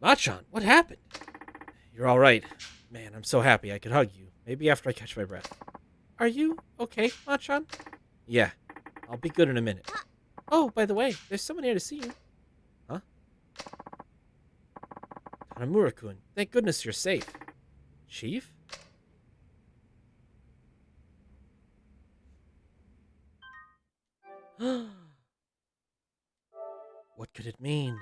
Machan, what happened? You're all right. Man, I'm so happy I could hug you. Maybe after I catch my breath. Are you okay, Machan? Yeah, I'll be good in a minute. Oh, by the way, there's someone here to see you. Huh? Tanamura-kun, thank goodness you're safe. Chief? What could it mean?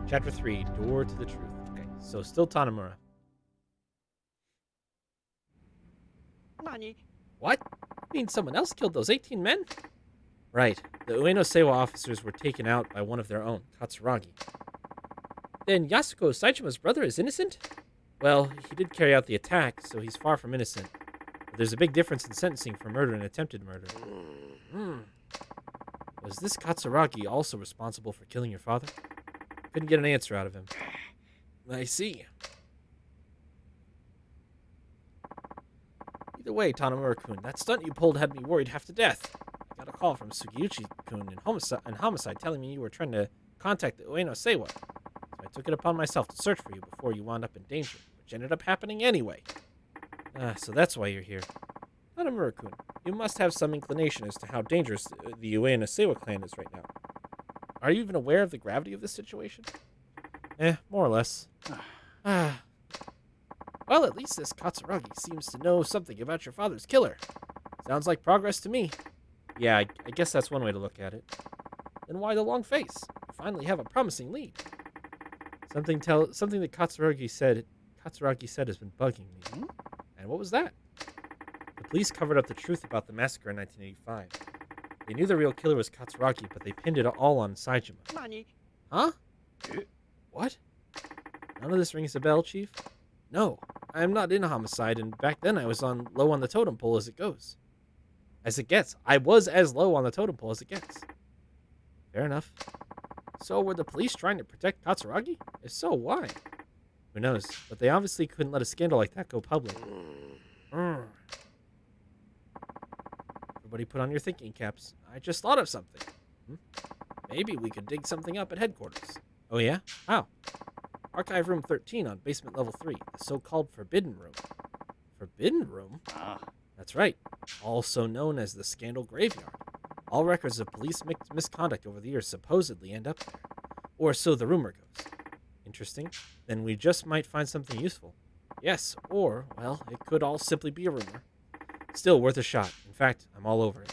Chapter 3, Door to the Truth. Okay, so still Tanamura. Nani? What? You mean someone else killed those 18 men? Right. The Ueno Seiwa officers were taken out by one of their own, Katsuragi. Then Yasuko Saichima's brother is innocent? Well, he did carry out the attack, so he's far from innocent. But there's a big difference in sentencing for murder and attempted murder. Was this Katsuragi also responsible for killing your father? Couldn't get an answer out of him. I see. Either way, Tanamura-kun, that stunt you pulled had me worried half to death. I got a call from Sugiyuchi-kun in homicide telling me you were trying to contact the Ueno Seiwa. So I took it upon myself to search for you before you wound up in danger, which ended up happening anyway. So that's why you're here. Tanamura-kun, you must have some inclination as to how dangerous the Ueno Seiwa clan is right now. Are you even aware of the gravity of this situation? More or less. Well, at least this Katsuragi seems to know something about your father's killer. Sounds like progress to me. Yeah, I guess that's one way to look at it. Then why the long face? You finally have a promising lead. Something that Katsuragi said has been bugging me. And what was that? The police covered up the truth about the massacre in 1985. They knew the real killer was Katsuragi, but they pinned it all on Saijima. Nani? Huh? What? None of this rings a bell, Chief? No, I am not in homicide, and back then I was low on the totem pole as it goes. As it gets. I was as low on the totem pole as it gets. Fair enough. So were the police trying to protect Katsuragi? If so, why? Who knows, but they obviously couldn't let a scandal like that go public. Everybody put on your thinking caps. I just thought of something. Maybe we could dig something up at headquarters. Oh yeah? How? Archive room 13 on basement level 3, the so-called Forbidden Room. Forbidden Room? That's right. Also known as the Scandal Graveyard. All records of police misconduct over the years supposedly end up there. Or so the rumor goes. Interesting. Then we just might find something useful. Yes, or, well, it could all simply be a rumor. Still worth a shot. In fact, I'm all over it.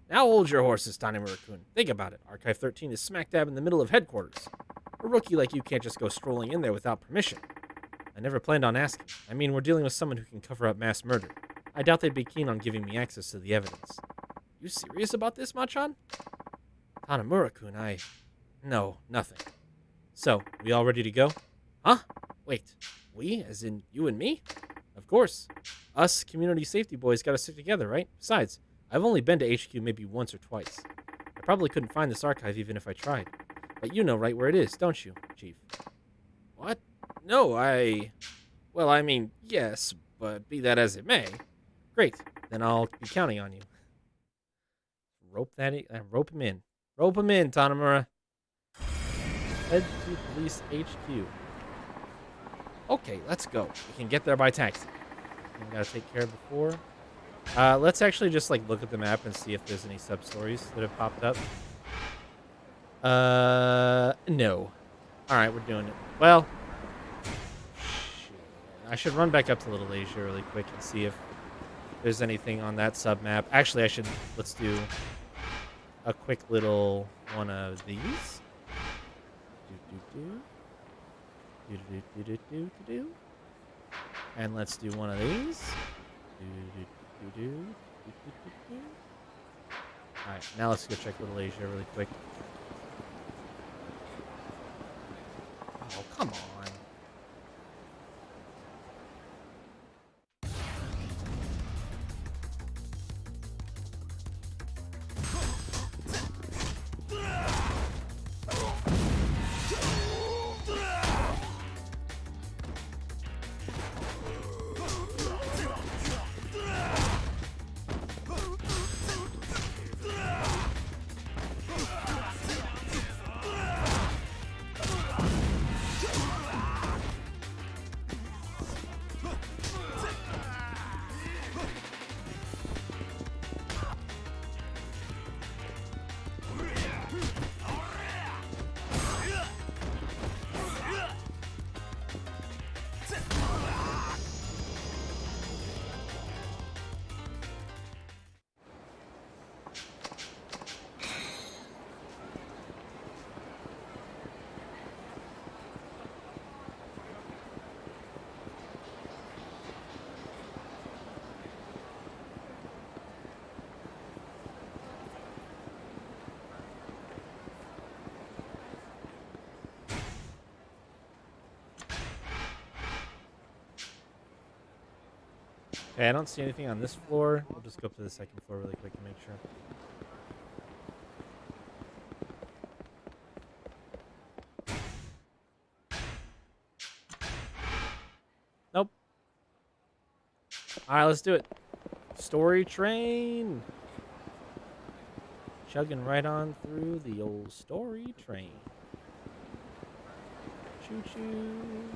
Now hold your horses, Tanimura-kun. Think about it. Archive 13 is smack dab in the middle of headquarters. A rookie like you can't just go strolling in there without permission. I never planned on asking. I mean, we're dealing with someone who can cover up mass murder. I doubt they'd be keen on giving me access to the evidence. You serious about this, Machan? Tanimura-kun, No, nothing. So, we all ready to go? Huh? Wait, we? As in you and me? Of course. Us community safety boys gotta stick together, right? Besides, I've only been to HQ maybe once or twice. I probably couldn't find this archive even if I tried. But you know right where it is, don't you, Chief? What? No, Well, I mean, yes, but be that as it may. Great, then I'll be counting on you. Rope him in. Rope him in, Tanamura. Head to police HQ. Okay, let's go. We can get there by taxi. We gotta take care of before. Let's actually just look at the map and see if there's any sub-stories that have popped up. No. Alright, we're doing it. Well, I should run back up to Little Asia really quick and see if there's anything on that sub-map. Actually, let's do a quick little one of these. And let's do one of these. Alright, now let's go check Little Asia really quick. Oh, come on. Okay, I don't see anything on this floor. We'll just go up to the second floor really quick to make sure. Nope. All right, let's do it. Story train. Chugging right on through the old story train. Choo-choo.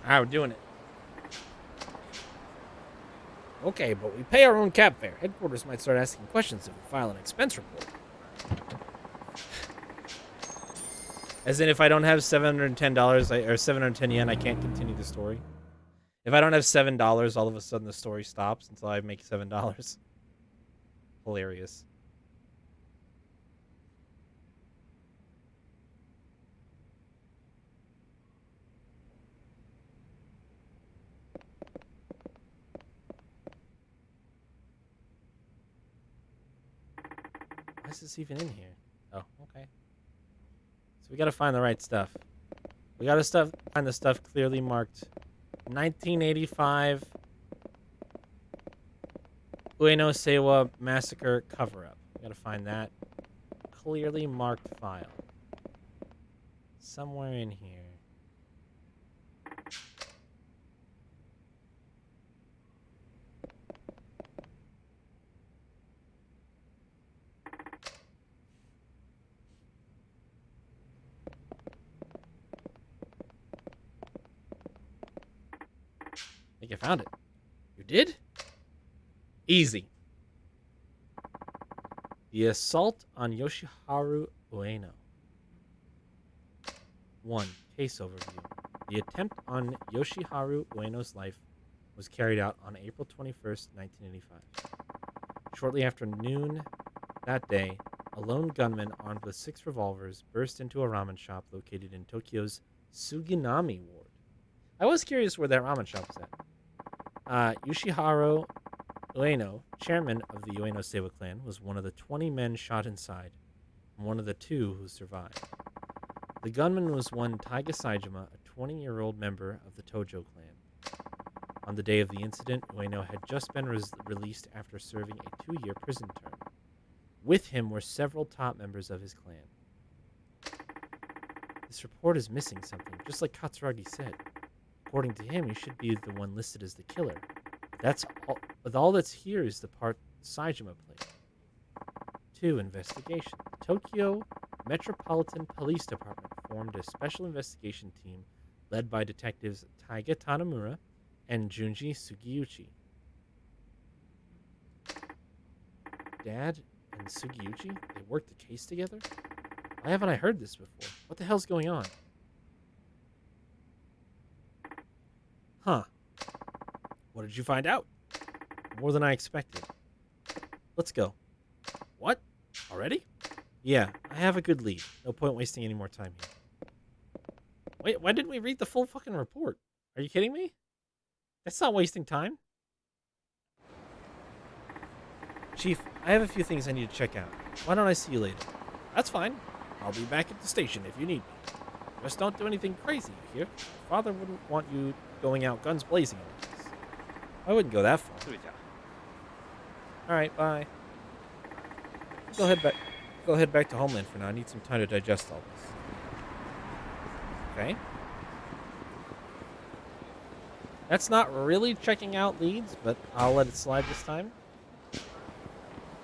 All right, we're doing it. Okay, but we pay our own cab fare. Headquarters might start asking questions if we file an expense report. As in, if I don't have $710 or 710 yen, I can't continue the story. If I don't have $7, all of a sudden the story stops until I make $7. Hilarious. Why is this even in here? Oh, okay. So we gotta find the right stuff. We gotta find the stuff clearly marked 1985 Ueno Sewa Massacre cover-up. We gotta find that clearly marked file. Somewhere in here. I think I found it. You did? Easy. The assault on Yoshiharu Ueno. 1. Case overview. The attempt on Yoshiharu Ueno's life was carried out on April 21st, 1985. Shortly after noon that day, a lone gunman armed with 6 revolvers burst into a ramen shop located in Tokyo's Suginami ward. I was curious where that ramen shop was at. Yoshiharu Ueno, chairman of the Ueno Seiwa clan, was one of the 20 men shot inside, and one of the 2 who survived. The gunman was one Taiga Saijima, a 20-year-old member of the Tojo clan. On the day of the incident, Ueno had just been released after serving a 2-year prison term. With him were several top members of his clan. This report is missing something, just like Katsuragi said. According to him, you should be the one listed as the killer. But all that's here is the part Saijima played. 2. Investigation. The Tokyo Metropolitan Police Department formed a special investigation team led by detectives Taiga Tanamura and Junji Sugiuchi. Dad and Sugiuchi? They worked the case together? Why haven't I heard this before? What the hell's going on? Huh. What did you find out? More than I expected. Let's go. What? Already? Yeah, I have a good lead. No point wasting any more time here. Wait, why didn't we read the full fucking report? Are you kidding me? That's not wasting time. Chief, I have a few things I need to check out. Why don't I see you later? That's fine. I'll be back at the station if you need me. Just don't do anything crazy, you hear? Your father wouldn't want you going out guns blazing on us. I wouldn't go that far. 对家。 All right, bye. Go head back. Go head back to Homeland for now. I need some time to digest all this. Okay. That's not really checking out leads, but I'll let it slide this time.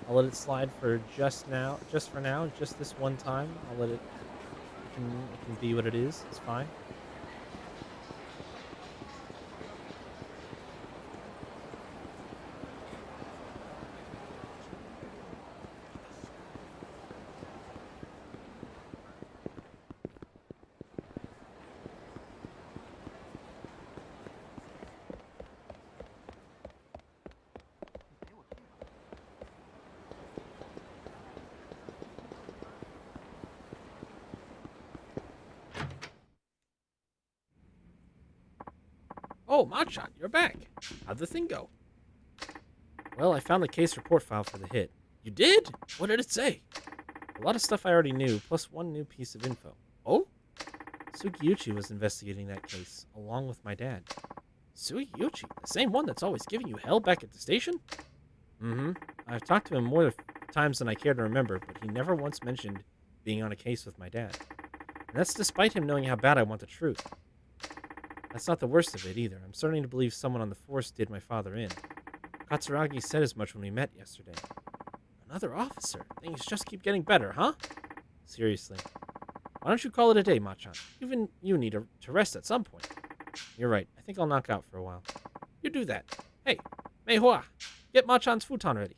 I'll let it slide for just now, just for now, just this one time. I'll let it. It can be what it is. It's fine. Oh, Machot, you're back. How'd the thing go? Well, I found the case report file for the hit. You did? What did it say? A lot of stuff I already knew, plus one new piece of info. Oh? Sugiyuchi was investigating that case, along with my dad. Sugiyuchi? The same one that's always giving you hell back at the station? Mm-hmm. I've talked to him more times than I care to remember, but he never once mentioned being on a case with my dad. And that's despite him knowing how bad I want the truth. That's not the worst of it, either. I'm starting to believe someone on the force did my father in. Katsuragi said as much when we met yesterday. Another officer? Things just keep getting better, huh? Seriously. Why don't you call it a day, Machan? Even you need to rest at some point. You're right. I think I'll knock out for a while. You do that. Hey, Meihua, get Machan's futon ready.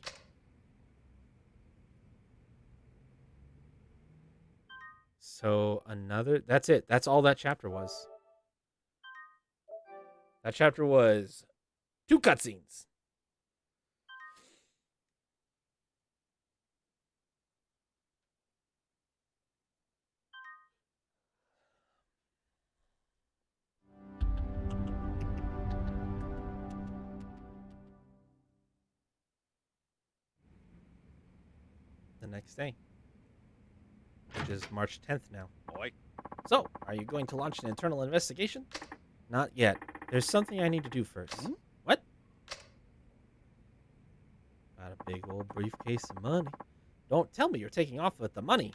So another... That's it. That's all that chapter was. That chapter was 2 cutscenes. The next day, which is March 10th now. Oi. So, are you going to launch an internal investigation? Not yet. There's something I need to do first. What? Got a big old briefcase of money. Don't tell me you're taking off with the money.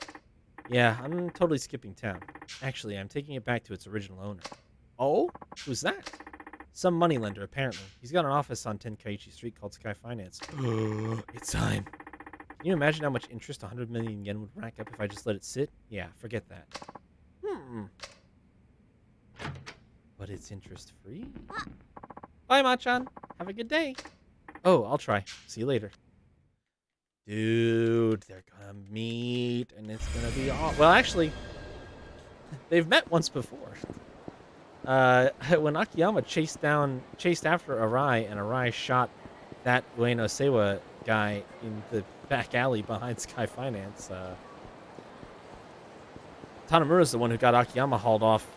Yeah, I'm totally skipping town. Actually, I'm taking it back to its original owner. Oh? Who's that? Some moneylender, apparently. He's got an office on Tenkaichi Street called Sky Finance. It's time. Can you imagine how much interest 100 million yen would rack up if I just let it sit? Yeah, forget that. But it's interest-free? Bye, Machan. Have a good day. Oh, I'll try. See you later. Dude, they're gonna meet, and it's gonna be all... Well, actually, they've met once before. When Akiyama chased after Arai, and Arai shot that Ueno Sewa guy in the back alley behind Sky Finance, Tanamura's the one who got Akiyama hauled off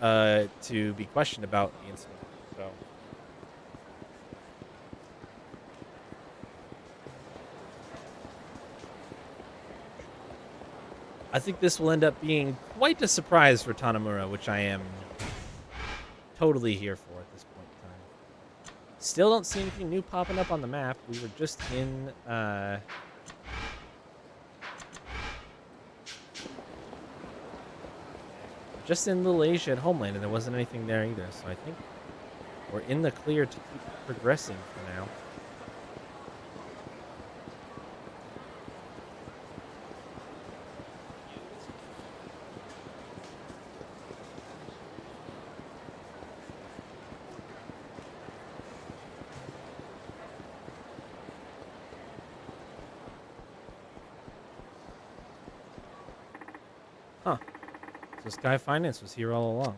to be questioned about the incident. So I think this will end up being quite a surprise for Tanamura, which I am totally here for at this point in time. Still don't see anything new popping up on the map. We were just in Little Asia at Homeland, and there wasn't anything there either. So I think we're in the clear to keep progressing for now. Huh. So Sky Finance was here all along.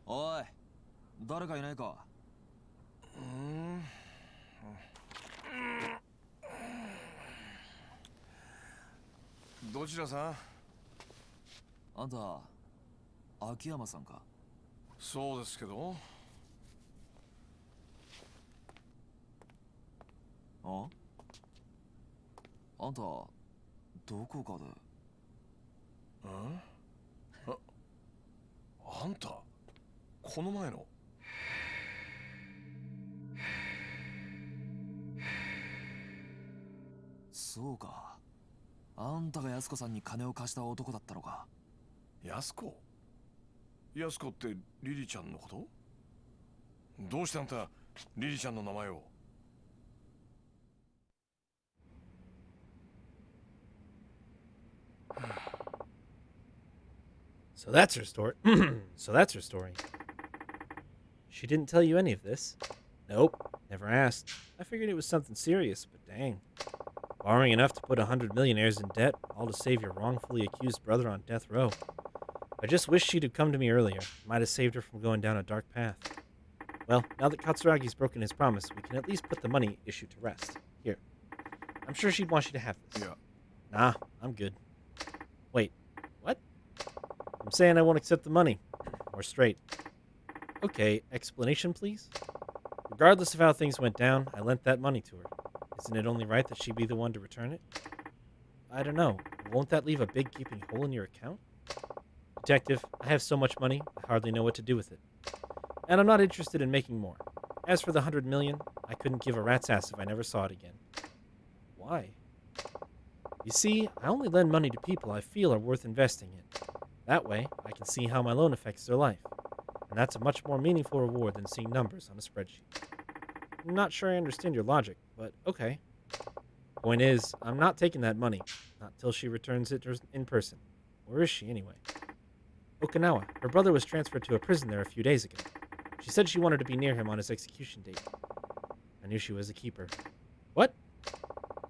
Oi, 誰かいないか? どちらさん？あんた、秋山さんか。そうですけど。ああんた、どこかで。んあんた、この前の。そうか。あんたが安子さんに金を貸した男だったのか。安子ってリリちゃんのこと？どうしてあんた、リリちゃんの名前を？So that's her story. So that's her story. She didn't tell you any of this? Nope, never asked. I figured it was something serious, but dang. Borrowing enough to put 100 millionaires in debt, all to save your wrongfully accused brother on death row. I just wish she'd have come to me earlier. Might have saved her from going down a dark path. Well, now that Katsuragi's broken his promise, we can at least put the money issue to rest. Here. I'm sure she'd want you to have this. Yeah. Nah, I'm good. Wait, what? I'm saying I won't accept the money. More straight. Okay, explanation, please? Regardless of how things went down, I lent that money to her. Isn't it only right that she be the one to return it? I don't know. Won't that leave a big gaping hole in your account? Detective, I have so much money, I hardly know what to do with it. And I'm not interested in making more. As for the 100 million, I couldn't give a rat's ass if I never saw it again. Why? You see, I only lend money to people I feel are worth investing in. That way, I can see how my loan affects their life. And that's a much more meaningful reward than seeing numbers on a spreadsheet. I'm not sure I understand your logic, but okay. Point is, I'm not taking that money. Not till she returns it in person. Where is she, anyway? Okinawa. Her brother was transferred to a prison there a few days ago. She said she wanted to be near him on his execution date. I knew she was a keeper. What?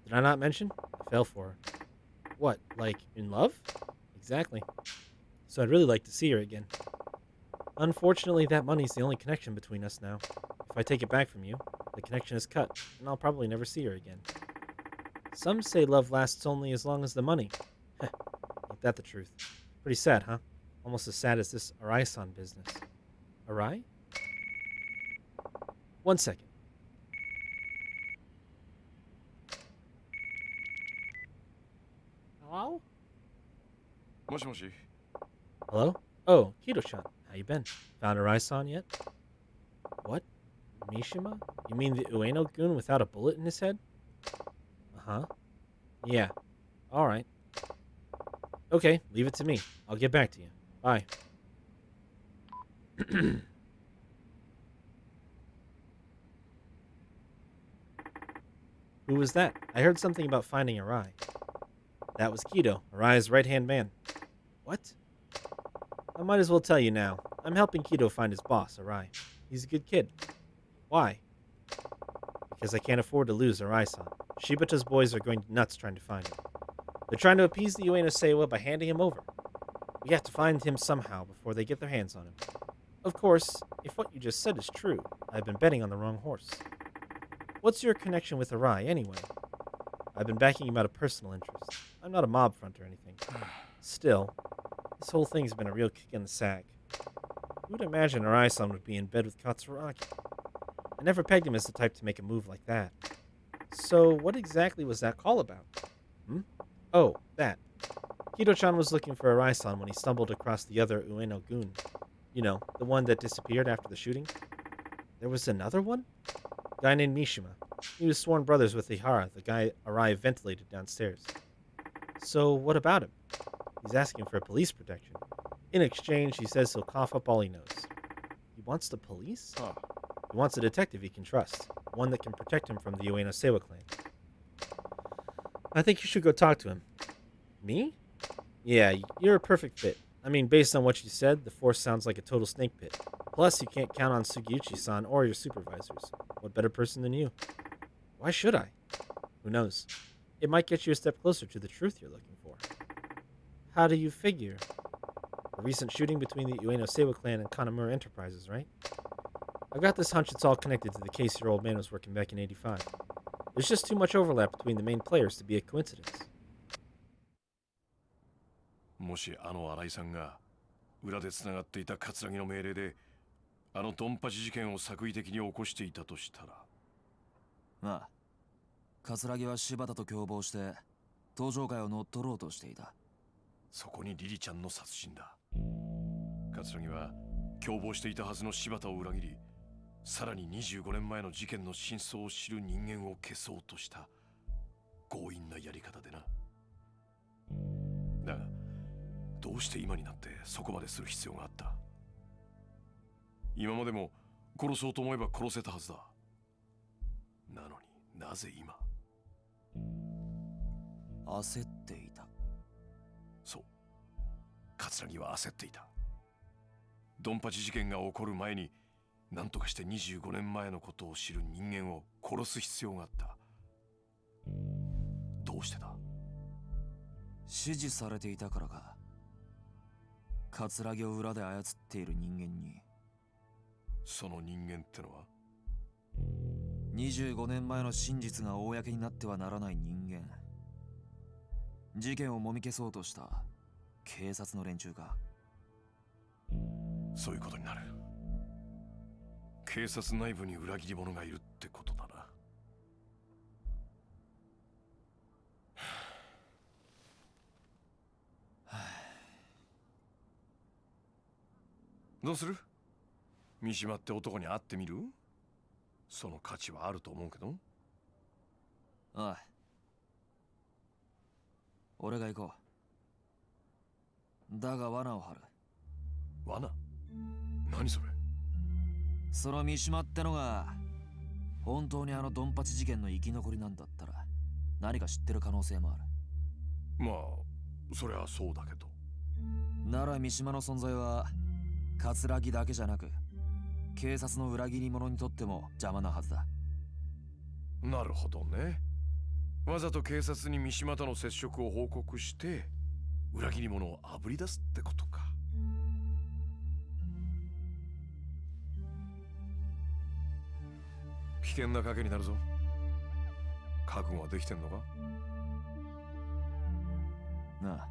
Did I not mention? I fell for her. What, like, in love? Exactly. So I'd really like to see her again. Unfortunately, that money's the only connection between us now. If I take it back from you, the connection is cut, and I'll probably never see her again. Some say love lasts only as long as the money. Heh, ain't that the truth? Pretty sad, huh? Almost as sad as this Arai-san business. Arai? 1 second. Hello? もしもし。 Hello? Oh, Kido-chan. How you been? Found Arai-san yet? What? Mishima? You mean the Ueno-gun without a bullet in his head? Uh-huh. Yeah. Alright. Okay, leave it to me. I'll get back to you. Bye. Who was that? I heard something about finding Arai. That was Kido, Arai's right-hand man. What? I might as well tell you now. I'm helping Kido find his boss, Arai. He's a good kid. Why? Because I can't afford to lose Arai-san. Shibata's boys are going nuts trying to find him. They're trying to appease the Ueno Seiwa by handing him over. We have to find him somehow before they get their hands on him. Of course, if what you just said is true, I've been betting on the wrong horse. What's your connection with Arai, anyway? I've been backing him out of personal interest. I'm not a mob front or anything. Still, this whole thing's been a real kick in the sack. Who'd imagine Arai-san would be in bed with Katsuragi? I never pegged him as the type to make a move like that. So, what exactly was that call about? Oh, that. Kido-chan was looking for Arai-san when he stumbled across the other Ueno-gun. You know, the one that disappeared after the shooting. There was another one? Guy named Mishima. He was sworn brothers with Ihara, the guy Arai ventilated downstairs. So, what about him? He's asking for police protection. In exchange, he says he'll cough up all he knows. He wants the police? Huh. He wants a detective he can trust. One that can protect him from the Ueno Seiwa clan. I think you should go talk to him. Me? Yeah, you're a perfect fit. I mean, based on what you said, the force sounds like a total snake pit. Plus, you can't count on Sugiyuchi-san or your supervisors. What better person than you? Why should I? Who knows? It might get you a step closer to the truth you're looking for. How do you figure? The recent shooting between the Ueno Seiwa clan and Kanamura Enterprises, right? I've got this hunch it's all connected to the case your old man was working back in '85. There's just too much overlap between the main players to be a coincidence. もしあの新井さんが裏でつながっていた桂木の命令であのドンパチ事件を作為的に起こしていたとしたら。まあ桂木は柴田と共謀して登場会を乗っ取ろうとしていた。そこにリリちゃんの殺人だ。桂木は共謀していたはずの柴田を裏切り、さらに25年前の事件の真相を知る人間を消そうとした強引なやり方でな。だがどうして今になってそこまでする必要があった？今までも殺そうと思えば殺せたはずだ。なのになぜ今？焦っていた。そう、桂木は焦っていた。ドンパチ事件が起こる前に何とかして25年前のことを知る人間を殺す必要があった。どうしてだ？指示されていたからか。桂木を裏で操っている人間に。その人間ってのは25年前の真実が公になってはならない人間。事件をもみ消そうとした警察の連中か。そういうことになる。警察内部に裏切り者がいるってことだな。どうする？三島って男に会ってみる？その価値はあると思うけど。ああ、俺が行こう。だが罠を張る。罠？何それ？その三島ってのが本当にあのドンパチ事件の生き残りなんだったら何か知ってる可能性もある。まあそりゃそうだけど。なら三島の存在は桂木だけじゃなく警察の裏切り者にとっても邪魔なはずだ。なるほどね。わざと警察に三島との接触を報告して裏切り者をあぶり出すってことか。危険な賭けになるぞ。覚悟はできてんのか？なあ、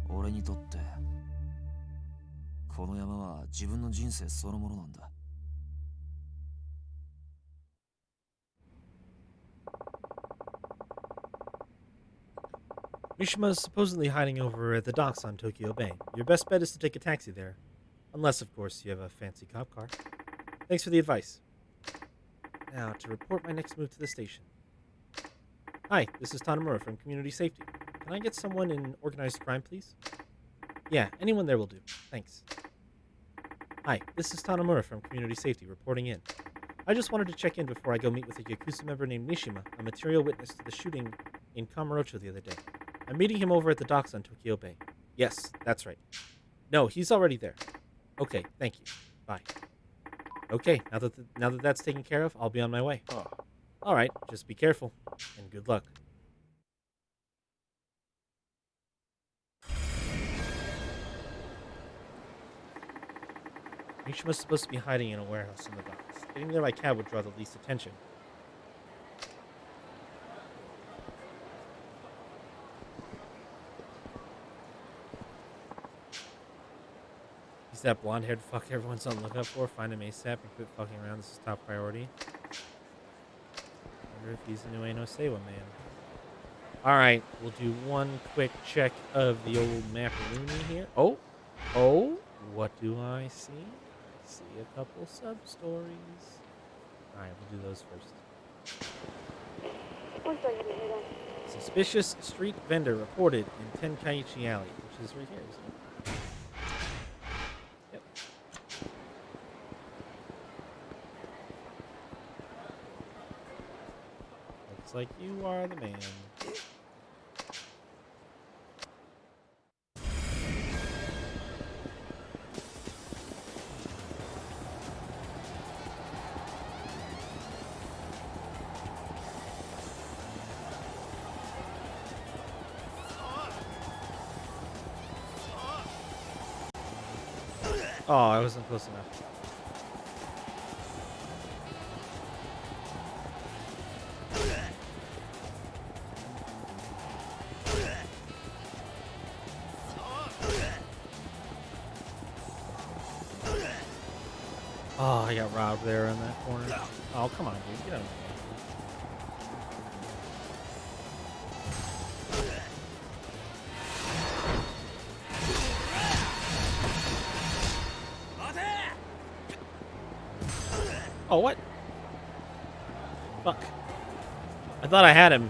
俺にとってこの山は自分の人生そのものなんだ。Mishima is supposedly hiding over at the docks on Tokyo Bay. Your best bet is to take a taxi there. Unless, of course, you have a fancy cop car. Thanks for the advice. Now, to report my next move to the station. Hi, this is Tanamura from Community Safety. Can I get someone in organized crime, please? Yeah, anyone there will do. Thanks. Hi, this is Tanamura from Community Safety, reporting in. I just wanted to check in before I go meet with a Yakuza member named Mishima, a material witness to the shooting in Kamurocho the other day. I'm meeting him over at the docks on Tokyo Bay. Yes, that's right. No, he's already there. Okay, thank you. Bye. Okay, now that that's taken care of, I'll be on my way. All right, just be careful, and good luck. Mishima's supposed to be hiding in a warehouse in the docks. Getting there by cab would draw the least attention. He's that blonde-haired fuck everyone's on the lookout for. Find him ASAP and quit fucking around. This is top priority. Wonder if he's a new no Sewa man. Alright, we'll do one quick check of the old macaroni here. Oh, what do I see? I see a couple sub-stories. Alright, we'll do those first. Suspicious street vendor reported in Tenkaichi Alley, which is right here, isn't it? Yep. Looks like you are the man. Oh, I wasn't close enough. I got robbed there in that corner. Oh, come on, dude. Get out of my way. Oh, what? Fuck. I thought I had him.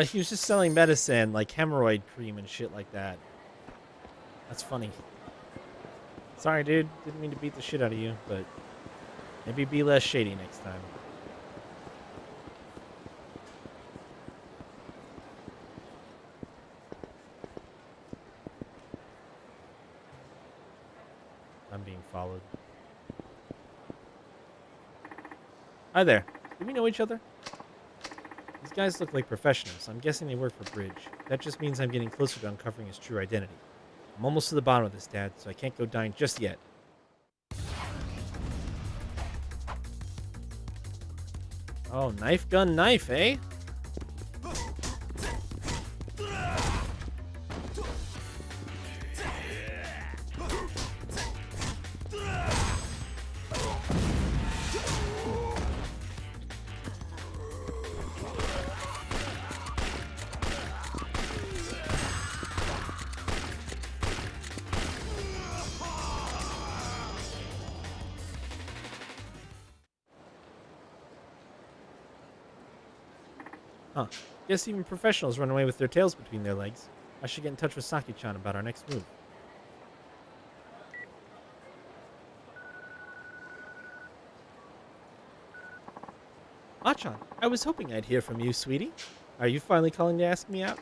He was just selling medicine, like hemorrhoid cream and shit like that. That's funny. Sorry, dude. Didn't mean to beat the shit out of you, but maybe be less shady next time. I'm being followed. Hi there. Do we know each other? These guys look like professionals. I'm guessing they work for Bridge. That just means I'm getting closer to uncovering his true identity. I'm almost to the bottom of this, Dad, so I can't go dying just yet. Oh, knife, gun, knife, eh? Huh. Guess even professionals run away with their tails between their legs. I should get in touch with Saki-chan about our next move. Machan, I was hoping I'd hear from you, sweetie. Are you finally calling to ask me out?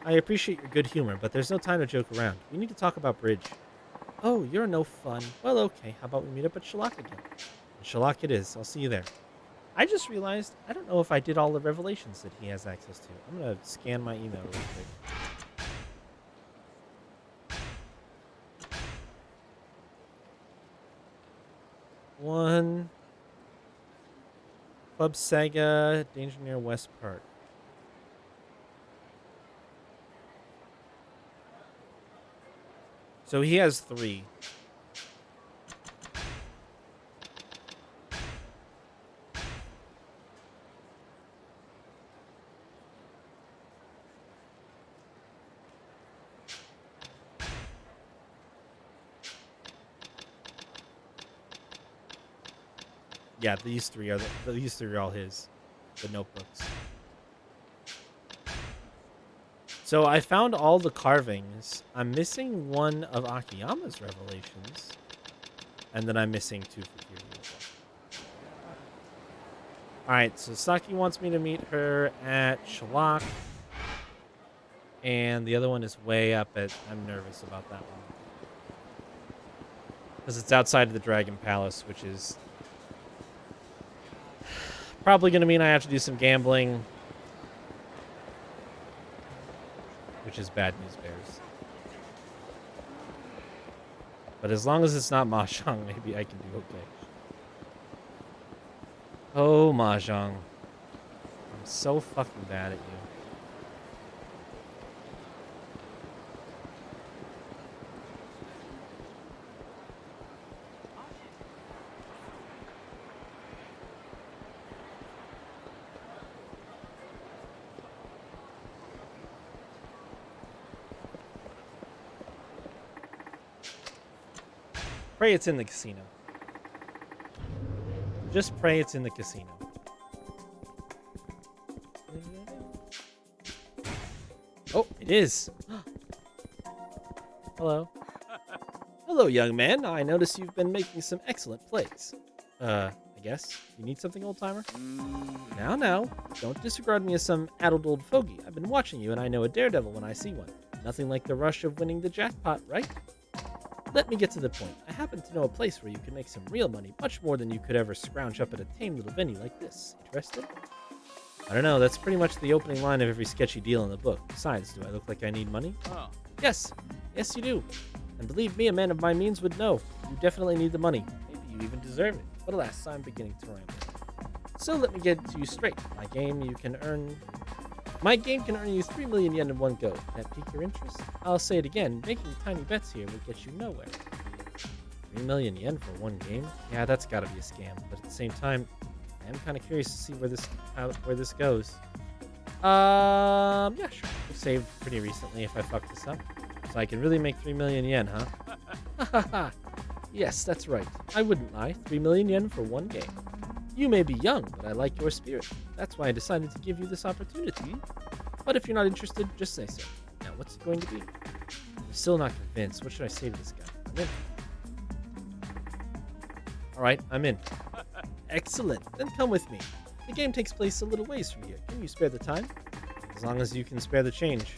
I appreciate your good humor, but there's no time to joke around. We need to talk about Bridge. Oh, you're no fun. Well, okay. How about we meet up at Shalak again? Shalak it is. I'll see you there. I just realized I don't know if I did all the revelations that he has access to. I'm going to scan my email real quick. One. Club Sega, Danger Near West Park. So he has 3. Yeah, these three are all his. The notebooks. So I found all the carvings. I'm missing one of Akiyama's revelations. And then I'm missing 2 for Kiryu as well. Alright, so Saki wants me to meet her at Shalak. And the other one is way up at... I'm nervous about that one. Because it's outside of the Dragon Palace, which is... probably going to mean I have to do some gambling. Which is bad news bears. But as long as it's not Mahjong, maybe I can do okay. Oh, Mahjong. I'm so fucking bad at you. Pray it's in the casino. Just pray it's in the casino. Oh, it is. Hello. Hello, young man. I notice you've been making some excellent plays. I guess. You need something, old-timer? Now. Don't disregard me as some addled old fogey. I've been watching you, and I know a daredevil when I see one. Nothing like the rush of winning the jackpot, right? Let me get to the point. I happen to know a place where you can make some real money, much more than you could ever scrounge up at a tame little venue like this. Interested? I don't know, that's pretty much the opening line of every sketchy deal in the book. Besides, do I look like I need money? Oh. Yes. Yes, you do. And believe me, a man of my means would know. You definitely need the money. Maybe you even deserve it. But alas, I'm beginning to ramble. So let me get to you straight. My game can earn you 3 million yen in one go. That pique your interest? I'll say it again, making tiny bets here will get you nowhere. 3 million yen for one game? Yeah, that's gotta be a scam. But at the same time, I am kind of curious to see where this goes. Yeah, sure. I've saved pretty recently if I fuck this up. So I can really make 3 million yen, huh? Yes, that's right. I wouldn't lie. 3 million yen for one game. You may be young, but I like your spirit. That's why I decided to give you this opportunity. But if you're not interested, just say so. Now, what's it going to be? I'm still not convinced. What should I say to this guy? I'm in. Alright, I'm in. Excellent. Then come with me. The game takes place a little ways from here. Can you spare the time? As long as you can spare the change.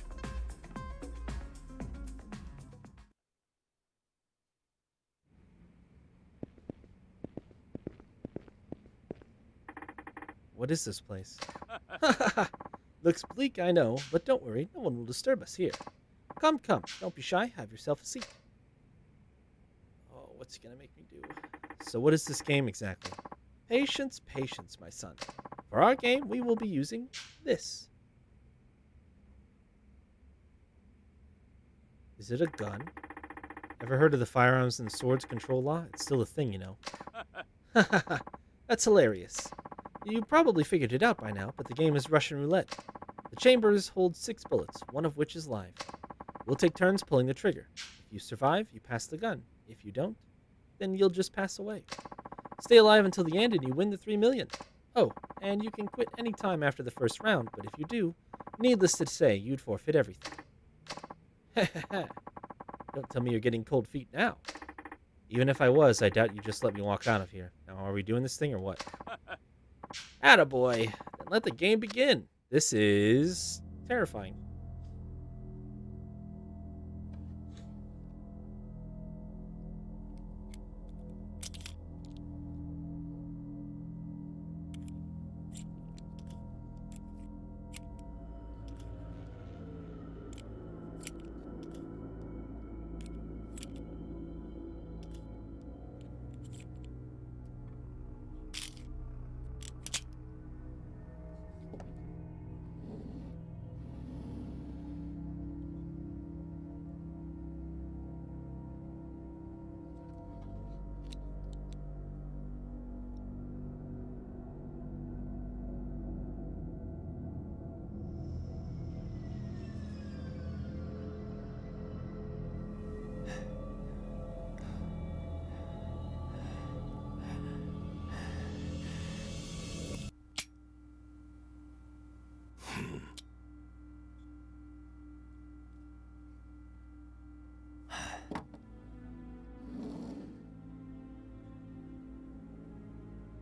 What is this place? Looks bleak, I know, but don't worry, no one will disturb us here. Come, don't be shy, have yourself a seat. Oh, what's he gonna make me do? So what is this game exactly? Patience, my son. For our game, we will be using this. Is it a gun? Ever heard of the firearms and swords control law? It's still a thing, you know. That's hilarious. You probably figured it out by now, but the game is Russian roulette. The chambers hold 6 bullets, one of which is live. We'll take turns pulling the trigger. If you survive, you pass the gun. If you don't, then you'll just pass away. Stay alive until the end and you win the 3 million. Oh, and you can quit any time after the first round, but if you do, needless to say, you'd forfeit everything. Don't tell me you're getting cold feet now. Even if I was, I doubt you'd just let me walk out of here. Now, are we doing this thing or what? Attaboy. Then let the game begin. This is terrifying.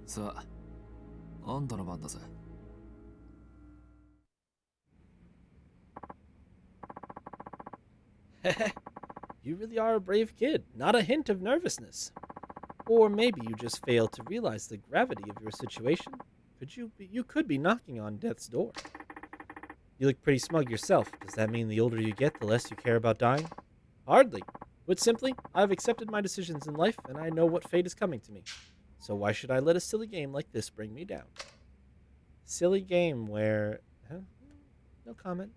さあ、あんたの番だぜ。You really are a brave kid. Not a hint of nervousness. Or maybe you just fail to realize the gravity of your situation. You could be knocking on death's door. You look pretty smug yourself. Does that mean the older you get, the less you care about dying? Hardly. Put simply, I've accepted my decisions in life, and I know what fate is coming to me. So why should I let a silly game like this bring me down? Silly game where... Huh? No comment.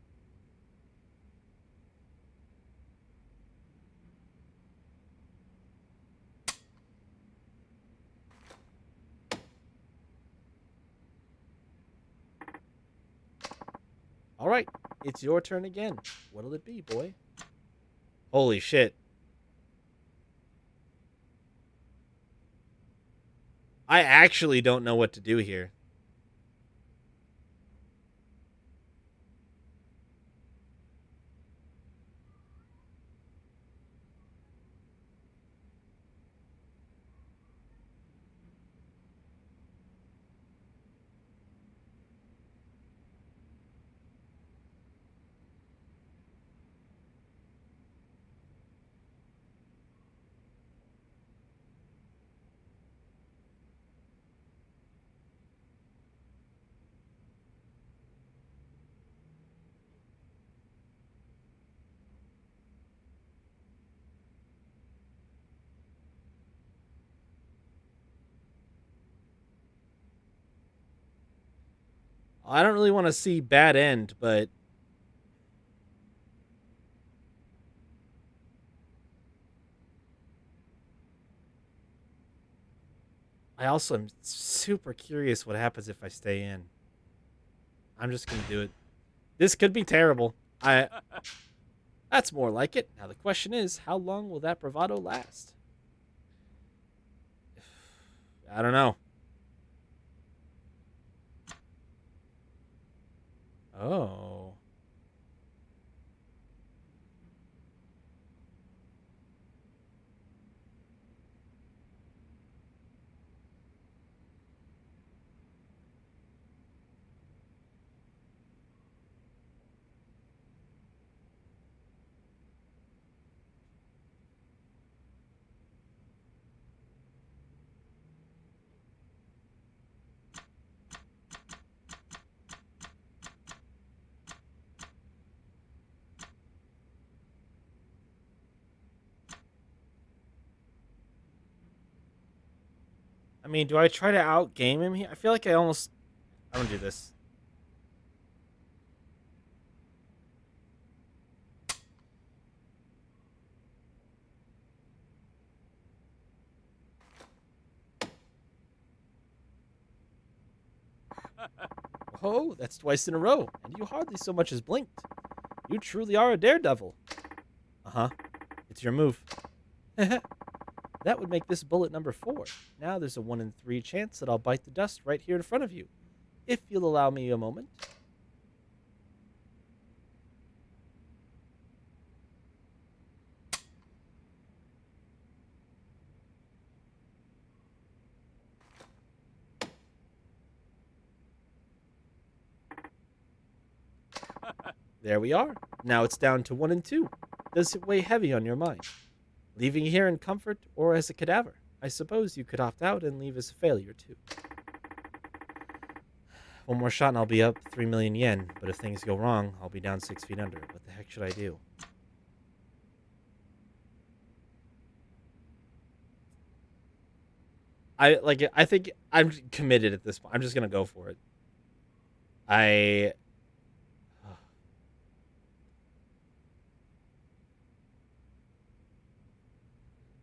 Alright, it's your turn again. What'll it be, boy? Holy shit. I actually don't know what to do here. I don't really want to see bad end, but I also am super curious what happens if I stay in. I'm just gonna do it. This could be terrible. That's more like it. Now the question is, how long will that bravado last? I don't know. Oh. I mean, do I try to outgame him here? I feel like I'm gonna do this. Oh, that's twice in a row, and you hardly so much as blinked. You truly are a daredevil. Uh-huh. It's your move. That would make this bullet number 4. Now there's a 1 in 3 chance that I'll bite the dust right here in front of you. If you'll allow me a moment. There we are. Now it's down to 1 and 2. Does it weigh heavy on your mind? Leaving here in comfort or as a cadaver? I suppose you could opt out and leave as a failure, too. One more shot and I'll be up 3 million yen, but if things go wrong, I'll be down 6 feet under. What the heck should I do? I think I'm committed at this point. I'm just gonna go for it.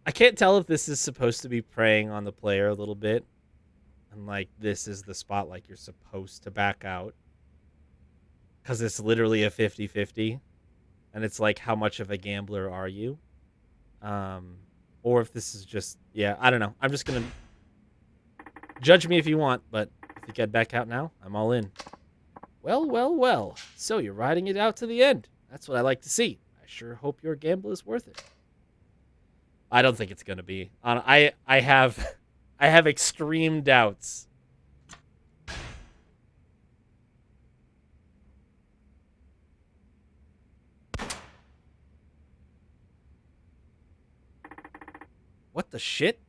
I can't tell if this is supposed to be preying on the player a little bit. And like this is the spot like you're supposed to back out. Cause it's literally a 50-50. And it's like how much of a gambler are you? Or if this is just I don't know. I'm just gonna judge me if you want, but if you get back out now, I'm all in. Well, well, well. So you're riding it out to the end. That's what I like to see. I sure hope your gamble is worth it. I don't think it's gonna be. I have I have extreme doubts. What the shit?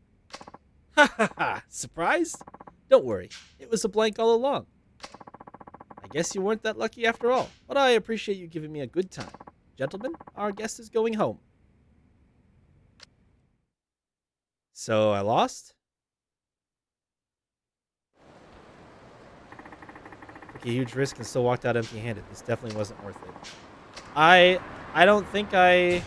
Ha ha ha! Surprised? Don't worry. It was a blank all along. I guess you weren't that lucky after all, but I appreciate you giving me a good time. Gentlemen, our guest is going home. So I lost? Took a huge risk and still walked out empty-handed. This definitely wasn't worth it. I don't think I...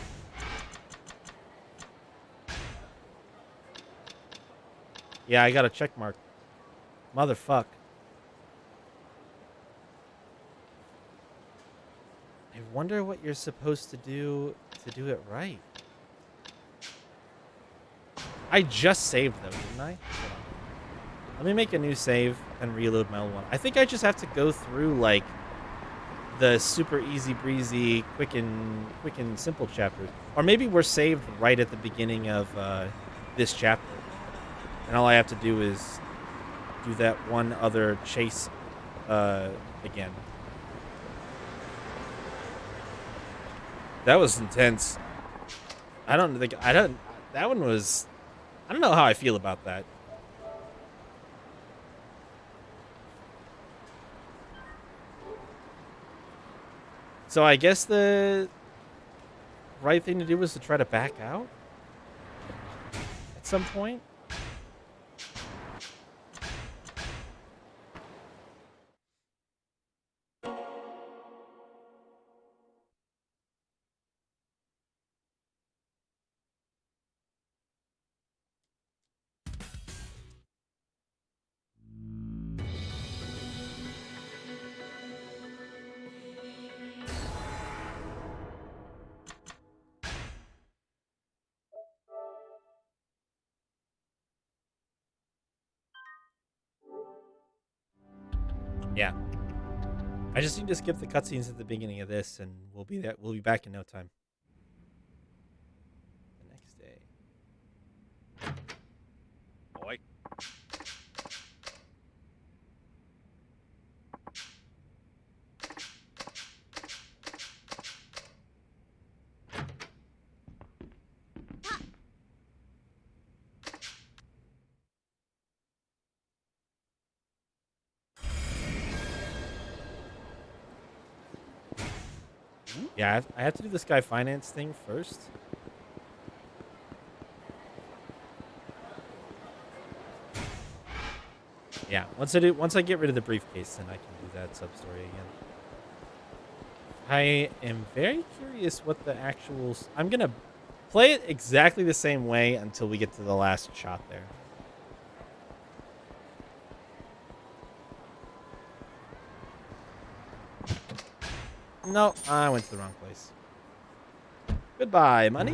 Yeah, I got a check mark. Motherfuck. I wonder what you're supposed to do it right. I just saved though, didn't I? Let me make a new save and reload my old one. I think I just have to go through like the super easy breezy, quick and simple chapters. Or maybe we're saved right at the beginning of this chapter. And all I have to do is do that one other chase again. That was intense. That one was, I don't know how I feel about that. So I guess the right thing to do was to try to back out at some point. Yeah. I just need to skip the cutscenes at the beginning of this, and we'll be back in no time. The next day. Boy. Yeah, I have to do this guy finance thing first. Yeah, once I get rid of the briefcase, then I can do that sub story again. I am very curious what the actual. I'm gonna play it exactly the same way until we get to the last shot there. No, I went to the wrong place. Goodbye, money.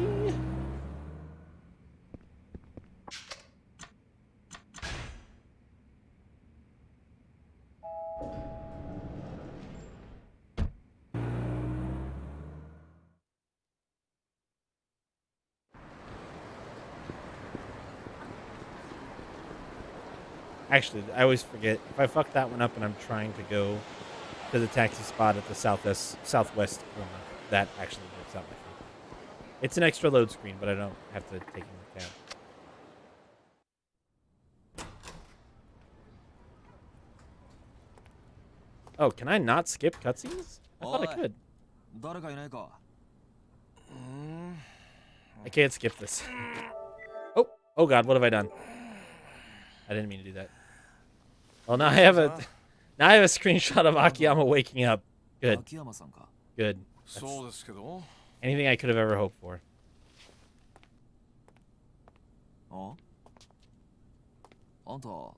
Actually, I always forget. If I fuck that one up and I'm trying to go to the taxi spot at the southwest corner, that actually works out my favor. It's an extra load screen, but I don't have to take in the cab. Oh, can I not skip cutscenes? I thought I could. 誰かいないか I can't skip this. Oh God, what have I done? I didn't mean to do that. Well, now I have a screenshot of Akiyama waking up. Good, 秋山さんか good. そうですけど、 Anything I could have ever hoped for. ああんたど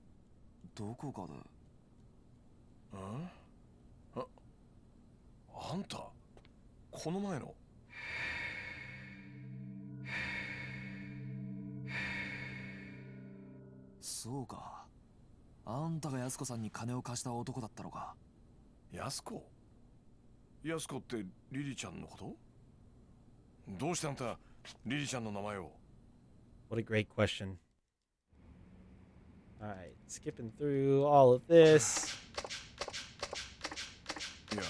こかであんたこの前の。そうかあんたが安子さんに金を貸した男だったのか安子ってリリちゃんのこと？どうしてあんたリリちゃんの名前を？ What a great question. All right, skipping through all of this. いや、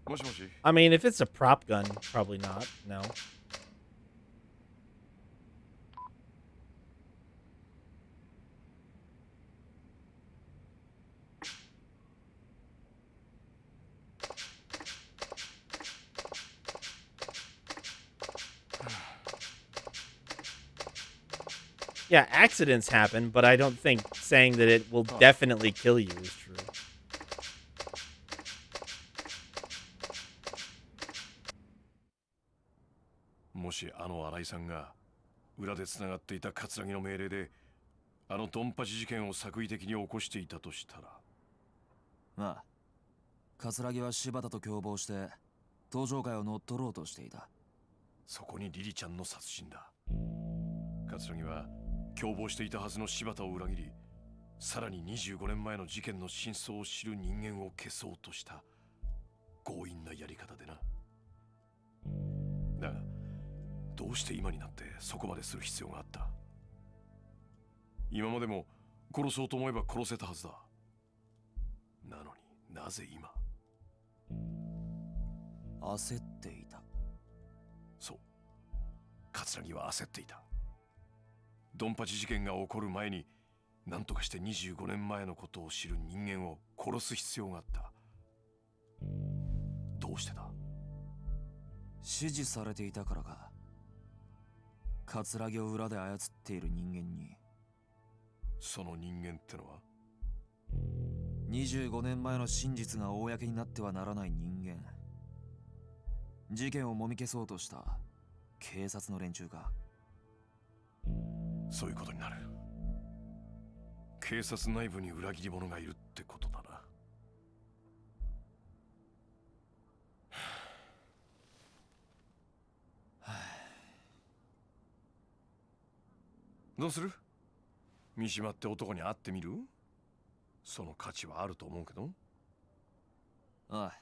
もしもし。 I mean, if it's a prop gun, probably not. No. Yeah, accidents happen, but I don't think saying that it will definitely kill you is true. もしあの新井さんが裏でつながっていた桂木の命令であのドンパチ事件を作為的に起こしていたとしたら、まあ桂木は柴田と共謀して登場会を乗っ取ろうとしていたそこにリリちゃんの殺人だ。桂木は共謀していたはずの柴田を裏切り、さらに25年前の事件の真相を知る人間を消そうとした強引なやり方でな。だがどうして今になってそこまでする必要があった？今までも殺そうと思えば殺せたはずだ。なのになぜ今？焦っていた。そう、桂木は焦っていた。ドンパチ事件が起こる前に何とかして25年前のことを知る人間を殺す必要があった。どうしてだ？指示されていたからか。桂木を裏で操っている人間に。その人間ってのは25年前の真実が公になってはならない人間。事件をもみ消そうとした警察の連中か。そういうことになる。警察内部に裏切り者がいるってことだな。どうする？三島って男に会ってみる？その価値はあると思うけど。ああ、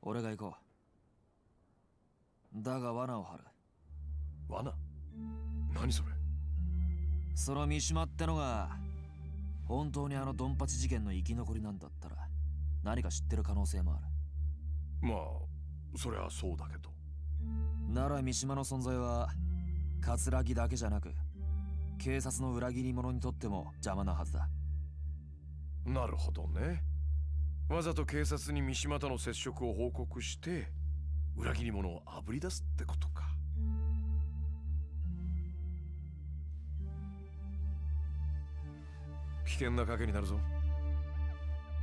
俺が行こう。だが罠を張る。罠？何それ？その三島ってのが本当にあのドンパチ事件の生き残りなんだったら何か知ってる可能性もある。まあそりゃそうだけど。なら三島の存在は葛城だけじゃなく警察の裏切り者にとっても邪魔なはずだ。なるほどね。わざと警察に三島との接触を報告して裏切り者をあぶり出すってことか。危険な賭けになるぞ。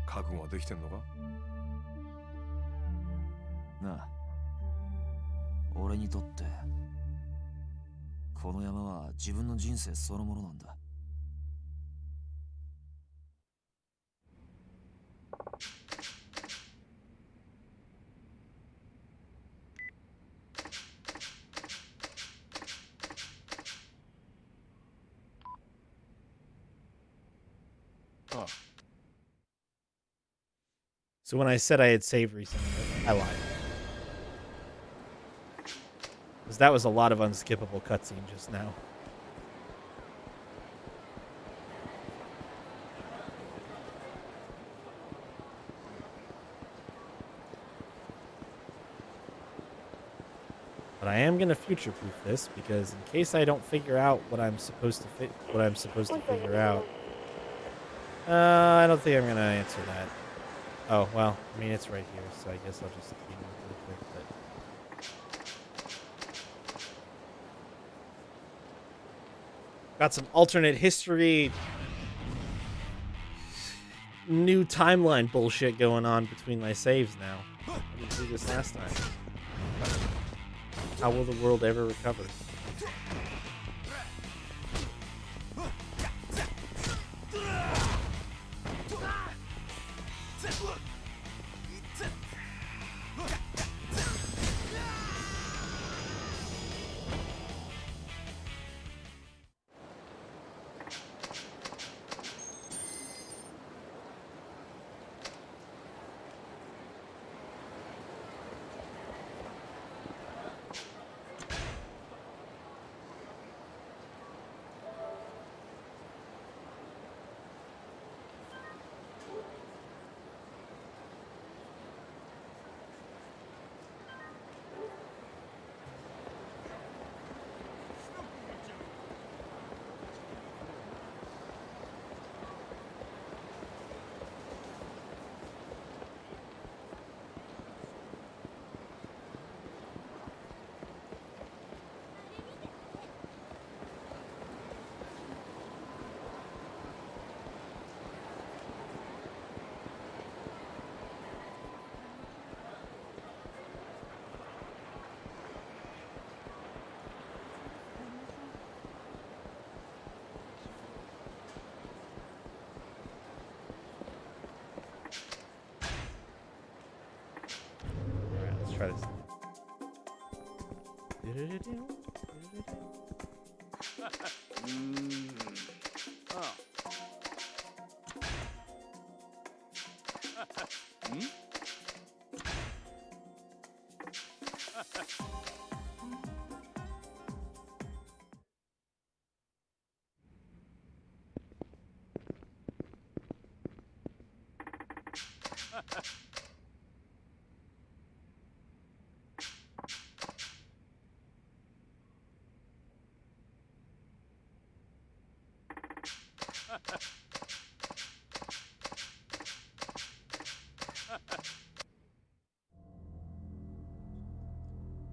覚悟はできてんのか？なあ、俺にとってこの山は自分の人生そのものなんだ。So when I said I had saved recently, I lied. Because that was a lot of unskippable cutscene just now. But I am gonna future-proof this because in case I don't figure out what I'm supposed to figure out, I don't think I'm gonna answer that. Oh well, I mean it's right here, so I guess I'll just keep it really quick. But got some alternate history, new timeline bullshit going on between my saves now. I didn't do this last time. How will the world ever recover? Try this.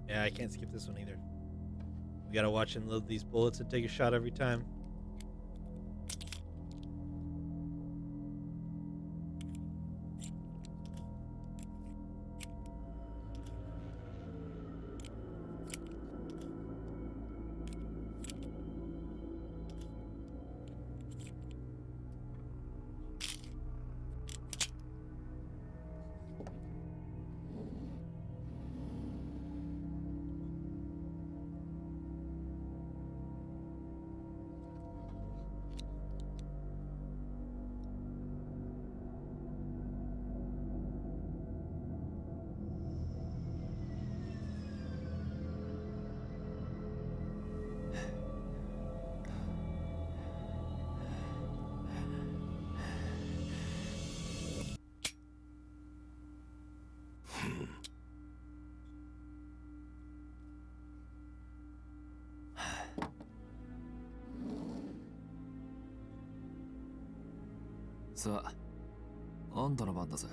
Yeah, I can't skip this one either. We gotta watch and load these bullets and take a shot every time. さあ、あんたの番だぜ。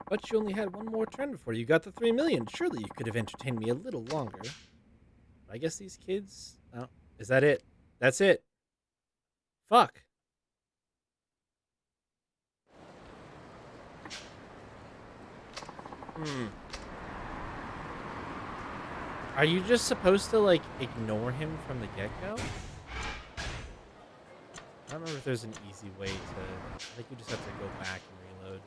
But you only had one more turn before you got the 3 million. Surely you could have entertained me a little longer. I guess these kids... Oh, is that it? That's it. Fuck. Are you just supposed to, like, ignore him from the get-go? I don't remember if there's an easy way to... I think you just have to go back and reload.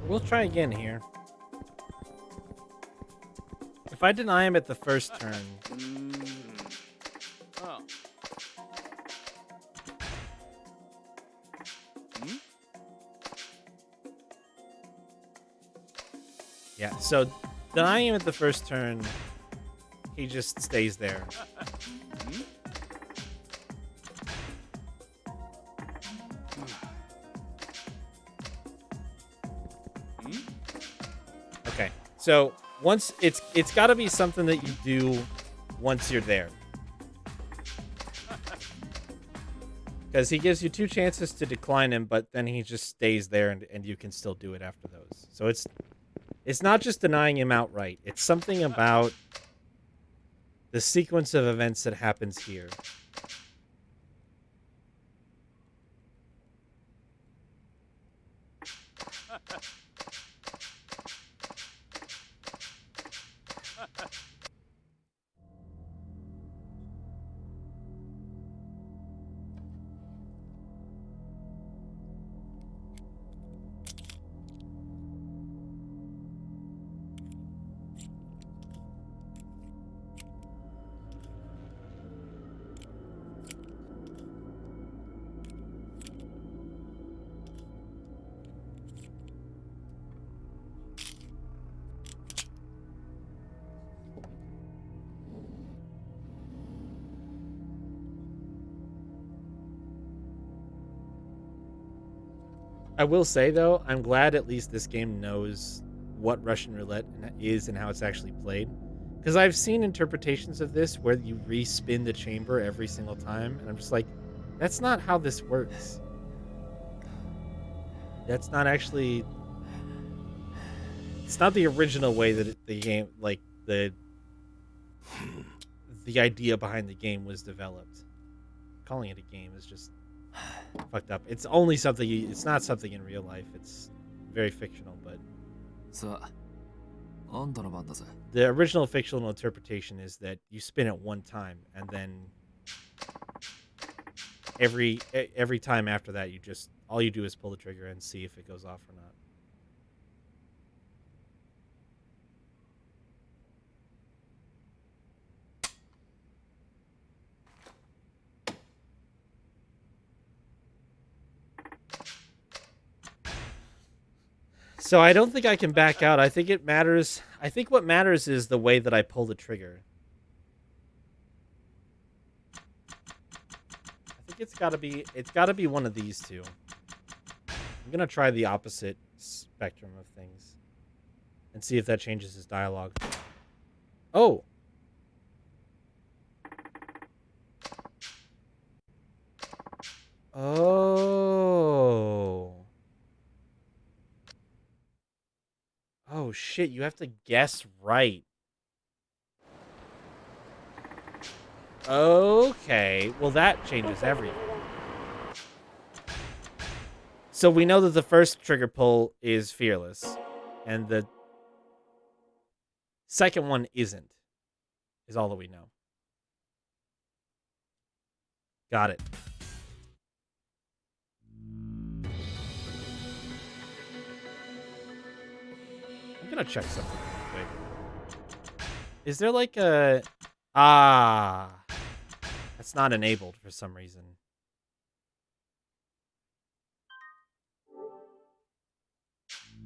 We'll try again here. If I deny him at the first turn... Yeah, so denying him at the first turn, he just stays there. Okay, so once it's got to be something that you do once you're there, because he gives you 2 chances to decline him, but then he just stays there, and you can still do it after those. So it's not just denying him outright. It's something about the sequence of events that happens here. I will say, though, I'm glad at least this game knows what Russian roulette is and how it's actually played. Because I've seen interpretations of this where you respin the chamber every single time, and I'm just like, that's not how this works. That's not actually. It's not the original way that the game, like the idea behind the game was developed. Calling it a game is just fucked up. It's only something. It's not something in real life. It's very fictional, but さあ、あんたの番だぜ。 the original fictional interpretation is that you spin it one time, and then every time after that, all you do is pull the trigger and see if it goes off or not. So I don't think I can back out. I think it matters. I think what matters is the way that I pull the trigger. I think it's got to be one of these two. I'm going to try the opposite spectrum of things and see if that changes his dialogue. Oh. Oh. Oh shit, you have to guess right. Okay, well that changes everything. So we know that the first trigger pull is fearless, and the second one isn't, is all that we know. Got it. I'm gonna check something real quick. Is there like a... Ah. That's not enabled for some reason.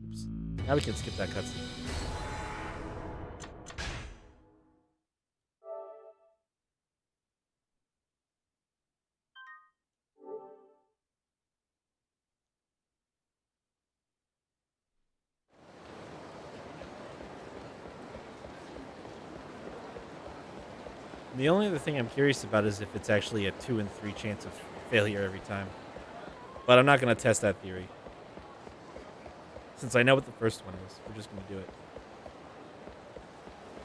Oops. Now we can skip that cutscene. The only other thing I'm curious about is if it's actually a 2 in 3 chance of failure every time. But I'm not going to test that theory. Since I know what the first one is, we're just going to do it.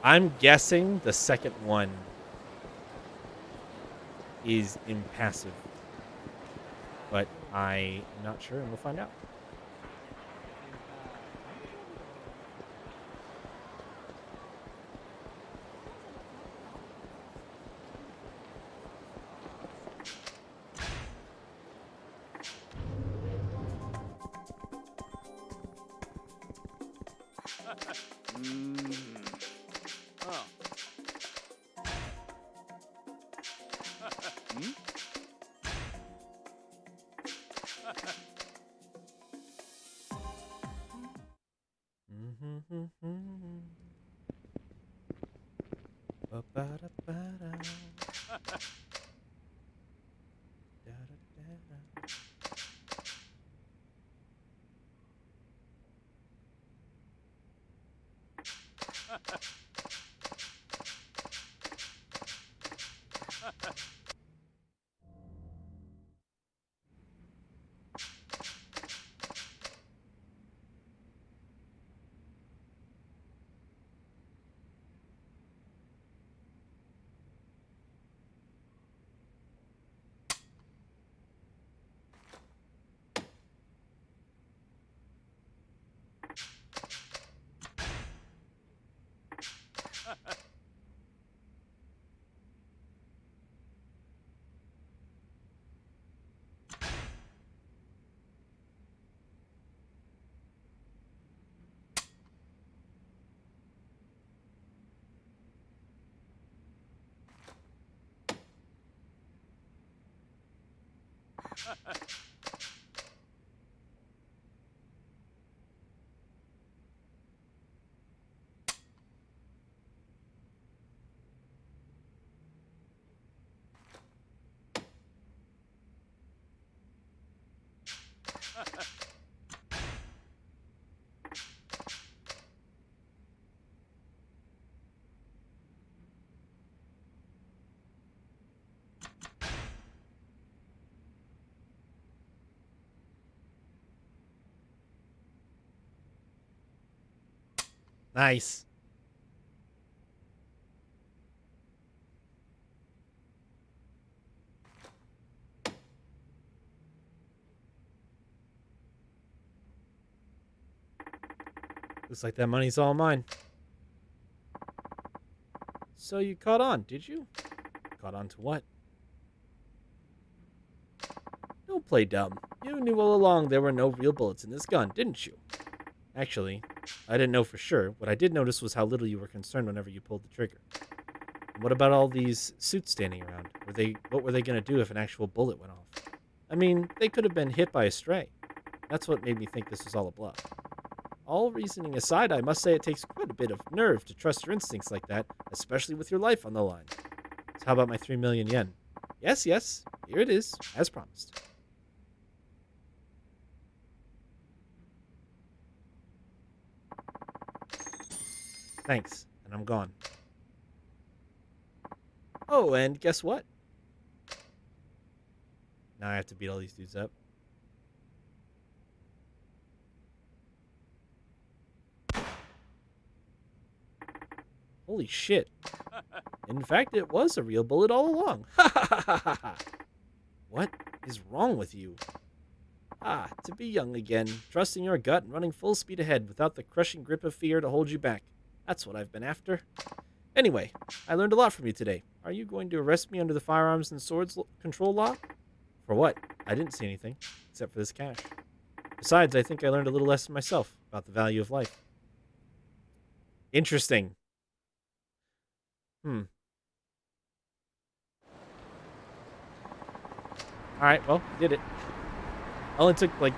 I'm guessing the second one is impassive. But I'm not sure, and we'll find out. Nice. Looks like that money's all mine. So you caught on, did you? Caught on to what? Don't play dumb. You knew all along there were no real bullets in this gun, didn't you? Actually, I didn't know for sure. What I did notice was how little you were concerned whenever you pulled the trigger. And what about all these suits standing around? What were they going to do if an actual bullet went off? I mean, they could have been hit by a stray. That's what made me think this was all a bluff. All reasoning aside, I must say it takes quite a bit of nerve to trust your instincts like that, especially with your life on the line. So how about my 3 million yen? Yes, here it is, as promised. Thanks, and I'm gone. Oh, and guess what? Now I have to beat all these dudes up. Holy shit. In fact, it was a real bullet all along. Ha ha ha ha ha. What is wrong with you? Ah, to be young again, trusting your gut and running full speed ahead without the crushing grip of fear to hold you back. That's what I've been after. Anyway, I learned a lot from you today. Are you going to arrest me under the firearms and swords control law? For what? I didn't see anything, except for this cash. Besides, I think I learned a little lesson myself about the value of life. Interesting. Alright, well, did it. Only took, like,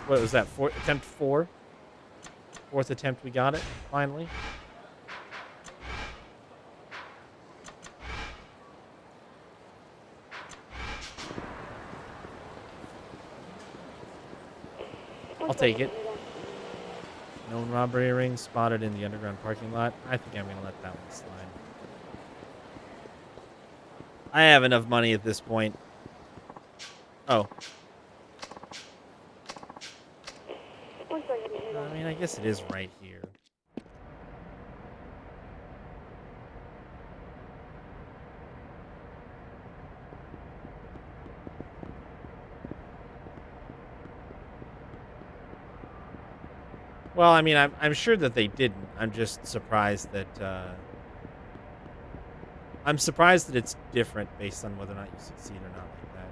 what was that? Attempt 4? Fourth attempt, we got it, finally. I'll take it. Known robbery ring spotted in the underground parking lot. I think I'm going to let that one slide. I have enough money at this point. Oh. I mean, I guess it is right here. Well, I mean, I'm sure that they didn't. I'm just surprised that I'm surprised that it's different based on whether or not you succeed or not like that.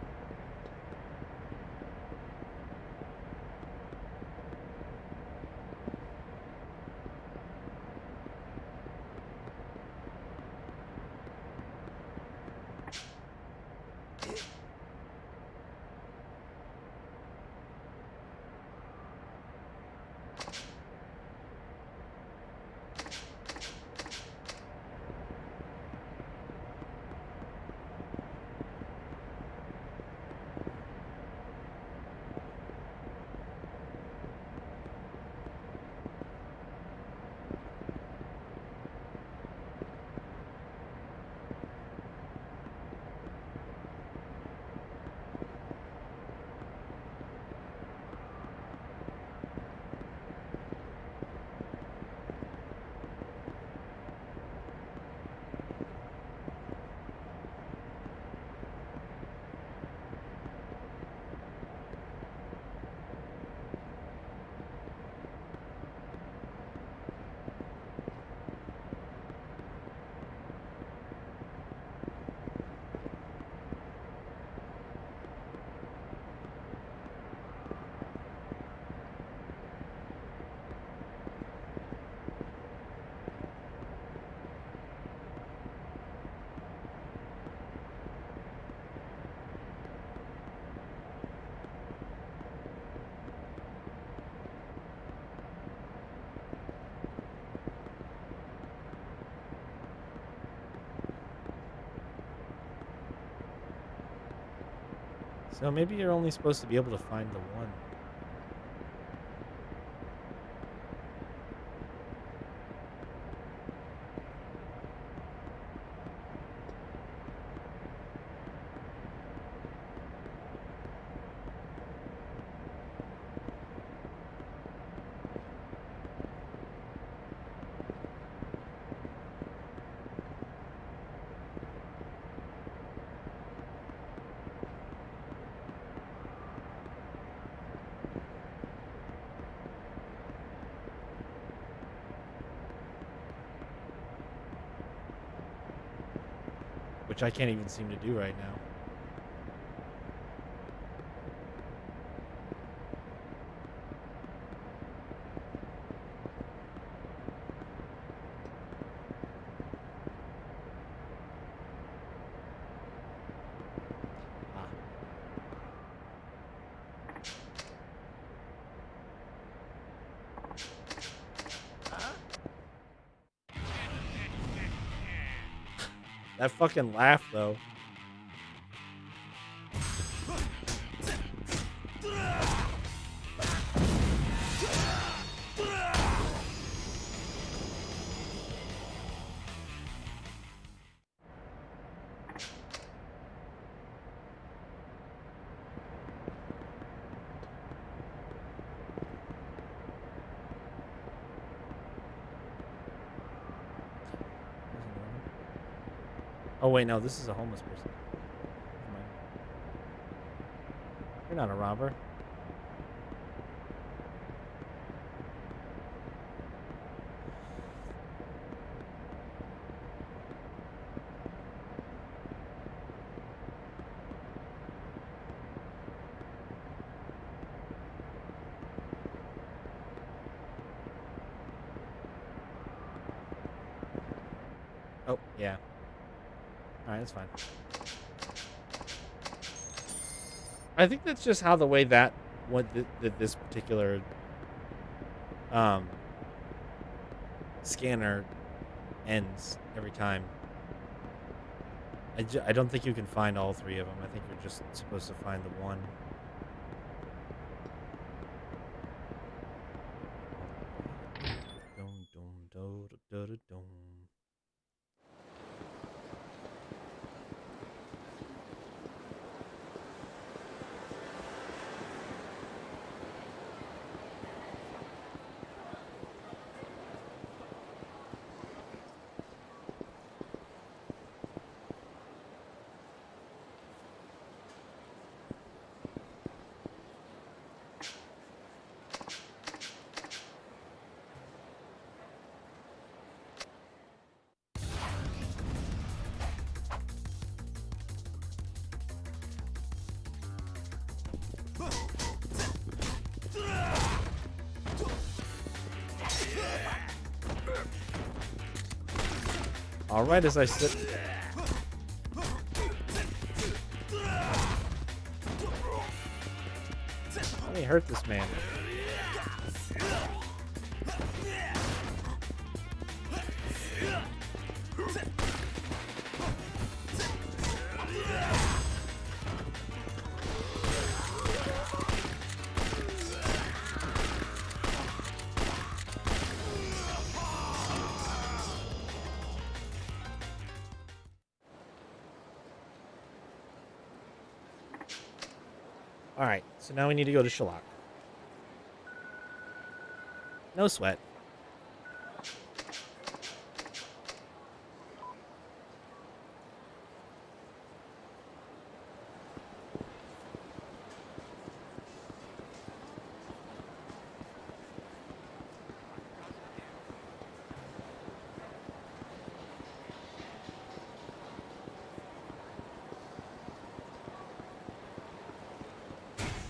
So maybe you're only supposed to be able to find the one. which I can't even seem to do right now. Ah. That fucking laugh, though. Oh, wait, no, this is a homeless person. Never mind. You're not a robber. Oh, yeah. Alright, that's fine. I think that's just how the way that this particular scanner ends every time. I don't think you can find all three of them. I think you're just supposed to find the one. Dum, dum, do, do, do, dum. All right, as I sit. Let me hurt this man. All right, so now we need to go to Shalak. No sweat.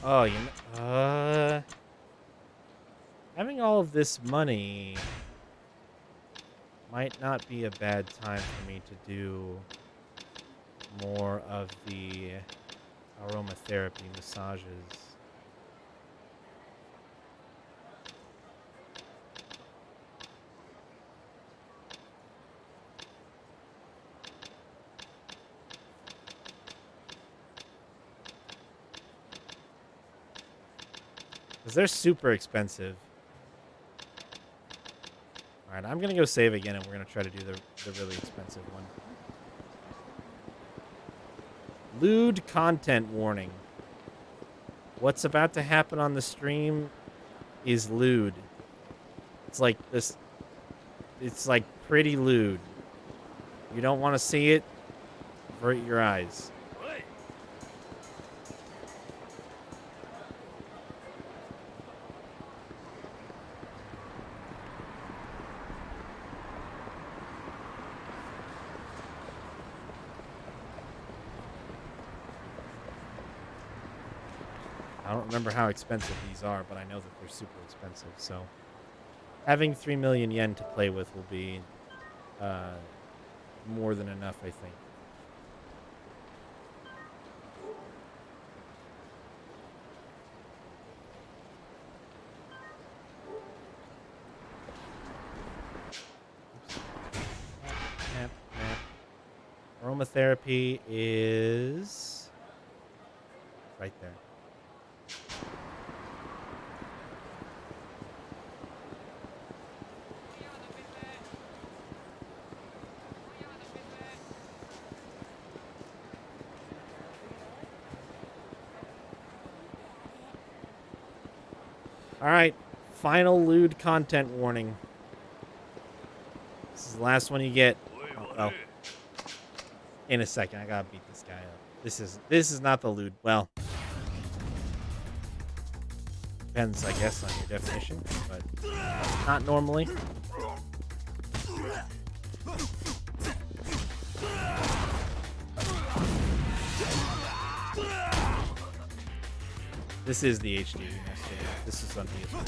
Oh, having all of this money might not be a bad time for me to do more of the aromatherapy massages. Because they're super expensive. Alright, I'm going to go save again, and we're going to try to do the really expensive one. Lewd content warning. What's about to happen on the stream is lewd. It's like this. It's like pretty lewd. You don't want to see it, avert your eyes. don't remember how expensive these are, but I know that they're super expensive. So having 3 million yen to play with will be more than enough, I think. Map, map. Aromatherapy is right there. All right, final lewd content warning. This is the last one you get. Oh, well, in a second, I gotta beat this guy up. This is not the lewd. Well, depends, I guess, on your definition, but not normally. This is the HD remaster. This is on PS4.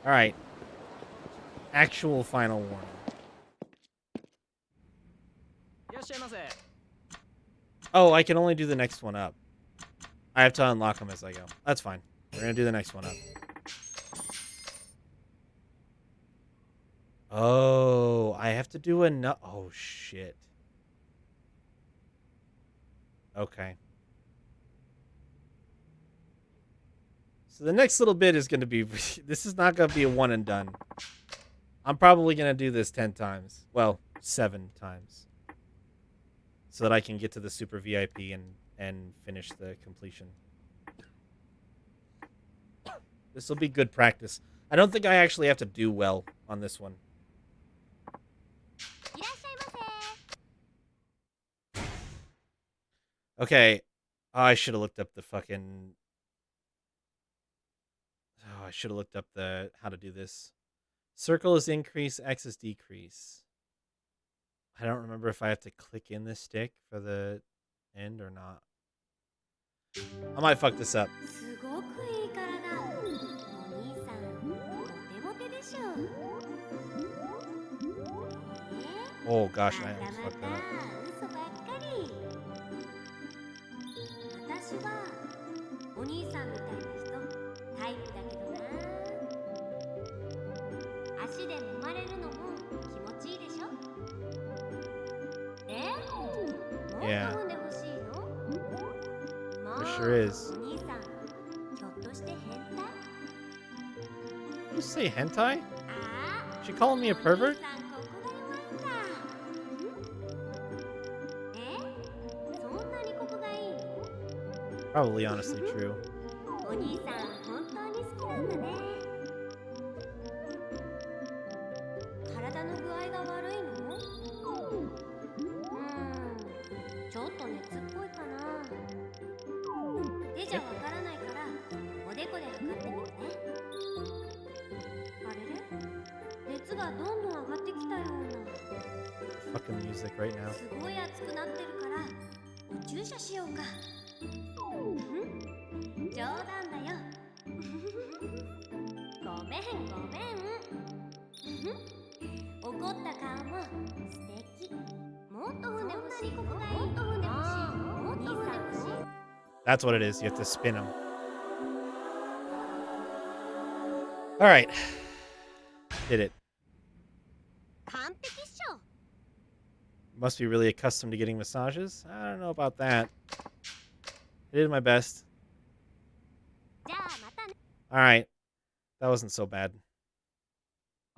All right. Actual final warning. Oh, I can only do the next one up. I have to unlock them as I go. That's fine. We're going to do the next one up. Oh, I have to do another. Oh, shit. Okay. So the next little bit is going to be... This is not going to be a one and done. I'm probably going to do this 10 times. Well, 7 times. So that I can get to the Super VIP and finish the completion. This will be good practice. I don't think I actually have to do well on this one. Okay. Oh, I should have looked up the fucking... Oh, I should have looked up the how to do this. Circle is increase, X is decrease. I don't remember if I have to click in this stick for the end or not. I might fuck this up. Oh gosh, I almost fucked that up. Yeah. There sure is. You say hentai? She calling me a pervert? Probably honestly true. Fucking music right now. That's what it is. You have to spin them. All right. Did it. Must be really accustomed to getting massages. I don't know about that. I did my best. All right. That wasn't so bad.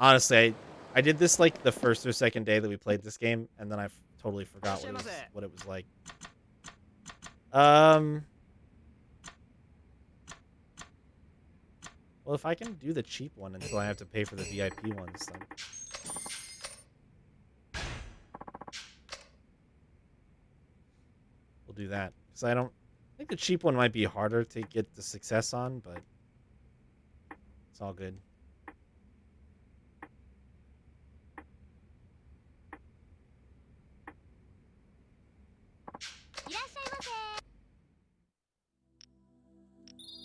Honestly, I did this like the first or second day that we played this game, and then I totally forgot what it was like. Well, if I can do the cheap one until I have to pay for the VIP ones, then... we'll do that. Because I think the cheap one might be harder to get the success on, but... it's all good.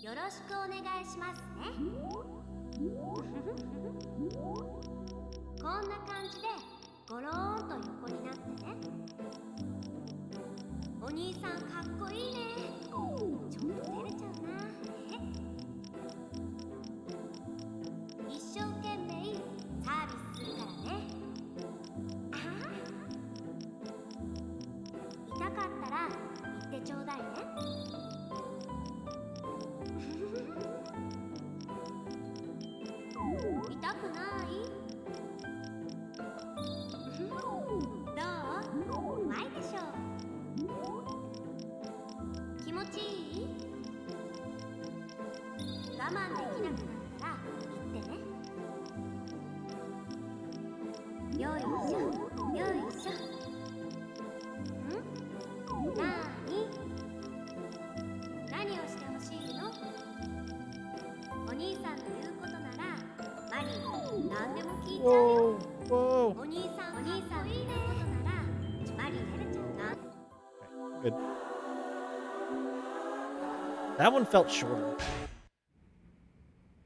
よろしくお願いしますね。こんな感じでゴローンと横になってね。お兄さんかっこいいね。ちょっと照れちゃうな。一生懸命サービスするからね。痛かったら言ってちょうだいね。痛くない？どう？うまいでしょ。気持ちいい？我慢できなくなったら言ってね。よいしょ、よいしょ。何をしてほしいの？お兄さんの言うことならマリー何でも聞いちゃうよ。 Whoa. お兄さんの言うことならマリー照れちゃうな。 Good. That one felt shorter.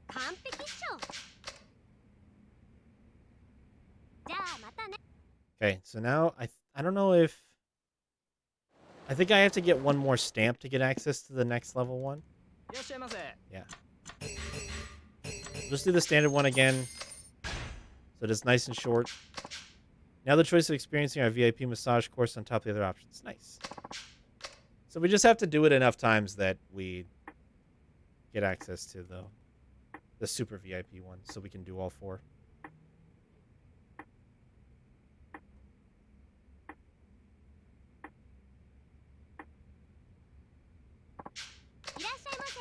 完璧っしょ。じゃあまたね。 Okay, so now I don't know if I think I have to get one more stamp to get access to the next level one. いらっしゃいませ。 Yeah. Just do the standard one again. So it's nice and short. Now the choice of experiencing our VIP massage course on top of the other options. Nice. So we just have to do it enough times that we get access to the super VIP one, so we can do all 4. いらっしゃいませ。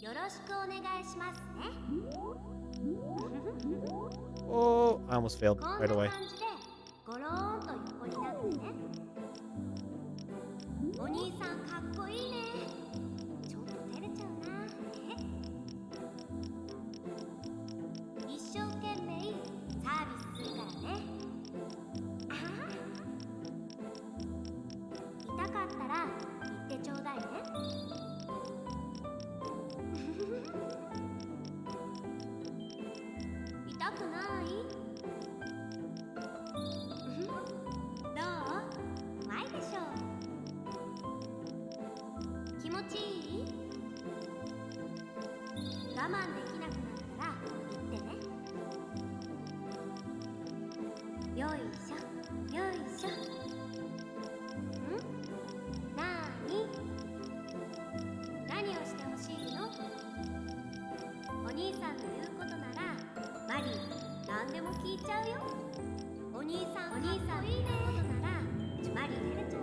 よろしくお願いしますね。 Oh, I almost failed こん right な away. 感じでゴローンと横になってね。お兄さんかっこいいね。ちょっと照れちゃうな。一生懸命サービスするからね。痛かったら言ってちょうだいね。痛くない？どう？うまいでしょ。気持ちいい？我慢できなくなったら言ってね。よいしょ、よいしょ。何をしてほしいの？お兄さんの言うことならマリー何でも聞いちゃうよ。お兄さんの言うことならマリー照れちゃう。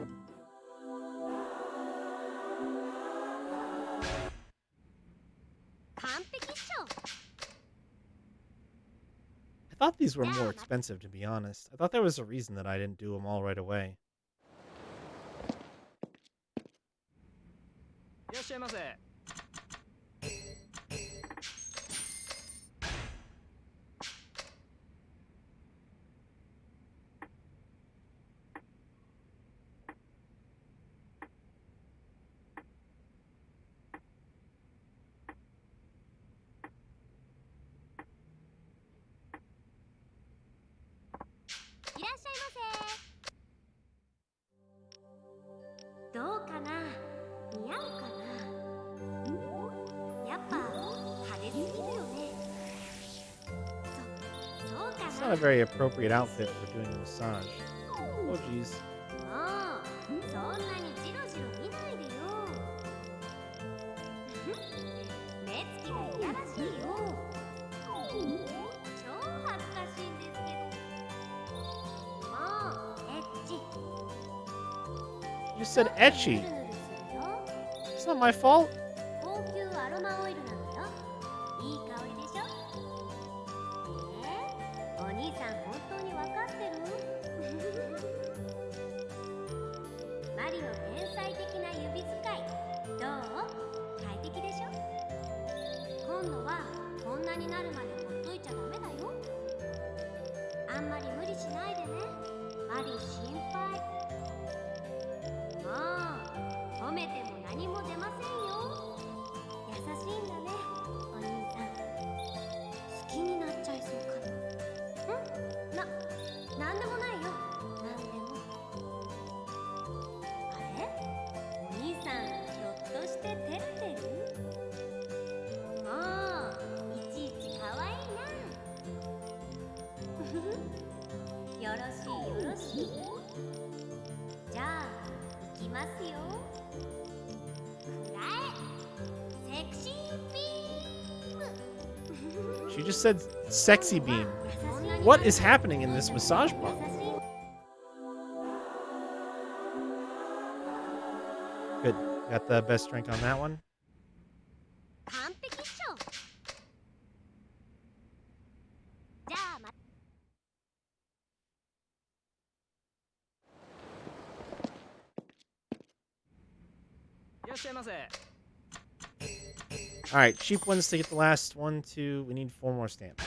完璧っしょ。 I thought these were more expensive, to be honest. I thought there was a reason that I didn't do them all right away. いらっしゃいませ。 いらっしゃいませ。どうかな？似合うかな？やっぱ派手すぎるよね。そうか It's な？ not a very appropriate outfit for doing a massage. Oh, jeez. もうそんなにジロジロ見ないでよ。目つきがいやらしいよ。超恥ずかしいんですけど。もうエッチ。 You said etchy. ぬるぬるするよ。 It's not my fault. 高級アロマオイルなのよ。いい香りでしょ。お兄さん本当にわかってる？マリの天才的な指使い。どう？快適でしょ。今度はこんなになるまでほっといちゃダメだよ。あんまり無理しないでね。マリ心配。もう褒めても何も She just said sexy beam. What is happening in this massage parlor? Good. Got the best drink on that one. 完璧っしょ。じゃあま Alright, cheap ones to get the last one, two. We need 4 more stamps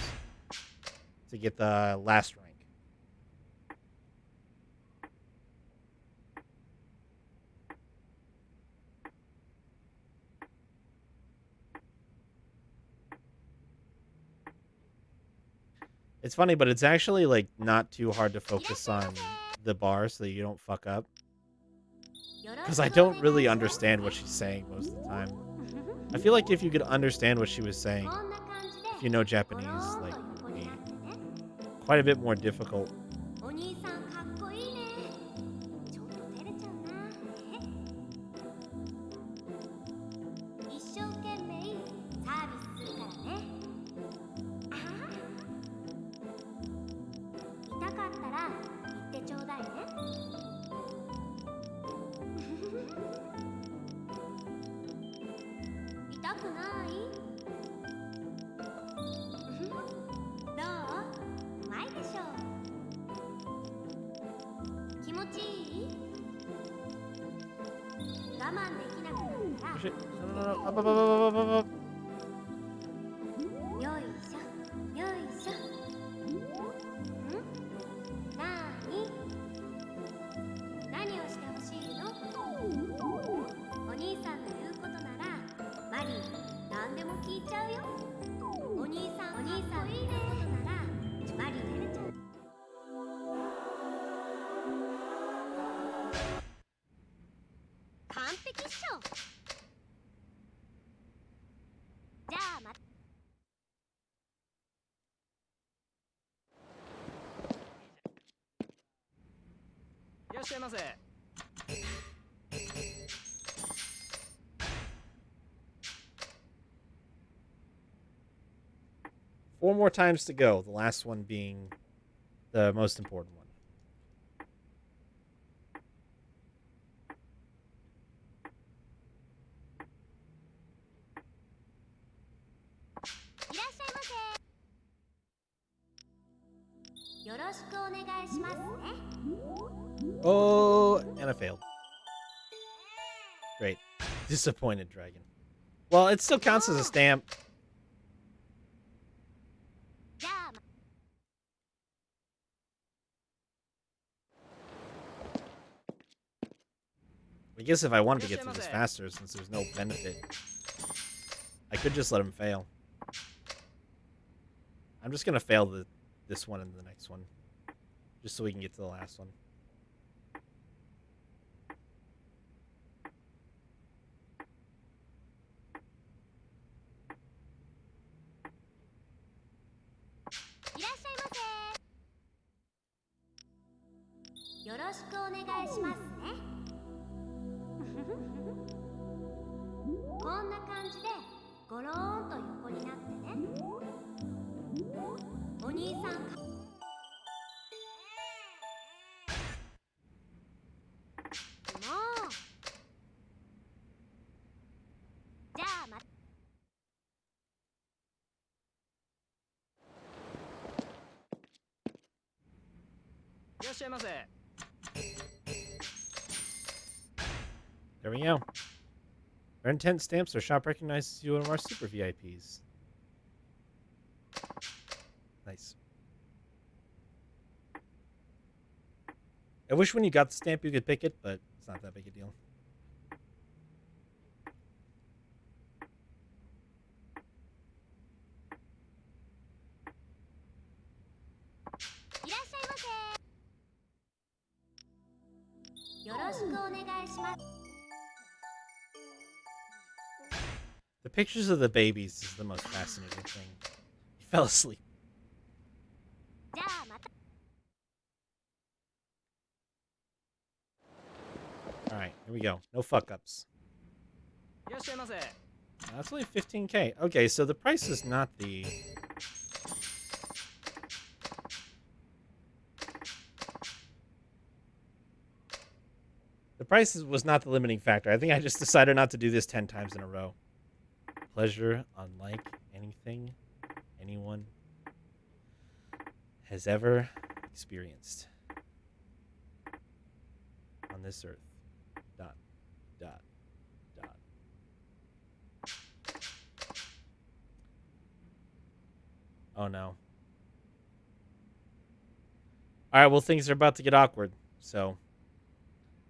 to get the last rank. It's funny, but it's actually like not too hard to focus on the bar so that you don't fuck up. Because I don't really understand what she's saying most of the time. I feel like if you could understand what she was saying, if you know Japanese, like, it would be quite a bit more difficult. お兄さんかっこいいね。ちょっと照れちゃうな。一生懸命サービスするからね。あは痛かったら言ってちょうだいね。痛くない？どう？うまいでしょう。気持ちいい？我慢できなくなったら Shit. No. Up, up, up, up, up, up. よいしょよいしょ。なーに？何をしてほしいの？お兄さんの言うことならマリー何でも聞いちゃうよ。お兄さんの言うことならマリー照れちゃう。完璧っしょ。じゃあまた。いらっしゃいませ。 4 more times to go, the last one being the most important one. いらっしゃいませ。よろしくお願いしますね。 Oh, and I failed. Great. Disappointed dragon. Well, it still counts as a stamp. じゃあま I guess if I wanted to get through this faster, since there's no benefit, I could just let him fail. I'm just gonna fail this one and the next one, just so we can get to the last one. Yoroshiku onegai shimasu ne. よろしくお願いしますね。こんな感じでゴローンと横になってね。お兄さんか。もう。じゃあまた。いらっしゃいませ。 There we go. Earn 10 stamps or shop recognizes you one of our super VIPs. Nice. I wish when you got the stamp you could pick it, but it's not that big a deal. The pictures of the babies is the most fascinating thing. He fell asleep. Alright, here we go. No fuck-ups. That's only 15k. Okay, so the price is not the The price was not the limiting factor. I think I just decided not to do this 10 times in a row. Pleasure unlike anything anyone has ever experienced on this earth. Dot, dot, dot. Oh no. All right, well, things are about to get awkward, so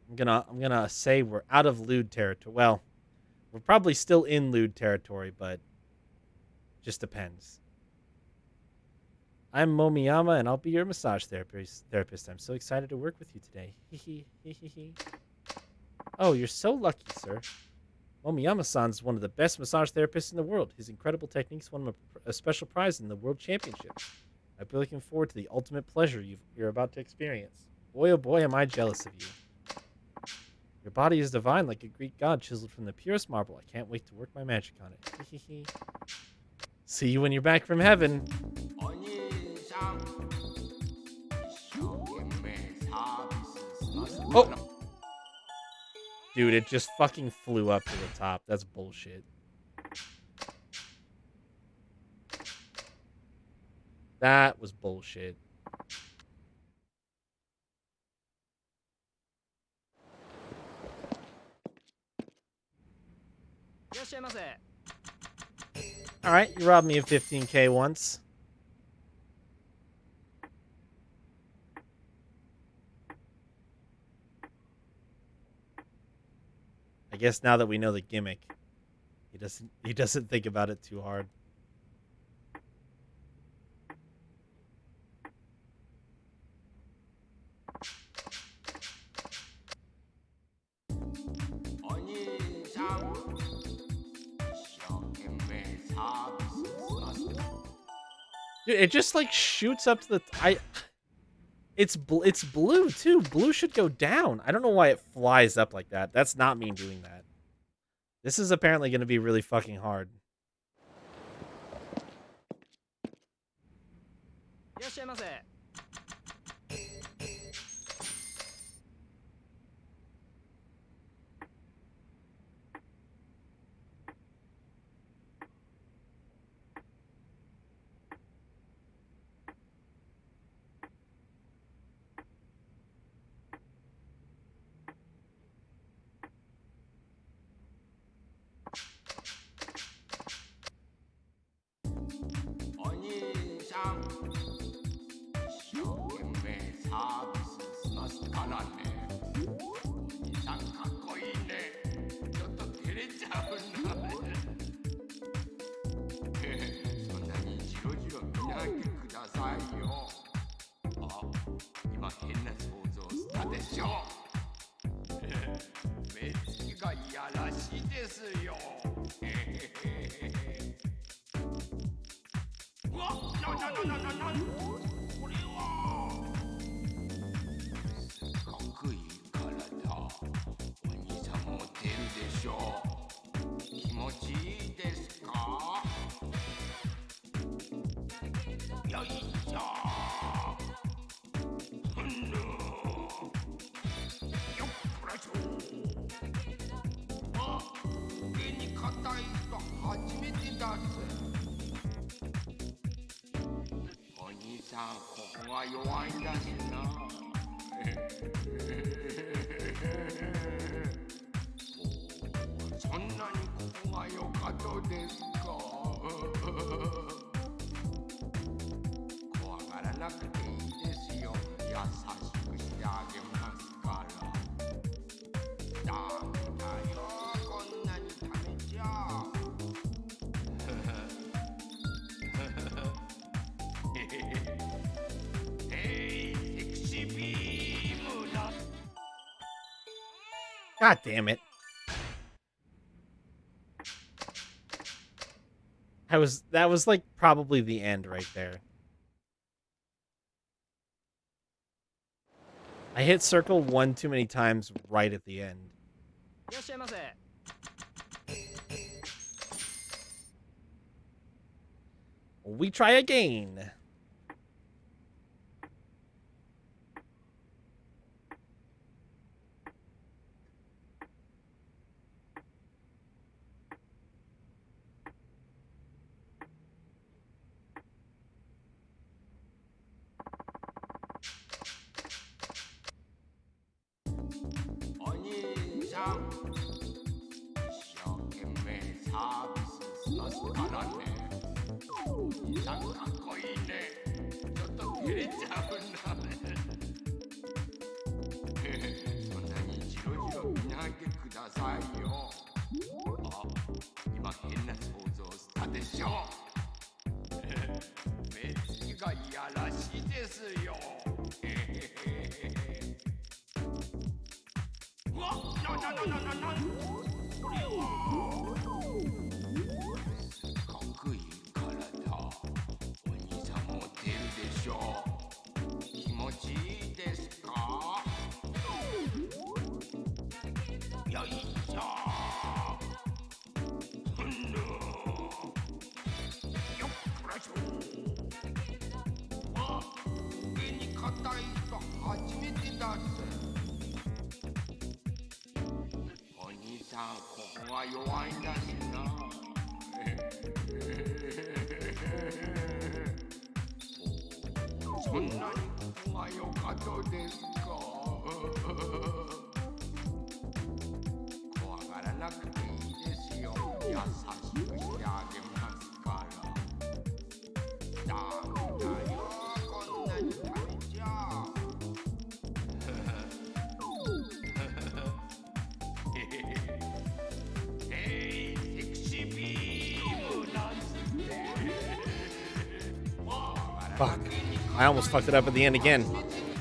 I'm gonna say we're out of lewd territory. Well, we're probably still in lewd territory, but just depends. I'm Momiyama, and I'll be your massage therapist. I'm so excited to work with you today. Oh, you're so lucky, sir. Momiyama-san's one of the best massage therapists in the world. His incredible techniques won him a special prize in the World Championships. I've been looking forward to the ultimate pleasure you're about to experience. Boy, oh boy, am I jealous of you. Your body is divine like a Greek god chiseled from the purest marble. I can't wait to work my magic on it. See you when you're back from heaven. Oh! Dude, it just fucking flew up to the top. That's bullshit. That was bullshit. Alright, you robbed me of 15K once. I guess now that we know the gimmick, he doesn't think about it too hard. Dude, it just like shoots up to the it's blue too. Blue should go down. I don't know why it flies up like that. That's not me doing that. This is apparently going to be really fucking hard. God damn it. That was like probably the end right there. I hit circle one too many times right at the end. We try again. サービスしますからね。おじさんかっこいいね。ちょっと照れちゃうんだね。そんなにじろじろ見ないでくださいよ。あ、今変な想像したでしょ。目つきがいやらしいですよ。うわ、これはすごくいい体。お兄さん持ってるでしょ。気持ちいいですか？よいしょ。よっこらしょ。あ、上に硬い人初めてだぜ。お兄さん、ここが弱いんだしな。そんなにここが良かったですか？怖がらなくていいですよ。優しくしてあげますから。ダメだよ、こんなに食べちゃ。セクシービームなんつって。Fuck. I almost fucked it up at the end again.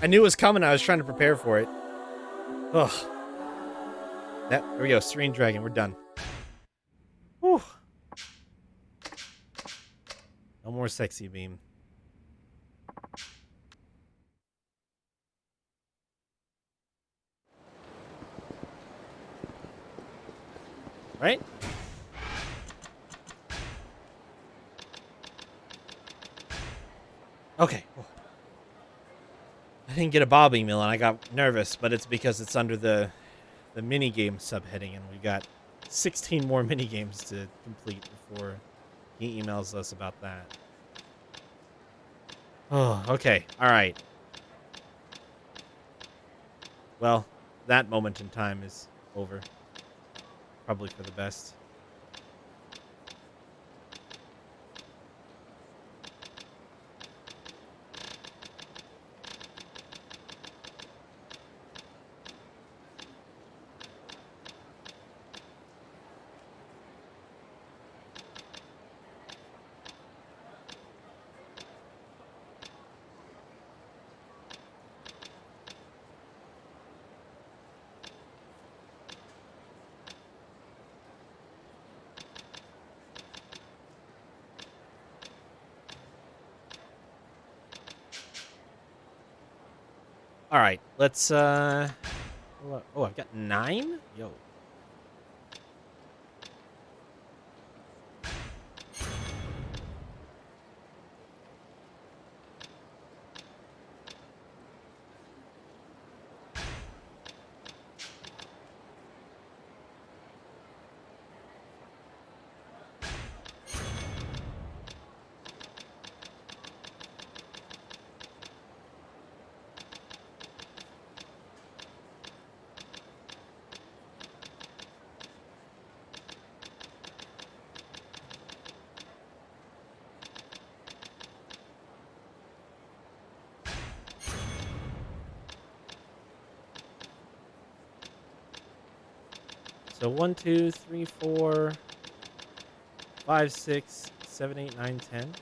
I knew it was coming. I was trying to prepare for it. Ugh. There we go. Serene Dragon. We're done. Whew. No more sexy beam. Right? Okay. I didn't get a Bob email and I got nervous, but it's because it's under the minigame subheading and we got 16 more minigames to complete before he emails us about that. Oh, okay. All right. Well, that moment in time is over. Probably for the best. All right, let's oh, I've got 9? Yo. So 1, 2, 3, 4, 5, 6, 7, 8, 9, 10.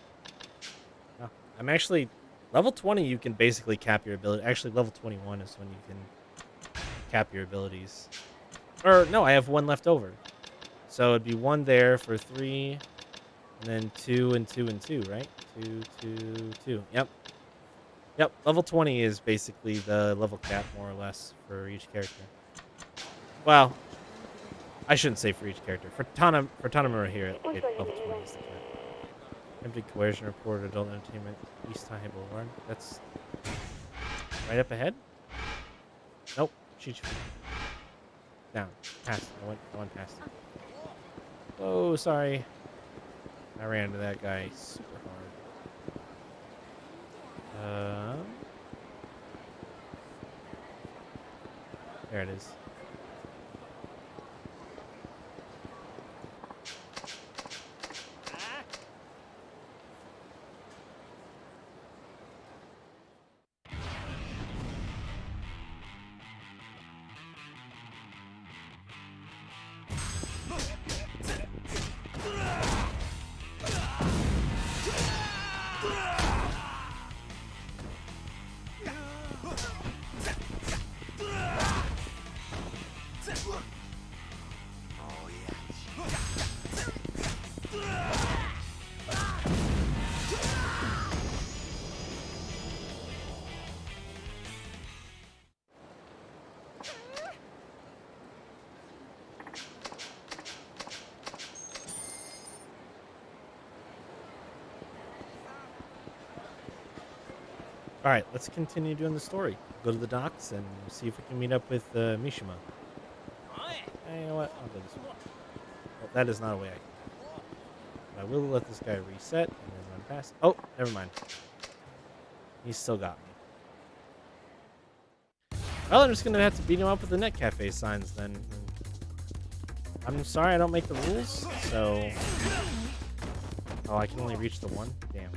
Oh, I'm actually level 20. You can basically cap your ability. Actually, level 21 is when you can cap your abilities. Or no, I have 1 left over. So it'd be 1 there for 3, and then 2 and 2 and 2, right? 2, 2, 2. Yep. Yep. Level 20 is basically the level cap, more or less, for each character. Well, I shouldn't say for each character. For Tanamura here at level 20 is the cap. Empty coercion report, adult entertainment, East High Boulevard. That's right up ahead? Nope. Shoot. Down. Past. I went past it. Oh, sorry. I ran into that guy super hard. There it is. All right, let's continue doing the story. Go to the docks and see if we can meet up with Mishima. Hey, you know what? I'll go this way. Well, that is not a way I can. But I will let this guy reset and then run past. Oh, never mind. He's still got me. Well, I'm just going to have to beat him up with the net cafe signs then. I'm sorry I don't make the rules, so... Oh, I can only reach the one? Damn.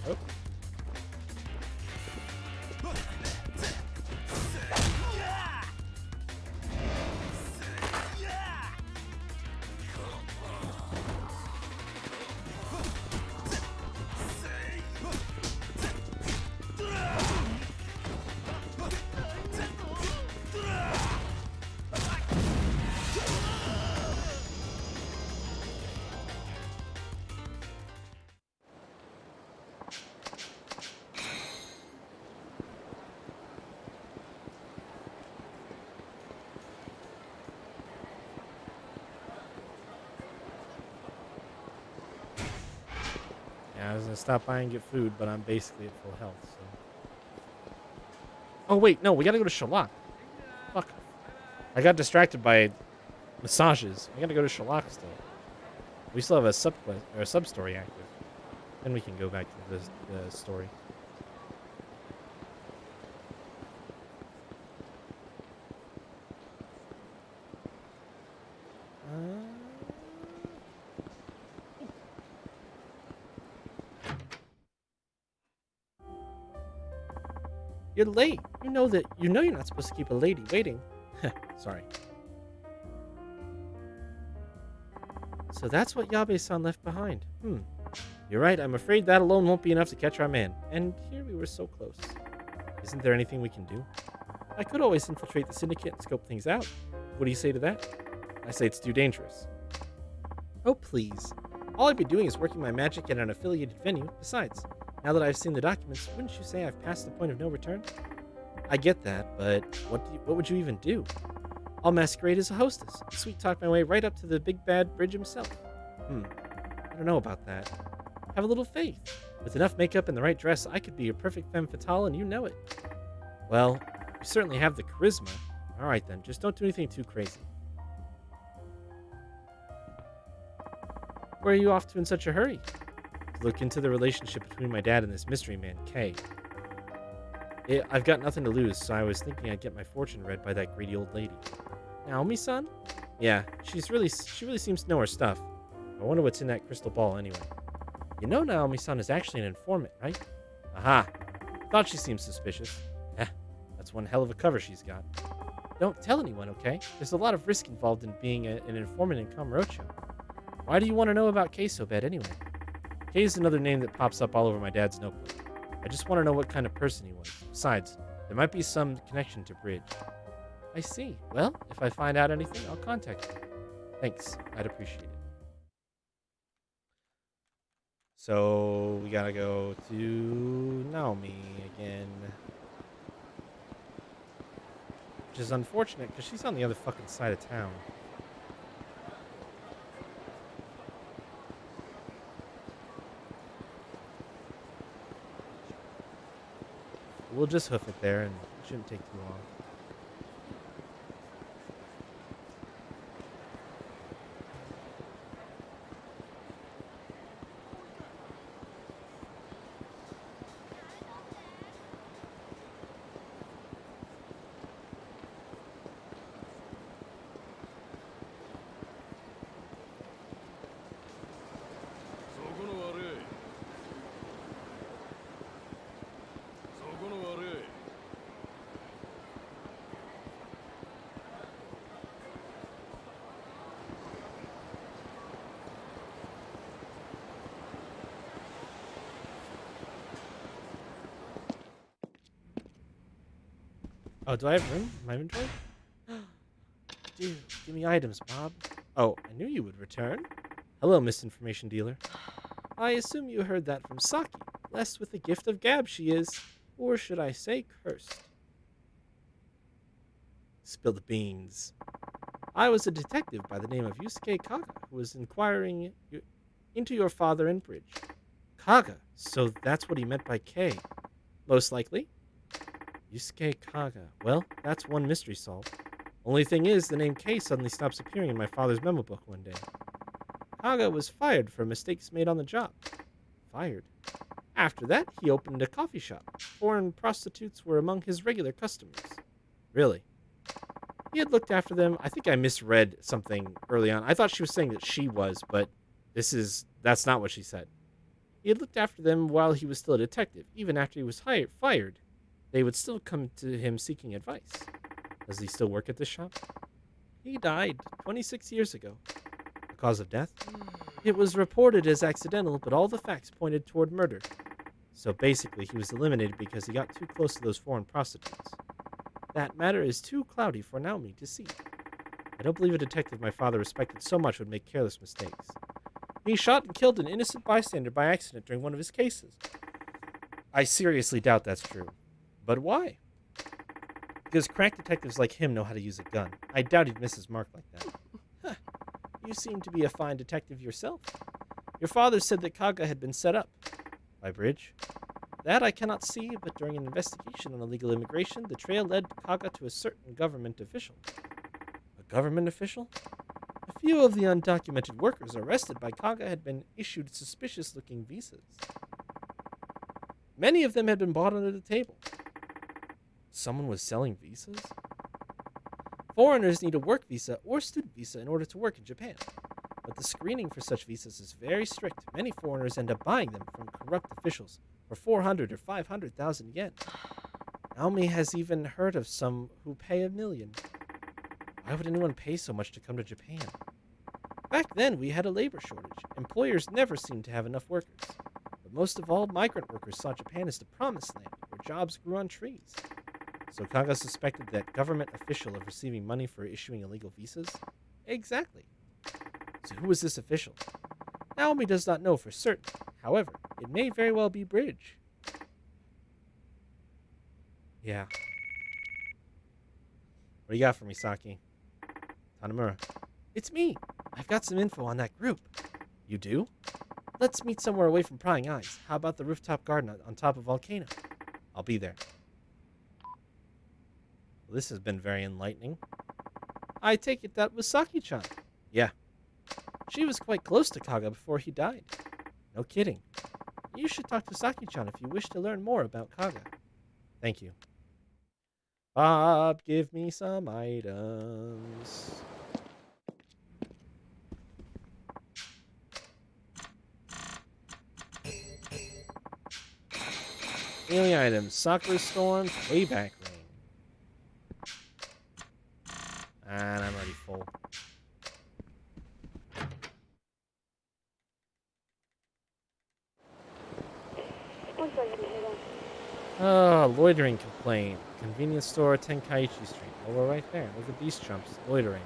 Oh. Yeah, I was gonna stop by and get food, but I'm basically at full health, so. Oh wait, no, we gotta go to Shalak. Fuck. I got distracted by massages. I gotta go to Shalak still. We still have a sub story active. Then we can go back to the story. You're late. You know you're not supposed to keep a lady waiting. Sorry. So that's what Yabe-san left behind. You're right. I'm afraid that alone won't be enough to catch our man. And here we were so close. Isn't there anything we can do? I could always infiltrate the syndicate and scope things out. What do you say to that? I say it's too dangerous. Oh, please. All I'd be doing is working my magic at an affiliated venue. Besides, now that I've seen the documents, wouldn't you say I've passed the point of no return? I get that, but what would you even do? I'll masquerade as a hostess, sweet talk my way right up to the big bad bridge himself. I don't know about that. Have a little faith. With enough makeup and the right dress, I could be a perfect femme fatale, and you know it. Well, you certainly have the charisma. All right then, just don't do anything too crazy. Where are you off to in such a hurry? To look into the relationship between my dad and this mystery man, Kay. I've got nothing to lose, so I was thinking I'd get my fortune read by that greedy old lady. Naomi-san? Yeah, she really seems to know her stuff. I wonder what's in that crystal ball anyway. You know Naomi-san is actually an informant, right? Aha! Thought she seemed suspicious. That's one hell of a cover she's got. Don't tell anyone, okay? There's a lot of risk involved in being an informant in Kamurocho. Why do you want to know about Kay so bad anyway? Kay is another name that pops up all over my dad's notebook. I just want to know what kind of person he was. Besides, there might be some connection to Bridge. I see. Well, if I find out anything, I'll contact you. Thanks. I'd appreciate it. So, we gotta go to Naomi again. Which is unfortunate, because she's on the other fucking side of town. We'll just hoof it there, and it shouldn't take too long. Oh, do I have room in my inventory? Dude, give me items, Bob. Oh, I knew you would return. Hello, misinformation dealer. I assume you heard that from Saki. Blessed with the gift of gab she is. Or should I say cursed? Spill the beans. I was a detective by the name of Yusuke Kaga who was inquiring into your father and Bridge. Kaga, so that's what he meant by K. Most likely. Yusuke Kaga. Well, that's one mystery solved. Only thing is, the name K suddenly stops appearing in my father's memo book one day. Kaga was fired for mistakes made on the job. Fired. After that, he opened a coffee shop. Foreign prostitutes were among his regular customers. Really? He had looked after them. I think I misread something early on. I thought she was saying that she was, but that's not what she said. He had looked after them while he was still a detective. Even after he was fired, they would still come to him seeking advice. Does he still work at this shop? He died 26 years ago. The cause of death? It was reported as accidental, but all the facts pointed toward murder. So basically, he was eliminated because he got too close to those foreign prostitutes. That matter is too cloudy for Naomi to see. I don't believe a detective my father respected so much would make careless mistakes. He shot and killed an innocent bystander by accident during one of his cases. I seriously doubt that's true. But why? Because crack detectives like him know how to use a gun. I doubt he'd miss his mark like that. Huh. You seem to be a fine detective yourself. Your father said that Kaga had been set up. By Bridge? That I cannot see, but during an investigation on illegal immigration, the trail led Kaga to a certain government official. A government official? A few of the undocumented workers arrested by Kaga had been issued suspicious-looking visas. Many of them had been bought under the table. Someone was selling visas? Foreigners need a work visa or student visa in order to work in Japan. But the screening for such visas is very strict. Many foreigners end up buying them from corrupt officials for 400 or 500,000 yen. Naomi has even heard of some who pay 1 million. Why would anyone pay so much to come to Japan? Back then, we had a labor shortage. Employers never seemed to have enough workers. But most of all, migrant workers saw Japan as the promised land, where jobs grew on trees. So Kaga suspected that government official of receiving money for issuing illegal visas? Exactly. So who was this official? Naomi does not know for certain. However, it may very well be Bridge. Yeah. What do you got for me, Saki? Tanamura. It's me. I've got some info on that group. You do? Let's meet somewhere away from prying eyes. How about the rooftop garden on top of Volcano? I'll be there. Well, this has been very enlightening. I take it that was Saki-chan. Yeah. She was quite close to Kaga before he died. No kidding. You should talk to Saki-chan if you wish to learn more about Kaga. Thank you. Bob, give me some items. Alien items. Sakura Storm, Payback Ring. And I'm already full. Loitering complaint. Convenience store, Tenkaichi Street. Oh, we're right there. Look at these chumps. Loitering.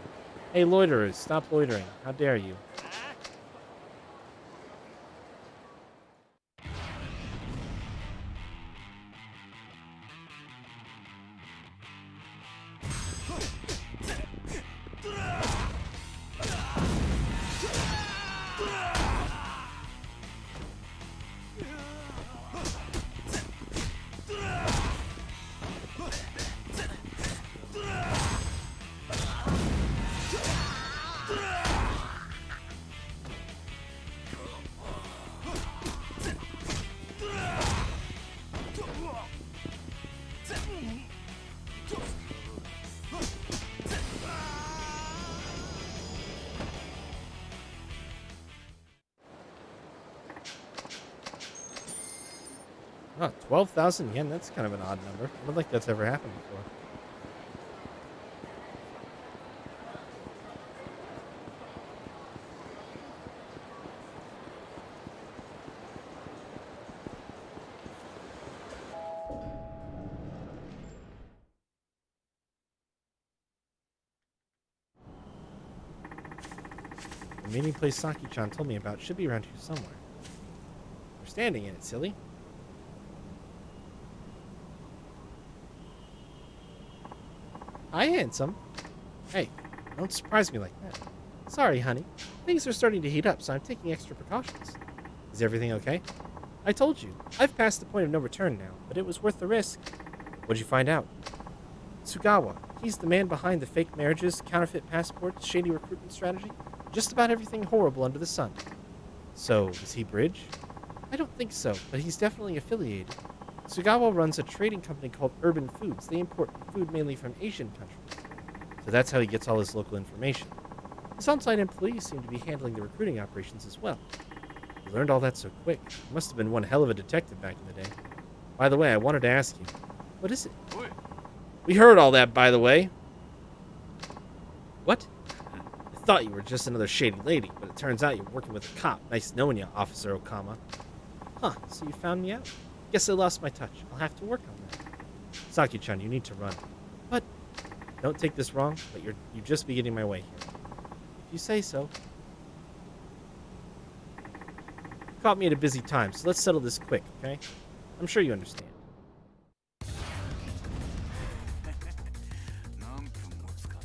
Hey, loiterers, stop loitering. How dare you? Oh, 12,000 yen? That's kind of an odd number. I don't think that's ever happened before. The meeting place Saki-chan told me about should be around here somewhere. We're standing in it, silly. Hi, handsome. Hey, Don't surprise me like that. Sorry, honey. Things are starting to heat up, so I'm taking extra precautions. Is everything okay? I told you. I've passed the point of no return now, but it was worth the risk. What'd you find out? Tsugawa. He's the man behind the fake marriages, counterfeit passports, shady recruitment strategy. Just about everything horrible under the sun. So, is he Bridge? I don't think so, but he's definitely affiliated. Tsugawa runs a trading company called Urban Foods. They import food mainly from Asian countries. So that's how he gets all his local information. His on-site employees seem to be handling the recruiting operations as well. You learned all that so quick. You must have been one hell of a detective back in the day. By the way, I wanted to ask you, what is it? We heard all that, by the way. What? I thought you were just another shady lady, but it turns out you're working with a cop. Nice knowing you, Officer Okama. Huh, so you found me out? Guess I lost my touch. I'll have to work on that. Saki-chan, you need to run. But, don't take this wrong, but you just be getting my way here. If you say so. You caught me at a busy time, so let's settle this quick, okay? I'm sure you understand. 何分持つかな。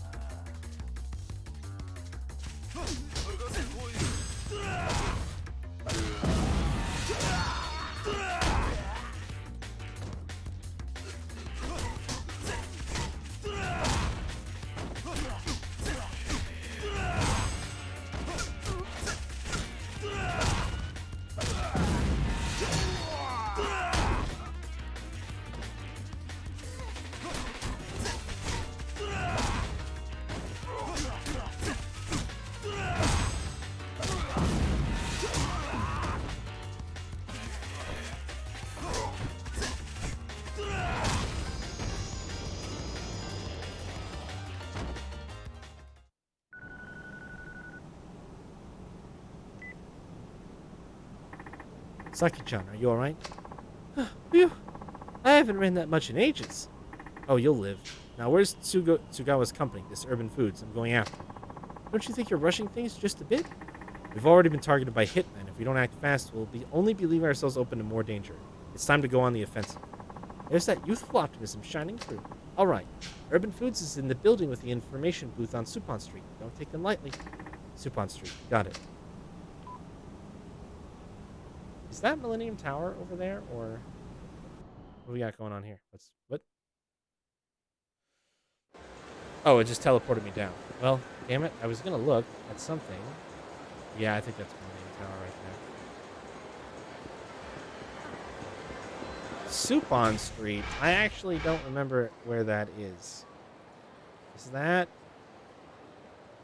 Saki-chan, are you alright? Phew. I haven't ran that much in ages. Oh, you'll live. Now, where's Tsugawa's company, this Urban Foods I'm going after? Don't you think you're rushing things just a bit? We've already been targeted by hitmen. If we don't act fast, we'll only be leaving ourselves open to more danger. It's time to go on the offensive. There's that youthful optimism shining through. Alright, Urban Foods is in the building with the information booth on Supon Street. Don't take them lightly. Supon Street, got it. Is that Millennium Tower over there, or what do we got going on here? What? Oh, it just teleported me down. Well, damn it, I was gonna look at something. Yeah, I think that's Millennium Tower right there. Supon Street. I actually don't remember where that is. Is that?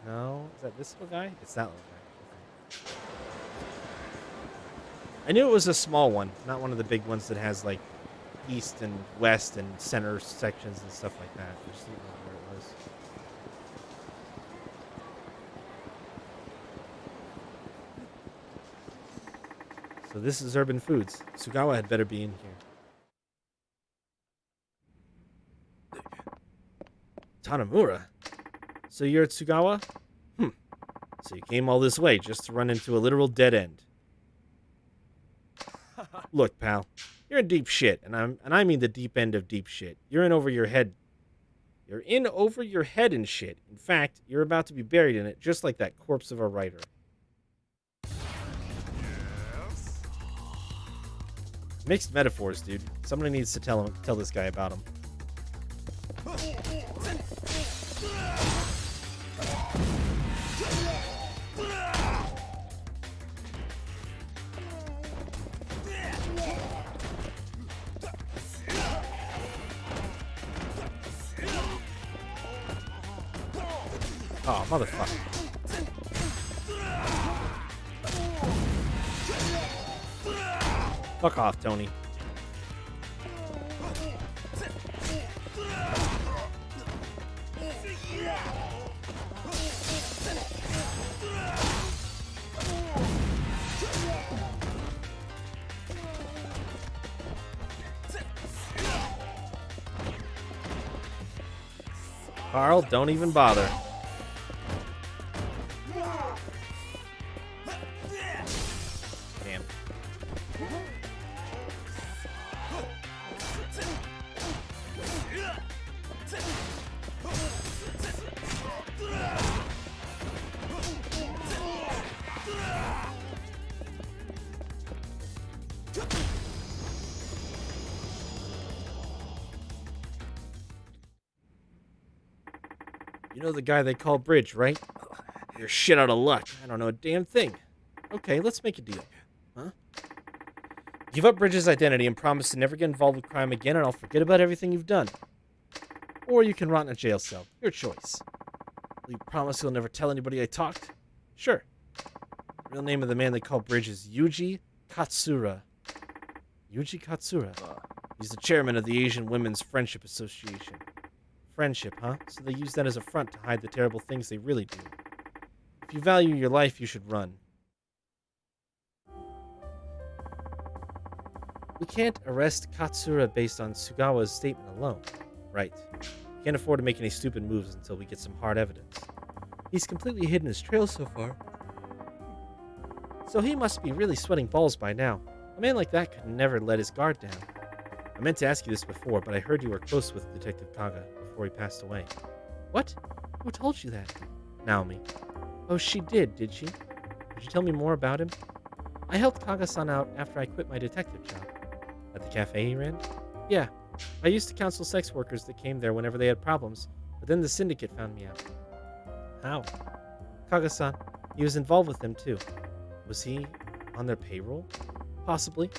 No, is that this little guy? It's that little guy. Okay. I knew it was a small one, not one of the big ones that has like east and west and center sections and stuff like that. I just didn't know where it was. So this is Urban Foods. Tsugawa had better be in here. Tanamura? So you're at Tsugawa? So you came all this way just to run into a literal dead end. Look, pal, you're in deep shit, and I mean the deep end of deep shit. You're in over your head. You're in over your head and shit. In fact, you're about to be buried in it, just like that corpse of a writer. Mixed metaphors, dude. Somebody needs to tell this guy about him. Oh, motherfucker. Fuck off, Tony. Carl, don't even bother. Damn. You know the guy they call Bridge, right? You're shit out of luck. I don't know a damn thing. Okay, let's make a deal. Huh? Give up Bridge's identity and promise to never get involved with crime again, and I'll forget about everything you've done. Or you can rot in a jail cell. Your choice. Will you promise you'll never tell anybody I talked? Sure. The real name of the man they call Bridge is Yuji Katsura. Yuji Katsura. He's the chairman of the Asian Women's Friendship Association. Friendship, huh? So they use that as a front to hide the terrible things they really do. If you value your life, you should run. We can't arrest Katsura based on Sugawa's statement alone. Right. We can't afford to make any stupid moves until we get some hard evidence. He's completely hidden his trail so far. So he must be really sweating balls by now. A man like that could never let his guard down. I meant to ask you this before, but I heard you were close with Detective Kaga before he passed away. What? Who told you that? Naomi. Oh, she did she? Could you tell me more about him? I helped Kaga-san out after I quit my detective job. At the cafe he ran? Yeah. I used to counsel sex workers that came there whenever they had problems, but then the syndicate found me out. How? Kaga-san. He was involved with them too. Was he on their payroll? Possibly.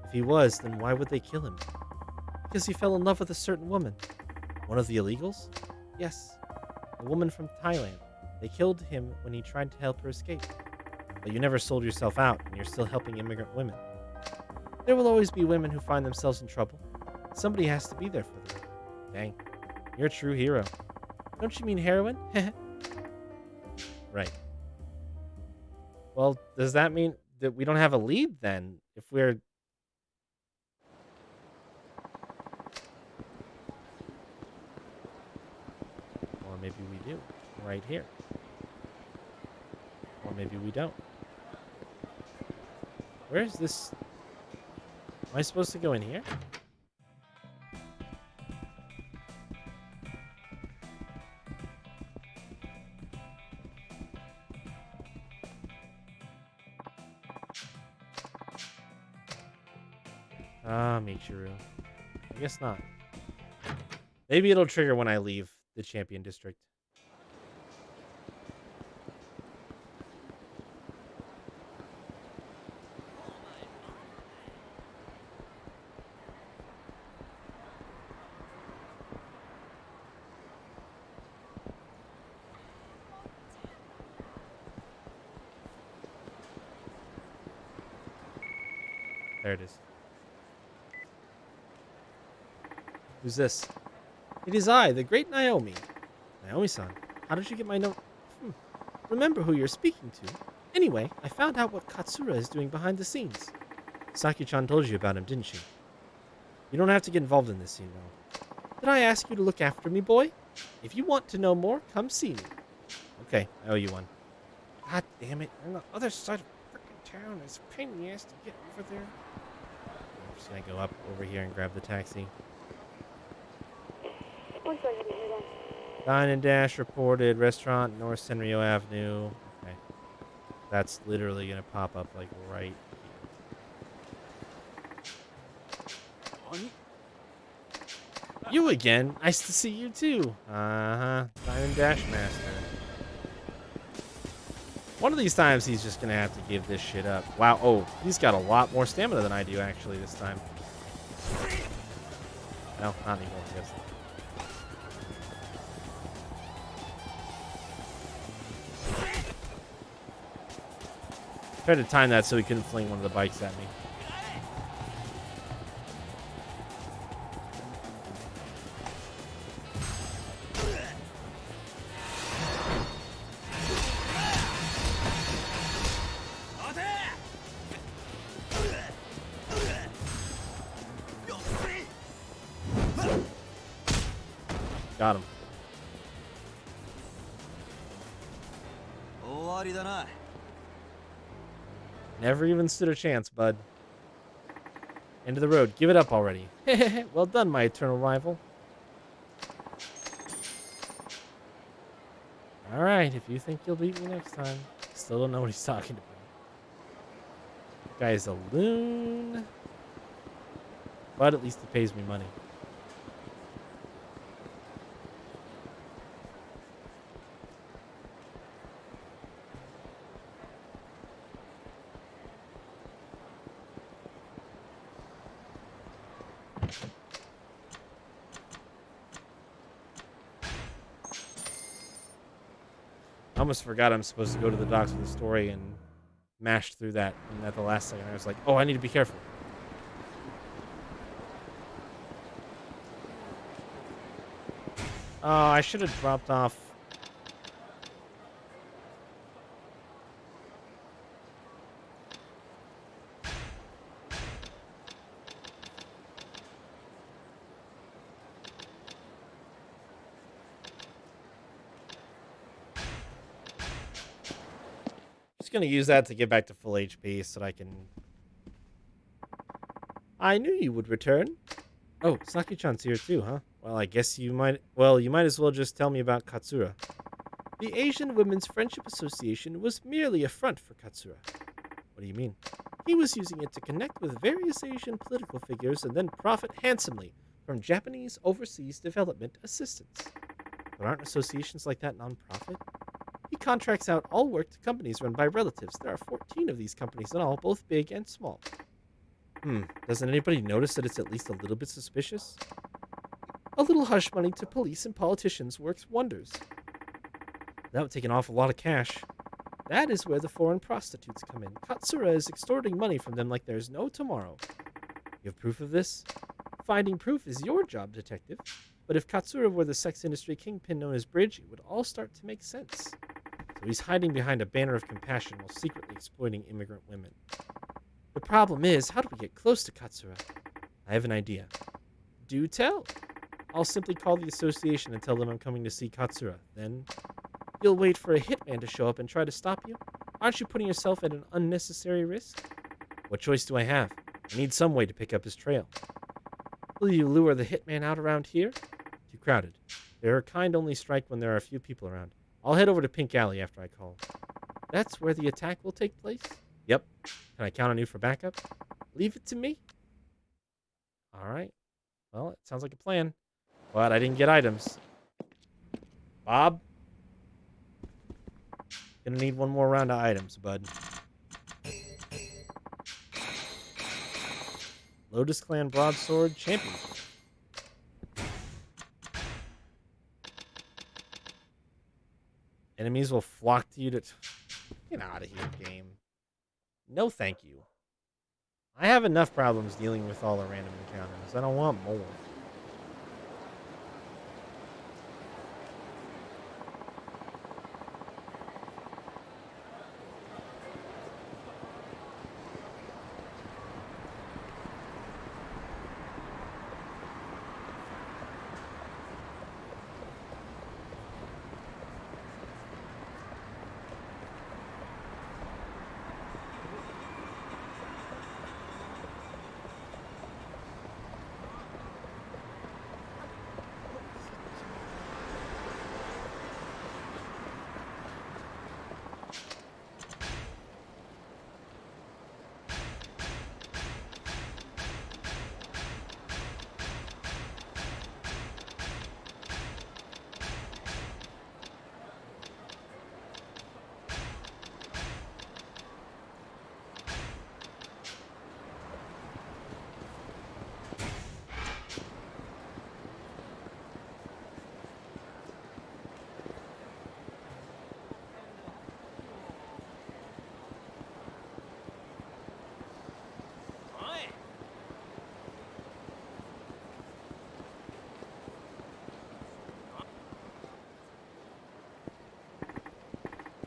If he was, then why would they kill him? Because he fell in love with a certain woman. One of the illegals? Yes. A woman from Thailand. They killed him when he tried to help her escape. But you never sold yourself out, and you're still helping immigrant women. There will always be women who find themselves in trouble. Somebody has to be there for them. Dang. You're a true hero. Don't you mean heroin? Right. Well, does that mean that we don't have a lead then? If we're... Or maybe we do. Right here. Or maybe we don't. Where is this? Am I supposed to go in here? Ah, Michiru. I guess not. Maybe it'll trigger when I leave the Champion District. There it is. Who's this? It is I, the great Naomi. Naomi-san, how did you get my note? Remember who you're speaking to. Anyway, I found out what Katsura is doing behind the scenes. Saki-chan told you about him, didn't she? You don't have to get involved in this scene, though. Did I ask you to look after me, boy? If you want to know more, come see me. Okay, I owe you one. God damn it, you're on the other side of frickin' town. It's a pain in the ass to get over there. I'm just gonna go up over here and grab the taxi. Dine and Dash reported. Restaurant, North Senrio Avenue. Okay. That's literally gonna pop up like right here. You again? Nice to see you too. Uh-huh. Dine and Dash Master. One of these times he's just gonna have to give this shit up. Wow. Oh, he's got a lot more stamina than I do actually this time. No, not anymore, I guess. Tried to time that so he couldn't fling one of the bikes at me. Got him. Never even stood a chance, bud. End of the road. Give it up already. Well done, my eternal rival. Alright, if you think you'll beat me next time. Still don't know what he's talking about. Guy's a loon. But at least he pays me money. I almost forgot I'm supposed to go to the docks with the story and mashed through that. And at the last second, I was like, oh, I need to be careful. Oh, I should have dropped off. Just gonna use that to get back to full HP so that I can. I knew you would return. Oh, Saki-chan's here too, huh? Well, I guess you might. Well, you might as well just tell me about Katsura. The Asian Women's Friendship Association was merely a front for Katsura. What do you mean? He was using it to connect with various Asian political figures and then profit handsomely from Japanese overseas development assistance. But aren't associations like that non-profit? He contracts out all work to companies run by relatives. There are 14 of these companies in all, both big and small. Doesn't anybody notice that it's at least a little bit suspicious? A little hush money to police and politicians works wonders. That would take an awful lot of cash. That is where the foreign prostitutes come in. Katsura is extorting money from them like there's no tomorrow. You have proof of this? Finding proof is your job, detective. But if Katsura were the sex industry kingpin known as Bridge, it would all start to make sense. So he's hiding behind a banner of compassion while secretly exploiting immigrant women. The problem is, how do we get close to Katsura? I have an idea. Do tell. I'll simply call the association and tell them I'm coming to see Katsura. Then, you'll wait for a hitman to show up and try to stop you? Aren't you putting yourself at an unnecessary risk? What choice do I have? I need some way to pick up his trail. Will you lure the hitman out around here? Too crowded. Their kind only strike when there are a few people around. I'll head over to Pink Alley after I call. That's where the attack will take place? Yep. Can I count on you for backup? Leave it to me? Alright. Well, it sounds like a plan. But I didn't get items. Bob? Gonna need one more round of items, bud. Lotus Clan Broadsword Champion. Enemies will flock to you to... Get out of here, game. No thank you. I have enough problems dealing with all the random encounters. I don't want more.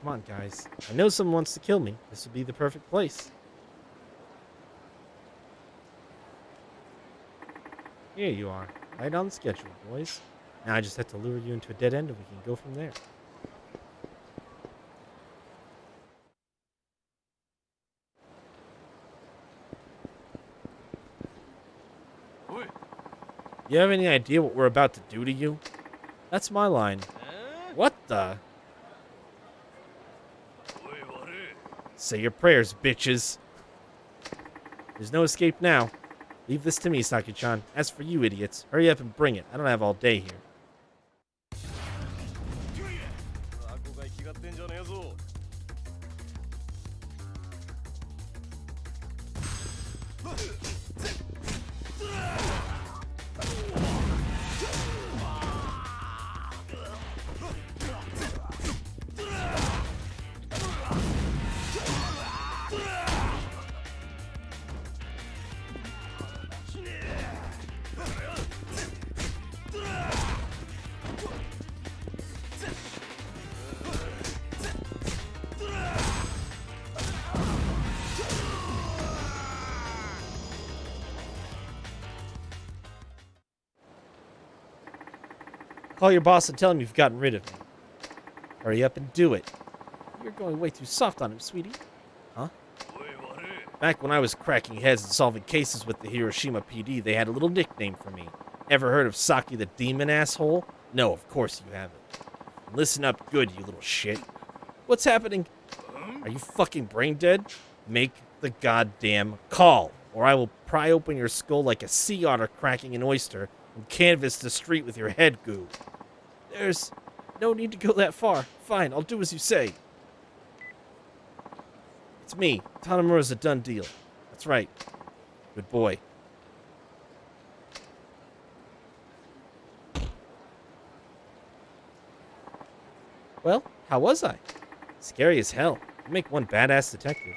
Come on, guys. I know someone wants to kill me. This would be the perfect place. Here you are. Right on schedule, boys. Now I just have to lure you into a dead end and we can go from there. You have any idea what we're about to do to you? That's my line. What the? Say your prayers, bitches. There's no escape now. Leave this to me, Saki-chan. As for you idiots, hurry up and bring it. I don't have all day here. Call your boss and tell him you've gotten rid of me. Hurry up and do it. You're going way too soft on him, sweetie. Huh? Back when I was cracking heads and solving cases with the Hiroshima PD, they had a little nickname for me. Ever heard of Saki the Demon, asshole? No, of course you haven't. Listen up good, you little shit. What's happening? Are you fucking brain dead? Make the goddamn call, or I will pry open your skull like a sea otter cracking an oyster and canvas the street with your head goo. There's no need to go that far. Fine, I'll do as you say. It's me. Tanamura's a done deal. That's right. Good boy. Well, how was I? Scary as hell. You make one badass detective.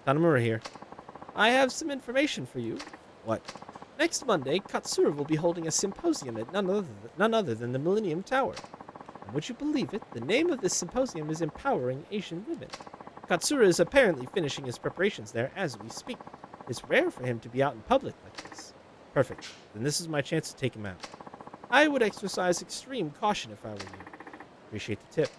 Tanamura here. I have some information for you. What? Next Monday, Katsura will be holding a symposium at none other than the Millennium Tower. And would you believe it? The name of this symposium is Empowering Asian Women. Katsura is apparently finishing his preparations there as we speak. It's rare for him to be out in public like this. Perfect. Then this is my chance to take him out. I would exercise extreme caution if I were you. Appreciate the tip.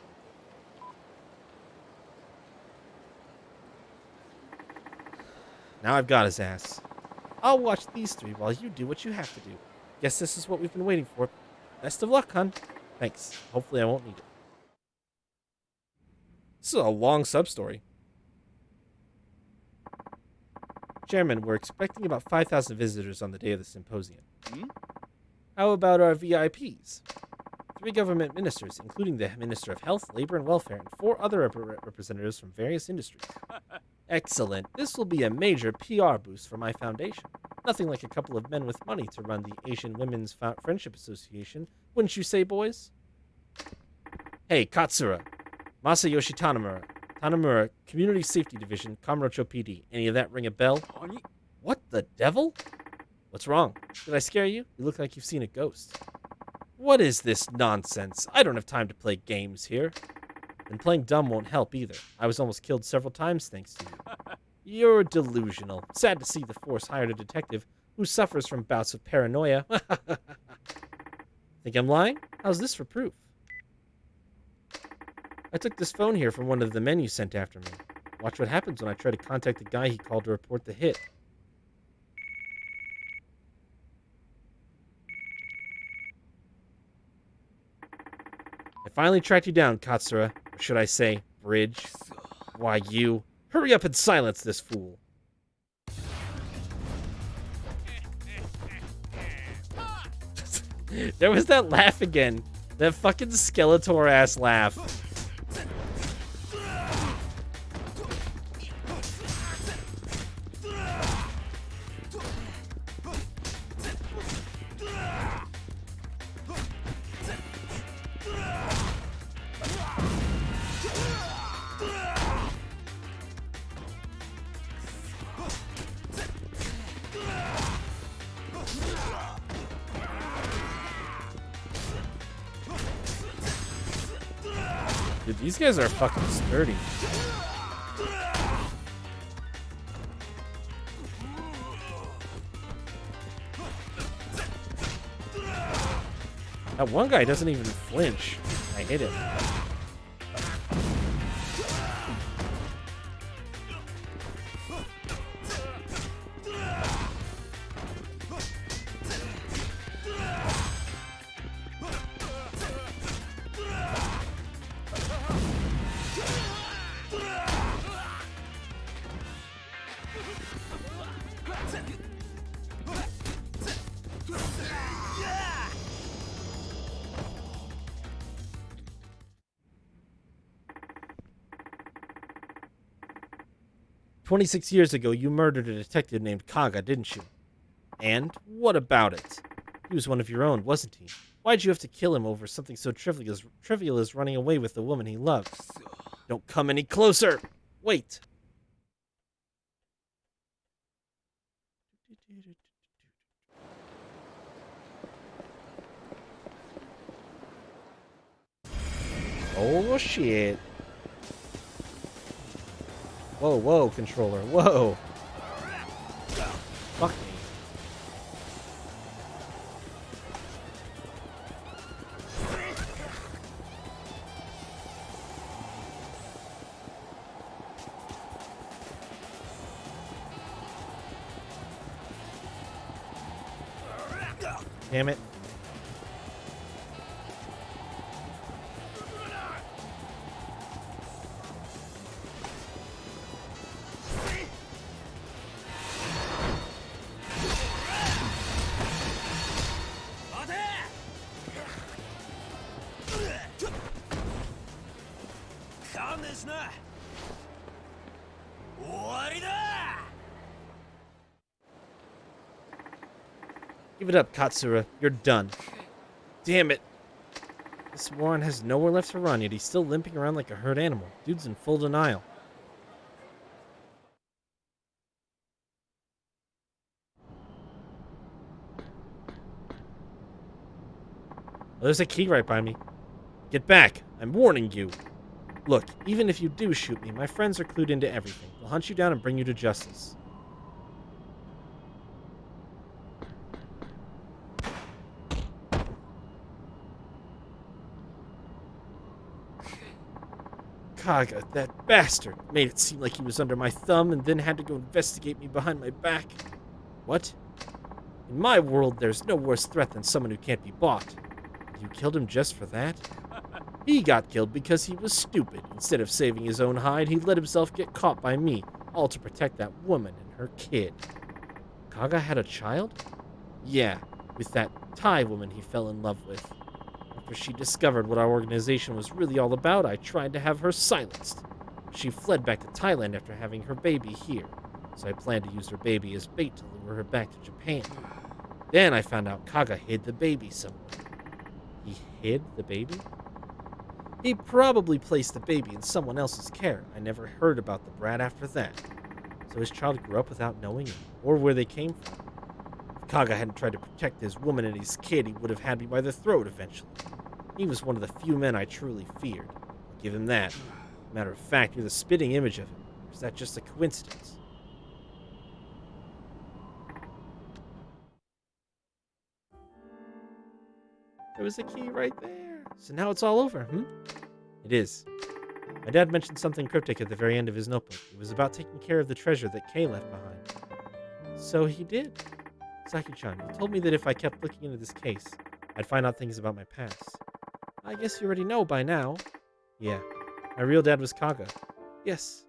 Now I've got his ass. I'll watch these three while you do what you have to do. Guess this is what we've been waiting for. Best of luck, hon. Thanks. Hopefully I won't need it. This is a long sub-story. Chairman, we're expecting about 5,000 visitors on the day of the symposium. How about our VIPs? 3 government ministers, including the Minister of Health, Labor and Welfare, and 4 other representatives from various industries. Excellent. This will be a major PR boost for my foundation. Nothing like a couple of men with money to run the Asian Women's Friendship Association, wouldn't you say, boys? Hey, Katsura. Masayoshi Tanamura. Tanamura, Community Safety Division, Kamurocho PD. Any of that ring a bell? What the devil? What's wrong? Did I scare you? You look like you've seen a ghost. What is this nonsense? I don't have time to play games here. And playing dumb won't help either. I was almost killed several times thanks to you. You're delusional. Sad to see the force hired a detective who suffers from bouts of paranoia. Think I'm lying? How's this for proof? I took this phone here from one of the men you sent after me. Watch what happens when I try to contact the guy he called to report the hit. I finally tracked you down, Katsura. Or should I say, Bridge? Why, you... Hurry up and silence this fool. There was that laugh again. That fucking Skeletor-ass laugh. Dude, these guys are fucking sturdy. That one guy doesn't even flinch. I hit him. "26 years ago, you murdered a detective named Kaga, didn't you? And what about it? He was one of your own, wasn't he? Why'd you have to kill him over something so trivial as running away with the woman he loved? Don't come any closer! Wait!" Oh, shit. Whoa, whoa, controller. Whoa. Fuck me. Damn it. Give it up, Katsura. You're done. Damn it. This moron has nowhere left to run, yet he's still limping around like a hurt animal. Dude's in full denial. Oh, there's a key right by me. Get back. I'm warning you. Look, even if you do shoot me, my friends are clued into everything. They'll hunt you down and bring you to justice. Kaga, that bastard, made it seem like he was under my thumb and then had to go investigate me behind my back. What? In my world, there's no worse threat than someone who can't be bought. You killed him just for that? He got killed because he was stupid. Instead of saving his own hide, he let himself get caught by me, all to protect that woman and her kid. Kaga had a child? Yeah, with that Thai woman he fell in love with. After she discovered what our organization was really all about, I tried to have her silenced. She fled back to Thailand after having her baby here, so I planned to use her baby as bait to lure her back to Japan. Then I found out Kaga hid the baby somewhere. He hid the baby? He probably placed the baby in someone else's care. I never heard about the brat after that. So his child grew up without knowing him, or where they came from. If Kaga hadn't tried to protect his woman and his kid, he would have had me by the throat eventually. He was one of the few men I truly feared. I'll give him that. Matter of fact, you're the spitting image of him. Or is that just a coincidence? There was a key right there. So now it's all over, It is. My dad mentioned something cryptic at the very end of his notebook. It was about taking care of the treasure that Kay left behind. So he did. Saki-chan, he told me that if I kept looking into this case, I'd find out things about my past. I guess you already know by now. Yeah. My real dad was Kaga. Yes.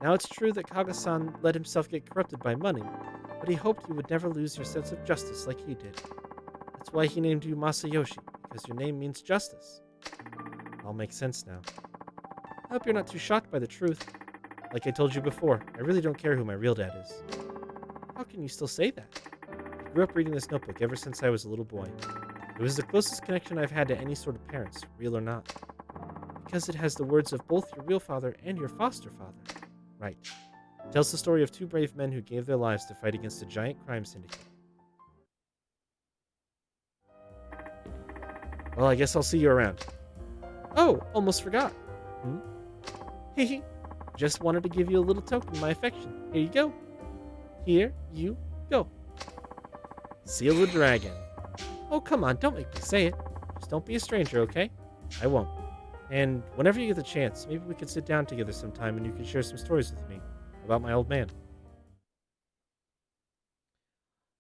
Now it's true that Kaga-san let himself get corrupted by money, but he hoped you would never lose your sense of justice like he did. That's why he named you Masayoshi, because your name means justice. All makes sense now. I hope you're not too shocked by the truth. Like I told you before, I really don't care who my real dad is. How can you still say that? I grew up reading this notebook ever since I was a little boy. It was the closest connection I've had to any sort of parents, real or not. Because it has the words of both your real father and your foster father. Right. It tells the story of two brave men who gave their lives to fight against a giant crime syndicate. Well, I guess I'll see you around. Oh, almost forgot. Hehe. Just wanted to give you a little token of my affection. Here you go. Here you go. Seal the dragon. Oh, come on, don't make me say it. Just don't be a stranger, okay? I won't. And whenever you get the chance, maybe we could sit down together sometime and you can share some stories with me about my old man.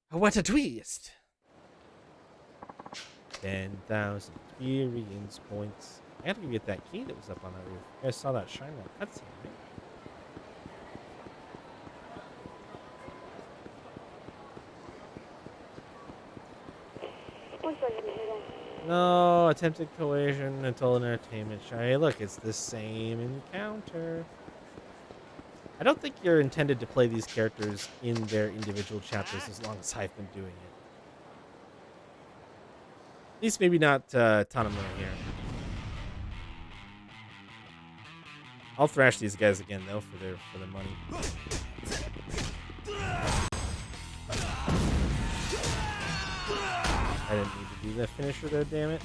What a twist! 10,000 experience points. I had to get that key that was up on that roof. You guys saw that shine in that cutscene, right? No, attempted coercion until an entertainment show. Hey, look, it's the same encounter. I don't think you're intended to play these characters in their individual chapters as long as I've been doing it. At least maybe not Tanamura here. I'll thrash these guys again though for their money. I didn't need to do that finisher there, damn it.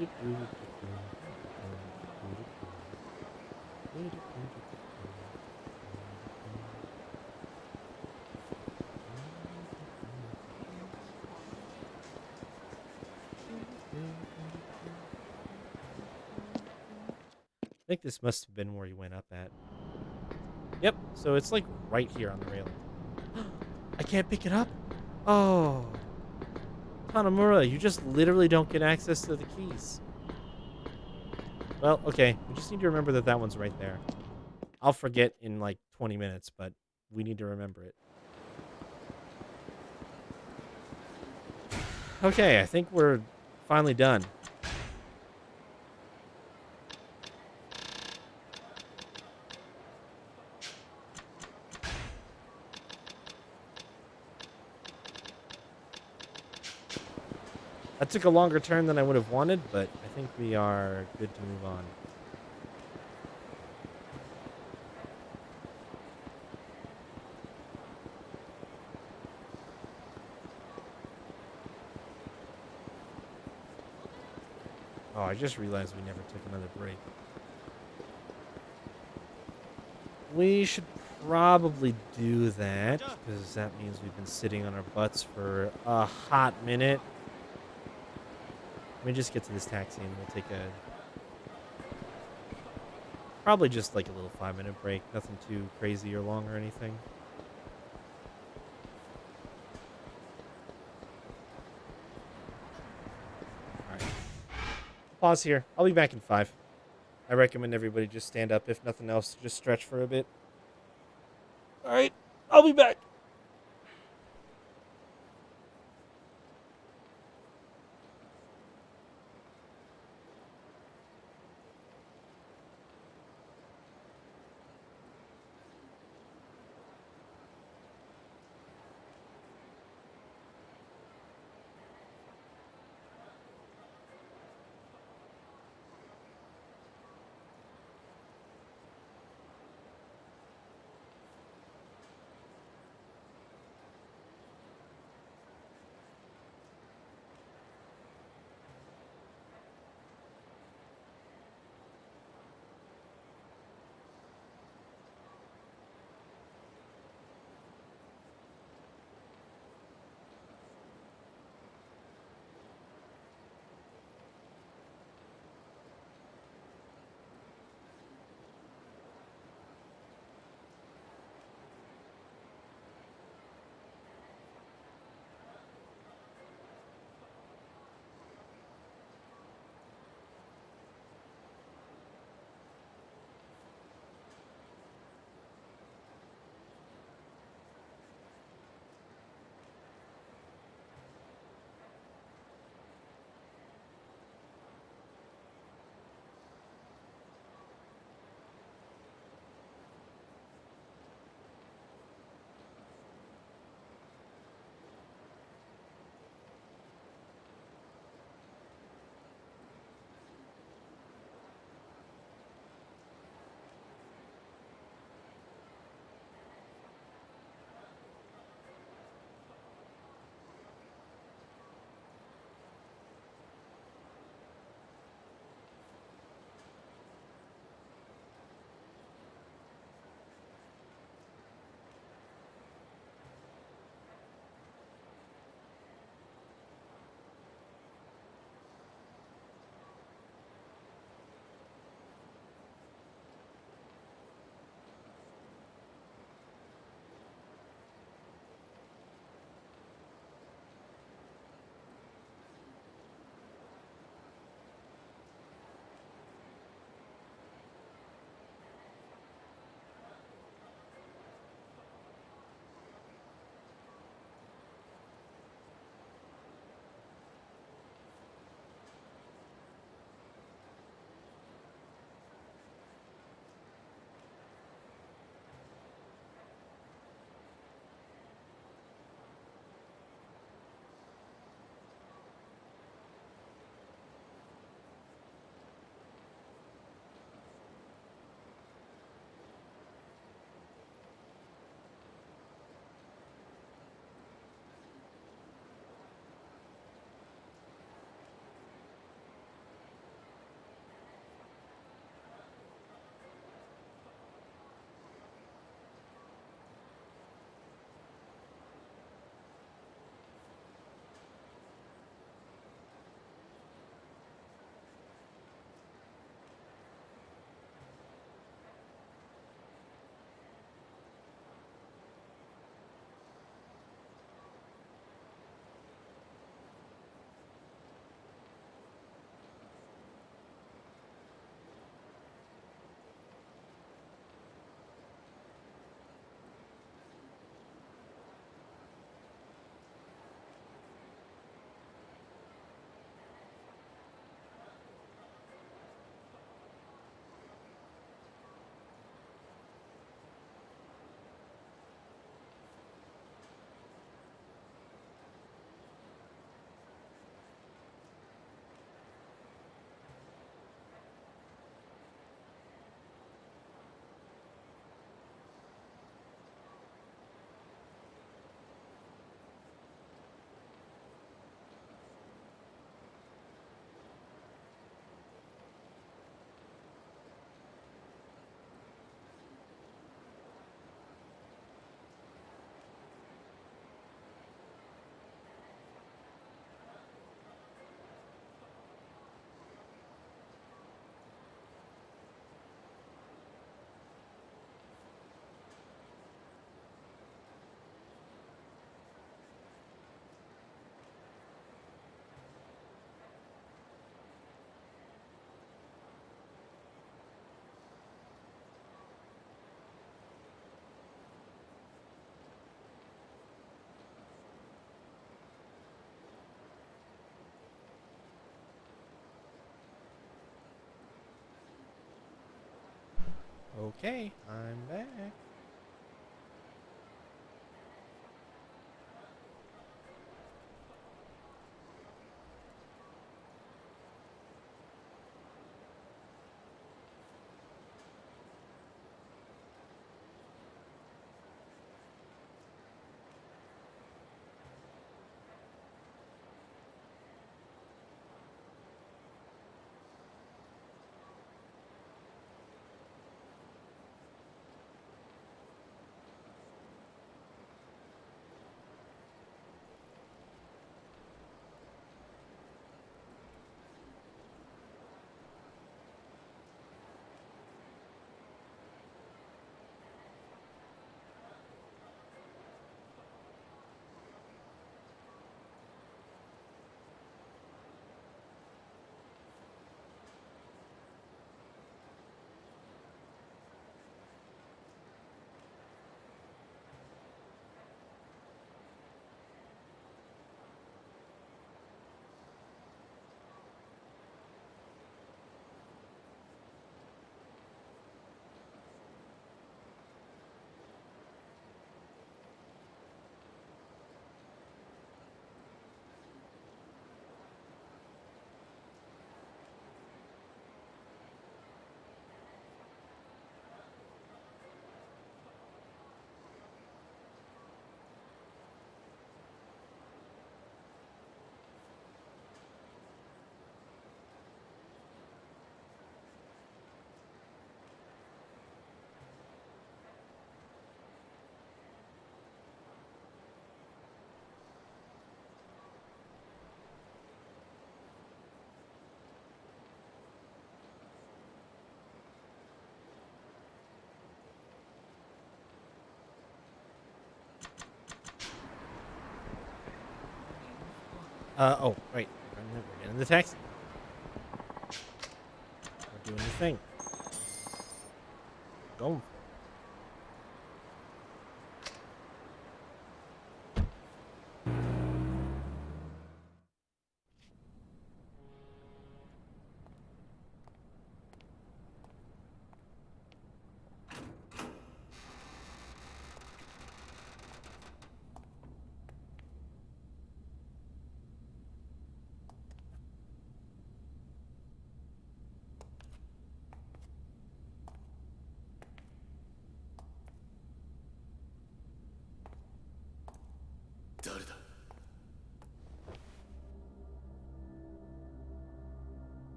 I think this must have been where you went up at. Yep, so it's like right here on the railing. I can't pick it up? Oh. Tanamura, you just literally don't get access to the keys. Well, okay. We just need to remember that that one's right there. I'll forget in like 20 minutes, but we need to remember it. Okay, I think we're finally done. That took a longer turn than I would have wanted, but I think we are good to move on. Oh, I just realized we never took another break. We should probably do that, because that means we've been sitting on our butts for a hot minute. Let me just get to this taxi and we'll take a... Probably just like a little 5-minute break. Nothing too crazy or long or anything. Alright. Pause here. I'll be back in 5. I recommend everybody just stand up. If nothing else, just stretch for a bit. Alright. I'll be back. Okay, I'm back. Oh, right. We're getting in the taxi. We're doing the thing. Going for it.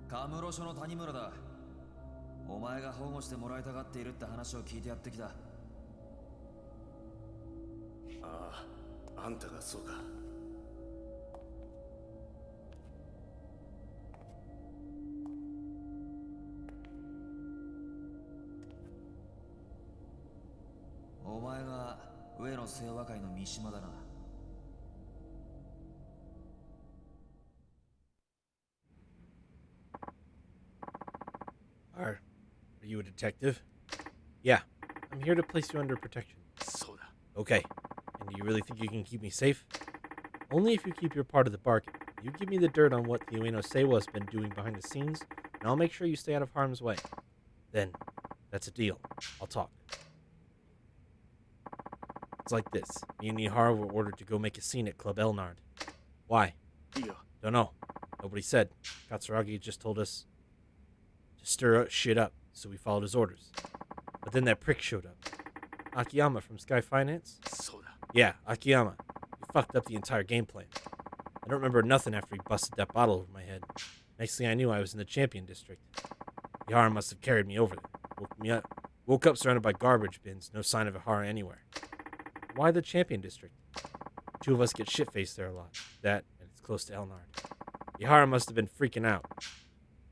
カムロ署の谷村だ。お前が保護してもらいたがっているって話を聞いてやってきた。ああ、あんたがそうか。お前が上野清和会の三島だな。Are you a detective? Yeah. I'm here to place you under protection. そうだ。 Okay. And do you really think you can keep me safe? Only if you keep your part of the bargain. You give me the dirt on what the Ueno Seiwa's been doing behind the scenes, and I'll make sure you stay out of harm's way. Then, that's a deal. I'll talk. It's like this. Me and Nihara were ordered to go make a scene at Club Elnard. Why? いいよ。 Don't know. Nobody said. Katsuragi just told us to stir shit up, so we followed his orders. But then that prick showed up. Akiyama from Sky Finance? そうだ。 Yeah, Akiyama. He fucked up the entire game plan. I don't remember nothing after he busted that bottle over my head. Next thing I knew, I was in the Champion District. Ihara must have carried me over there. Woke up surrounded by garbage bins, no sign of Ihara anywhere. Why the Champion District? Two of us get shit-faced there a lot. That, and it's close to Elnard. Ihara must have been freaking out.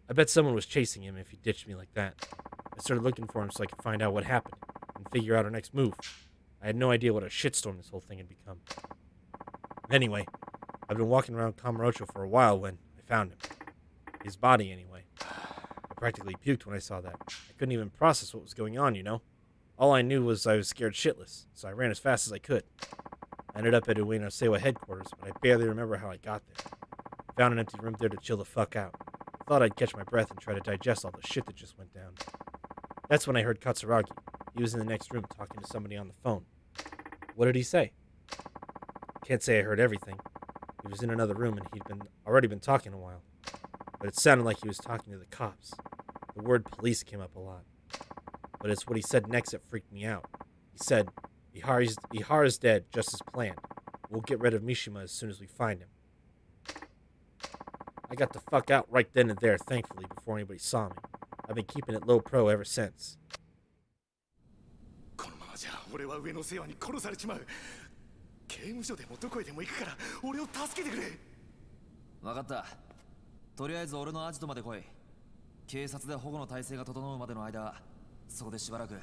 I bet someone was chasing him if he ditched me like that. I started looking for him so I could find out what happened and figure out our next move. I had no idea what a shitstorm this whole thing had become. Anyway, I've been walking around Kamurocho for a while when I found him. His body, anyway. I practically puked when I saw that. I couldn't even process what was going on, you know? All I knew was I was scared shitless, so I ran as fast as I could. I ended up at Ueno Seiwa headquarters, but I barely remember how I got there. Found an empty room there to chill the fuck out. Thought I'd catch my breath and try to digest all the shit that just went down. That's when I heard Katsuragi. He was in the next room talking to somebody on the phone. What did he say? Can't say I heard everything. He was in another room and he'd already been talking a while. But it sounded like he was talking to the cops. The word police came up a lot. But it's what he said next that freaked me out. He said, Ihara's dead, just as planned. We'll get rid of Mishima as soon as we find him. I got the fuck out right then and there, thankfully, before anybody saw me. I've been keeping it low pro ever since. このままじゃ俺は上の世話に殺されちまう。刑務所でもどこへでも行くから俺を助けてくれ。分かった。とりあえず俺のアジトまで来い。警察で保護の体制が整うまでの間、そこでしばらく。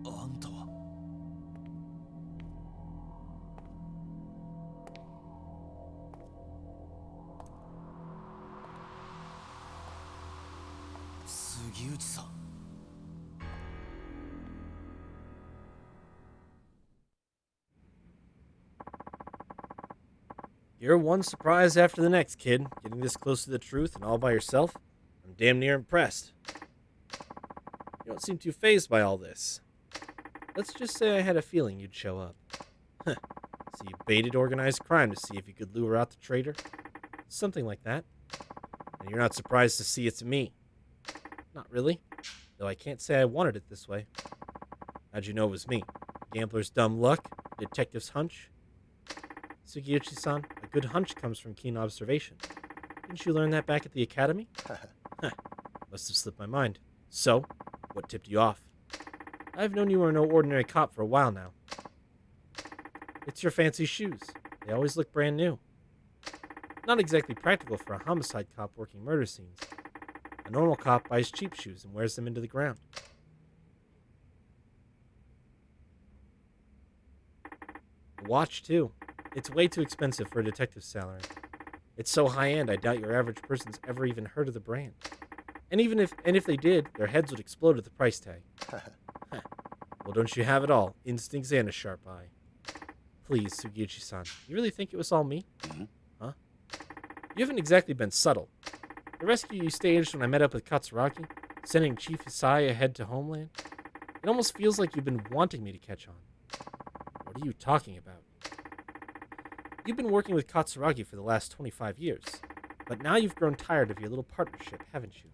あんたは。杉内さん。You're one surprise after the next, kid. Getting this close to the truth and all by yourself? I'm damn near impressed. You don't seem too fazed by all this. Let's just say I had a feeling you'd show up. So you baited organized crime to see if you could lure out the traitor? Something like that. And you're not surprised to see it's me. Not really. Though I can't say I wanted it this way. How'd you know it was me? Gambler's dumb luck? Detective's hunch? Sugiuchi-san, a good hunch comes from keen observation. Didn't you learn that back at the academy? Must have slipped my mind. So, what tipped you off? I've known you were no ordinary cop for a while now. It's your fancy shoes. They always look brand new. Not exactly practical for a homicide cop working murder scenes. A normal cop buys cheap shoes and wears them into the ground. A watch, too. It's way too expensive for a detective's salary. It's so high-end, I doubt your average person's ever even heard of the brand. And if they did, their heads would explode at the price tag. Well, don't you have it all? Instincts and a sharp eye. Please, Sugiuchi-san, you really think it was all me? Mm-hmm. Huh? You haven't exactly been subtle. The rescue you staged when I met up with Katsuragi, sending Chief Isai ahead to Homeland, it almost feels like you've been wanting me to catch on. What are you talking about? You've been working with Katsuragi for the last 25 years, but now you've grown tired of your little partnership, haven't you?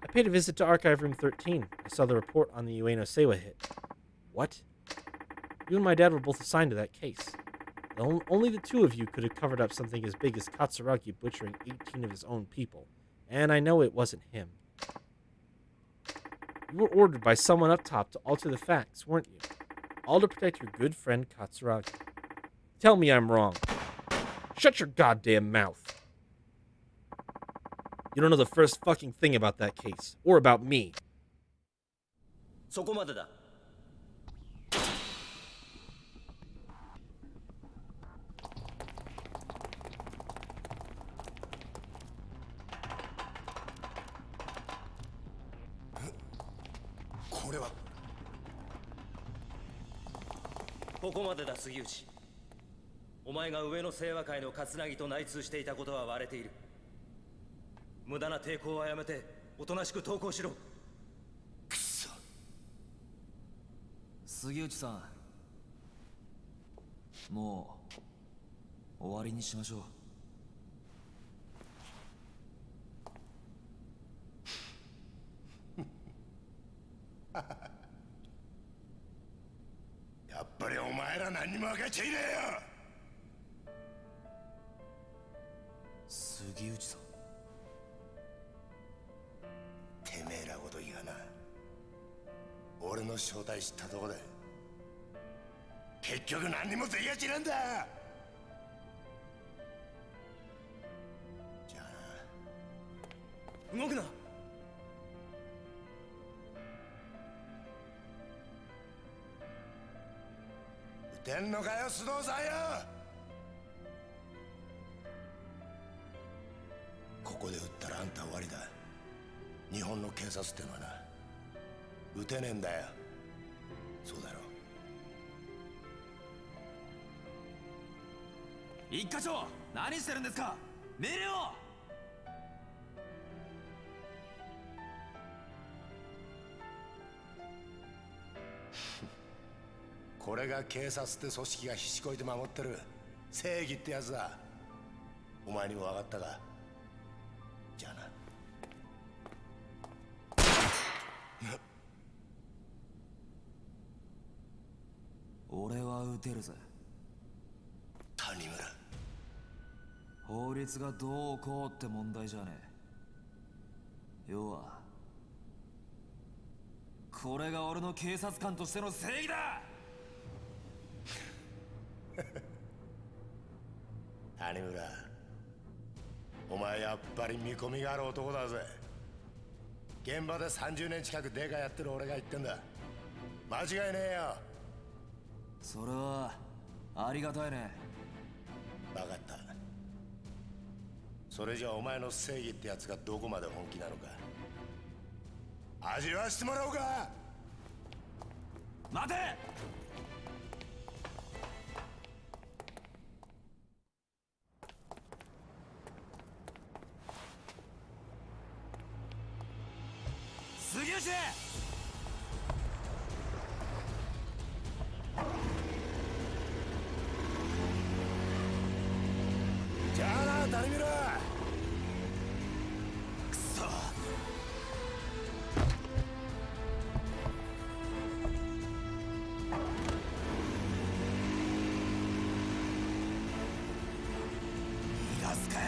I paid a visit to Archive Room 13. I saw the report on the Ueno Seiwa hit. What? You and my dad were both assigned to that case. Only the two of you could have covered up something as big as Katsuragi butchering 18 of his own people, and I know it wasn't him. You were ordered by someone up top to alter the facts, weren't you? All to protect your good friend Katsuragi. Tell me I'm wrong. Shut your goddamn mouth. You don't know the first fucking thing about that case, or about me. そこまでだ。これはここまでだ杉内。お前が上の清和会の葛城と内通していたことは割れている。無駄な抵抗はやめておとなしく投降しろ。くそ。杉内さん、もう終わりにしましょう。やっぱりお前ら何にも分かっちゃいねえよ。杉内さん。てめえらごときがな、俺の正体知ったとこで結局何にもできやしなんだ。じゃあ動くな。撃てんのかよ須藤さんよ。ここで撃ったらあんた終わりだ。日本の警察ってのはな、撃てねえんだよ。そうだろ。一課長、何してるんですか。命令を。これが警察って組織がひしこいて守ってる正義ってやつだ。お前にも分かったか。じゃあな。俺は撃てるぜ。谷村。法律がどうこうって問題じゃねえ。要はこれが俺の警察官としての正義だ。谷村、お前やっぱり見込みがある男だぜ。現場で30年近くデカやってる俺が言ってんだ。間違いねえよ。それはありがたいね。分かった。それじゃお前の正義ってやつがどこまで本気なのか味わしてもらおうか。待て。杉内。じゃあな、谷村。くそ。逃がすかよ。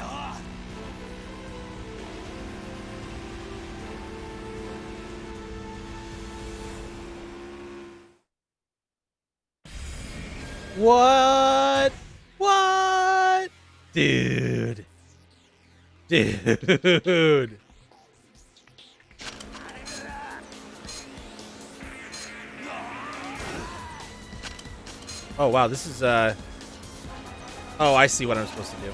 What? What? Dude. Dude. Oh, wow. This is, Oh, I see what I'm supposed to do.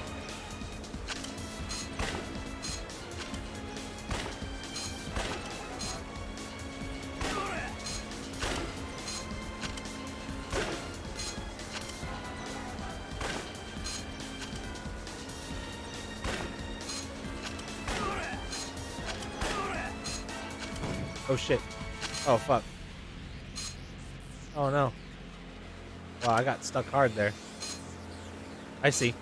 Oh shit. Oh fuck. Oh no. Wow, I got stuck hard there. I see.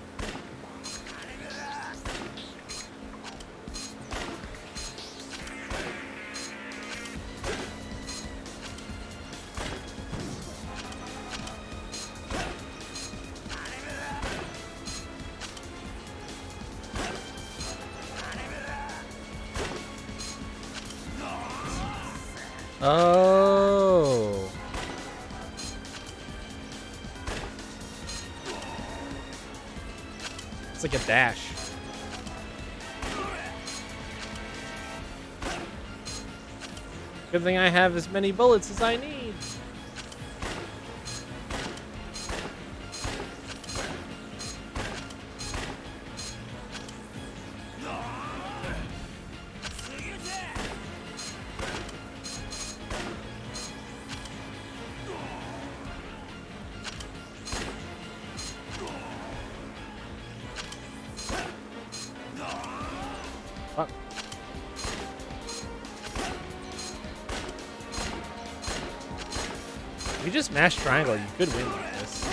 Oh. It's like a dash. Good thing I have as many bullets as I need. Fuck. If you just mash triangle, you could win like this.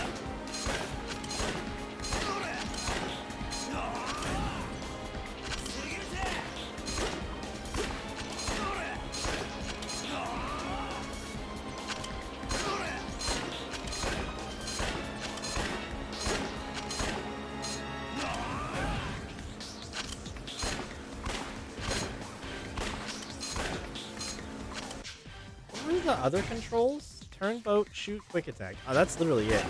What were the other controls? Turn, boat, shoot, quick attack. Oh, that's literally it.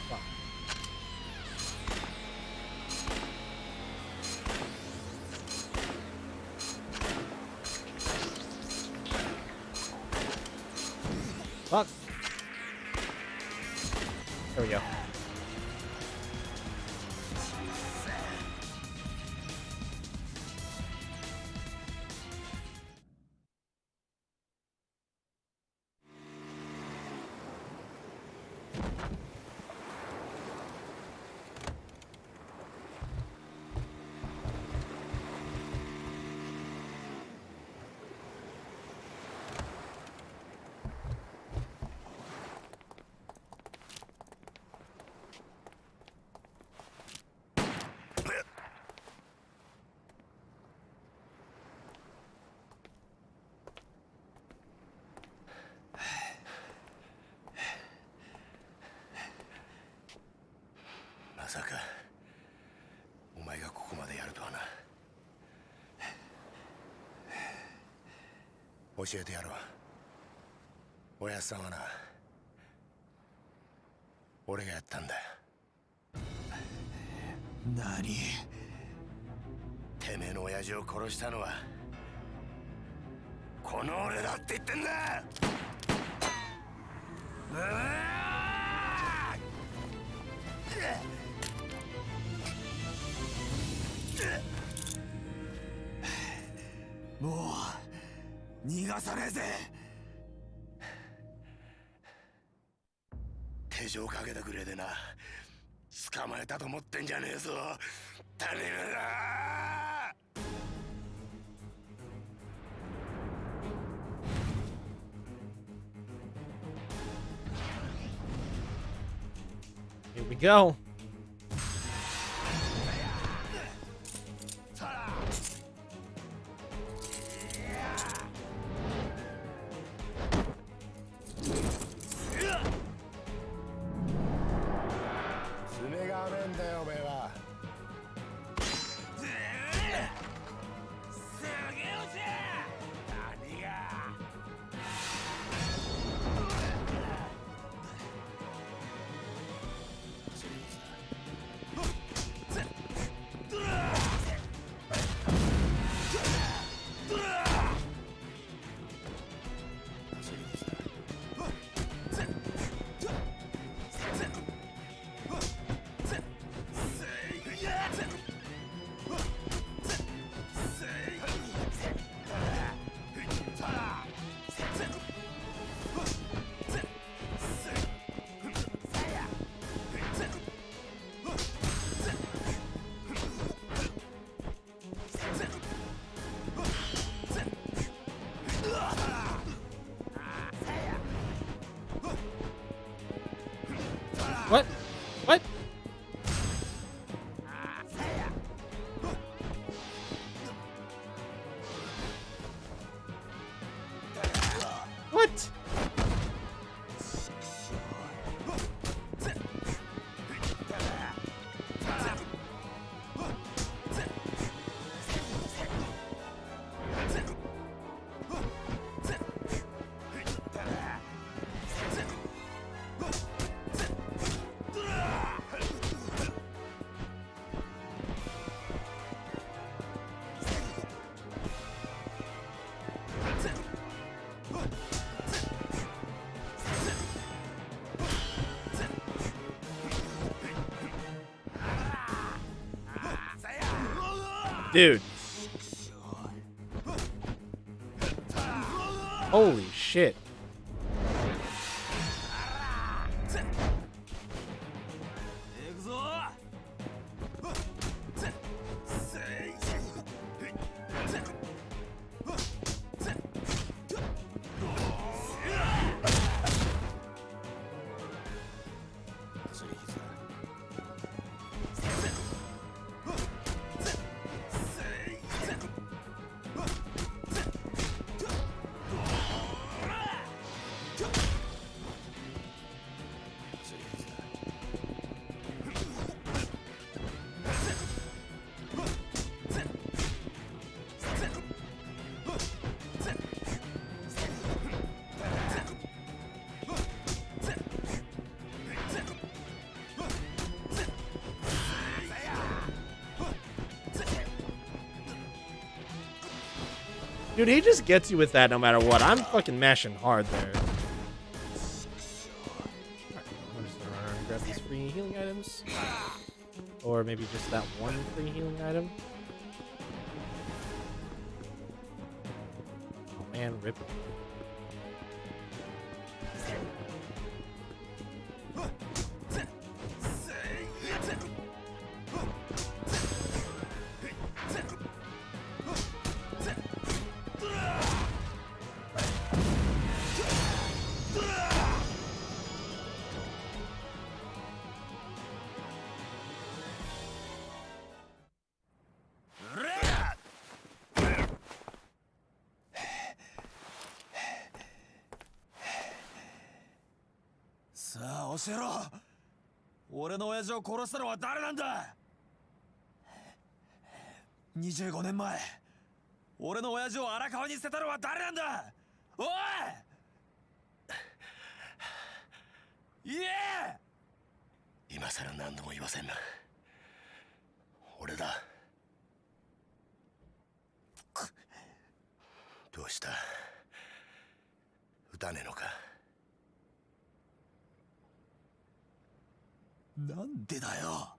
Fuck. Fuck. There we go. 教えてやろう。おやっさんはな、俺がやったんだ。何？てめえの親父を殺したのはこの俺だって言ってんだ。もう逃がさねえぜ。手錠かけたくれでな、捕まえたと思ってんじゃねえぞ、種めら。Here we go. What? What? What? Dude. Holy shit. Dude, he just gets you with that no matter what. I'm fucking mashing hard there. Alright, I'm just gonna run around and grab these free healing items. Or maybe just that one free healing item. Oh man, rip it.さあ教えろ。俺の親父を殺したのは誰なんだ。25年前俺の親父を荒川に捨てたのは誰なんだ。おい言え。今さら何度も言わせんな。俺だ。どうした？撃たねえのか？なんでだよ。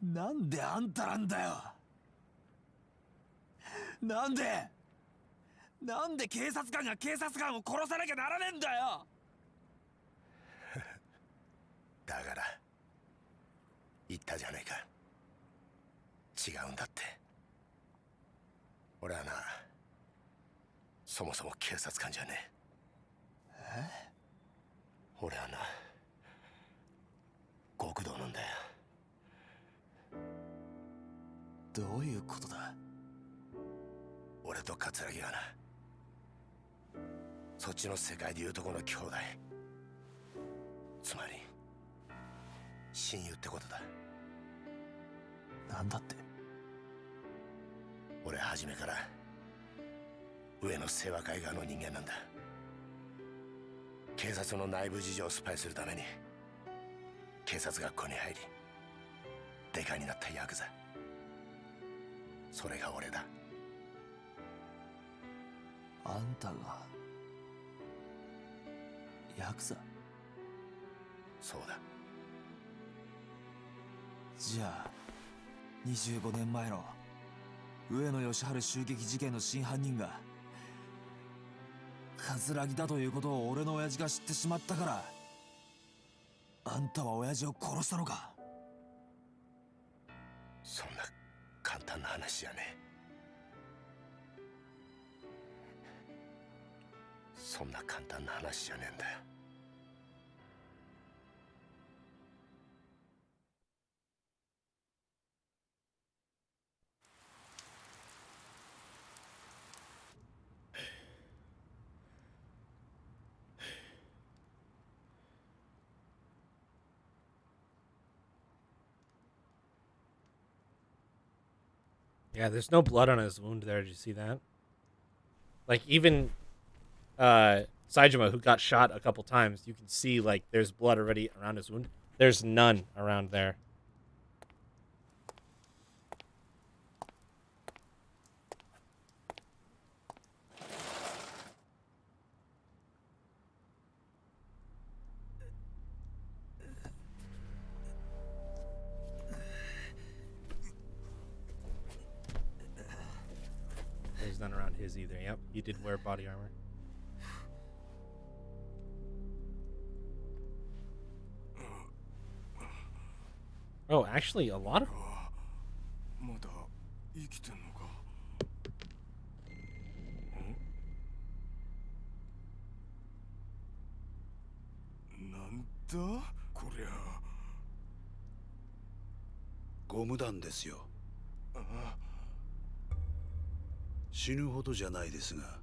なんであんたなんだよ。なんで警察官が警察官を殺さなきゃならねえんだよ。だから言ったじゃねえか。違うんだって。俺はな、そもそも警察官じゃねえ。俺はな、極道なんだよ。どういうことだ。俺と桂木はな、そっちの世界でいうとこの兄弟、つまり親友ってことだ。なんだって。俺初めから上の清和会側の人間なんだ。警察の内部事情をスパイするために警察学校に入りデカになったヤクザ、それが俺だ。あんたがヤクザ？そうだ。じゃあ25年前の上野義治襲撃事件の真犯人が桂木だということを俺の親父が知ってしまったからあんたは親父を殺したのか？そんな簡単な話じゃねえ。そんな簡単な話じゃねえんだよ。Yeah, there's no blood on his wound there. Did you see that? Like, even Saejima, who got shot a couple times, you can see, like, there's blood already around his wound. There's none around there. There's none around his either. Yep, he did wear body armor. Oh, actually, a lot of... まだ生きてんのか？なんだこりゃ。ゴム弾ですよ。あ、死ぬほどじゃないですが、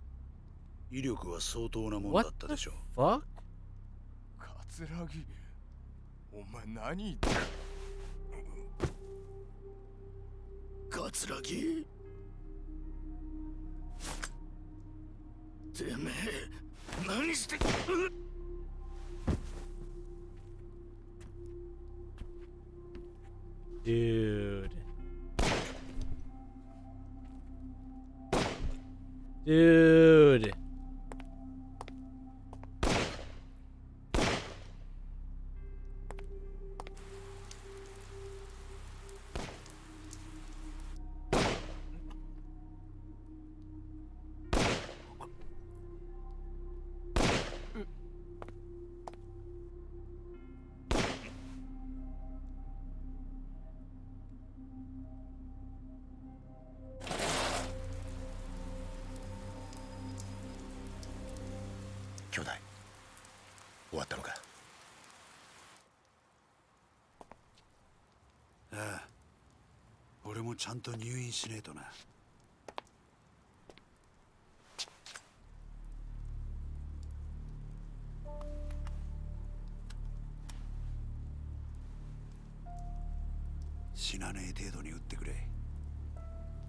威力は相当なものだ What ったで the しょう。 fuck? 桂木、お前何言って。桂木、てめえ何して。 Dude. Dude.兄弟、終わったのか？ああ、俺もちゃんと入院しねえとな。死なねえ程度に撃ってくれ。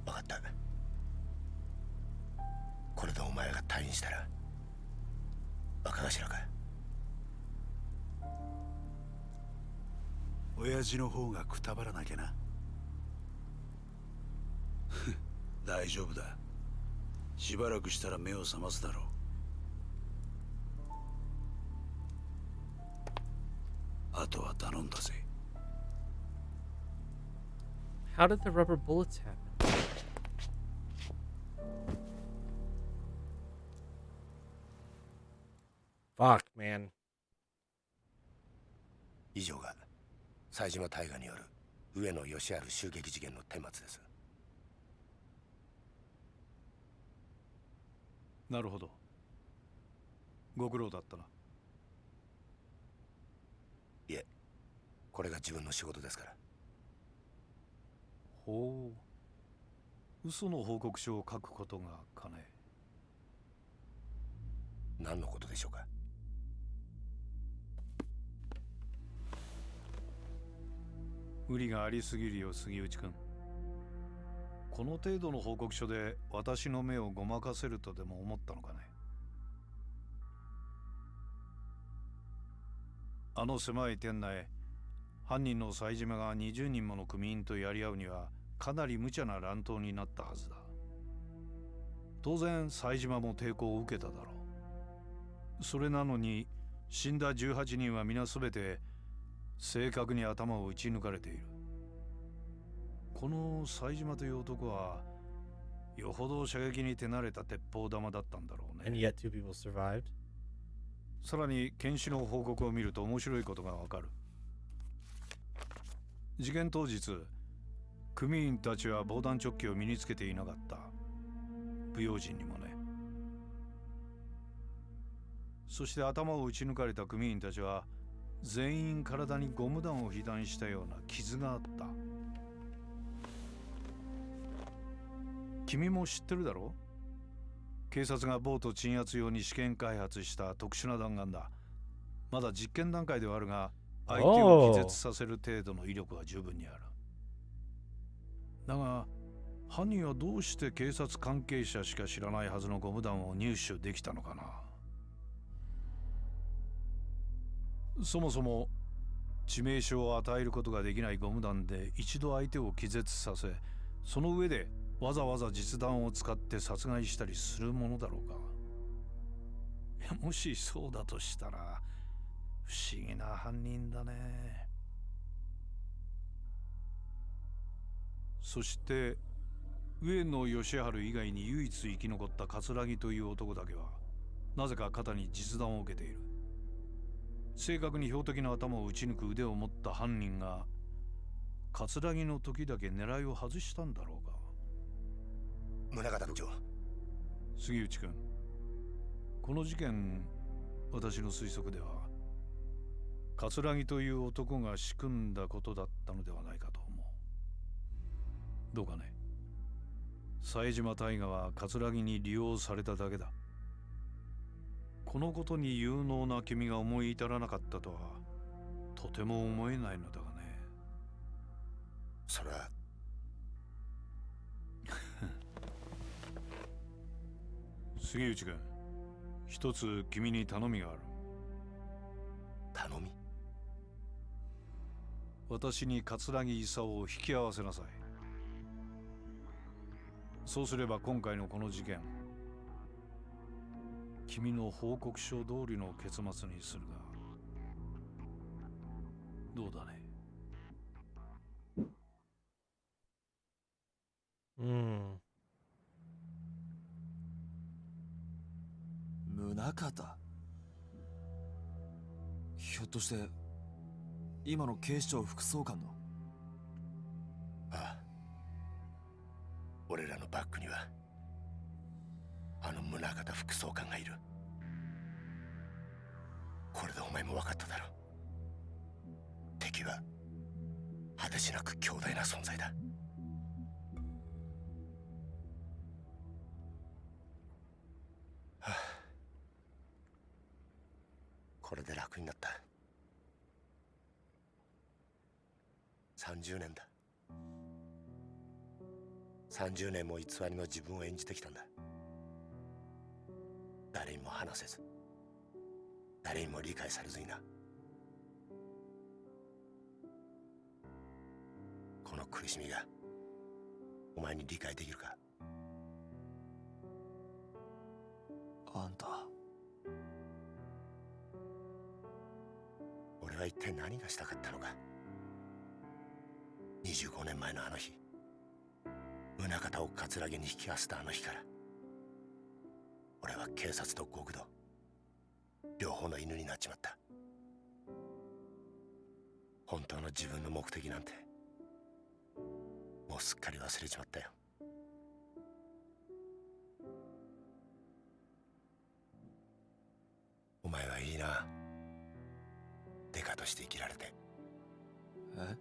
分かった。これでお前が退院したら若頭か。親父の方がくたばらなきゃな。大丈夫だ。しばらくしたら目を覚ますだろう。あとは頼んだぜ。How did the rubber bullets happen? Fuck, man. 以上が冴島大河による上野義治襲撃事件の顛末です。なるほど。ご苦労だったな。いえ、これが自分の仕事ですから。ほう。嘘の報告書を書くことが金。何のことでしょうか。無理がありすぎるよ、杉内君。この程度の報告書で私の目をごまかせるとでも思ったのかね。あの狭い店内、犯人の冴島が20人もの組員とやり合うにはかなり無茶な乱闘になったはずだ。当然冴島も抵抗を受けただろう。それなのに死んだ18人は皆全て正確に頭を撃ち抜かれている。この冴島という男はよほど射撃に手慣れた鉄砲玉だったんだろうね。 And yet 2 people survived. さらに検視の報告を見ると面白いことがわかる。事件当日、組員たちは防弾チョッキを身につけていなかった。不用心にもね。そして頭を撃ち抜かれた組員たちは全員体にゴム弾を被弾したような傷があった。君も知ってるだろう。警察がボート鎮圧用に試験開発した特殊な弾丸だ。まだ実験段階ではあるが、相手を気絶させる程度の威力は十分にある。だが犯人はどうして警察関係者しか知らないはずのゴム弾を入手できたのかな。そもそも致命傷を与えることができないゴム弾で一度相手を気絶させ、その上でわざわざ実弾を使って殺害したりするものだろうか。いや、もしそうだとしたら不思議な犯人だね。そして上野義治以外に唯一生き残った桂木という男だけはなぜか肩に実弾を受けている。正確に標的の頭を撃ち抜く腕を持った犯人が桂木の時だけ狙いを外したんだろうか。宗像部長。杉内君、この事件、私の推測では桂木という男が仕組んだことだったのではないかと思う。どうかね。冴島大河は桂木に利用されただけだ。このことに有能な君が思い至らなかったとはとても思えないのだがね。それは杉内君、一つ君に頼みがある。頼み？私に桂木勲を引き合わせなさい。そうすれば今回のこの事件、君の報告書通りの結末にするがどうだね。宗像、ひょっとして今の警視庁副総監の。ああ、俺らのバックにはあの宗像副総監がいる。これでお前も分かっただろう。敵は果てしなく強大な存在だ。はあ、これで楽になった。30年だ。30年も偽りの自分を演じてきたんだ。誰にも話せず、誰にも理解されずにな。この苦しみがお前に理解できるか？あんた、俺は一体何がしたかったのか。25年前のあの日、宗像を葛城に引き合わせたあの日から、俺は警察と極道両方の犬になっちまった。本当の自分の目的なんてもうすっかり忘れちまったよ。お前はいいな、デカとして生きられて。え？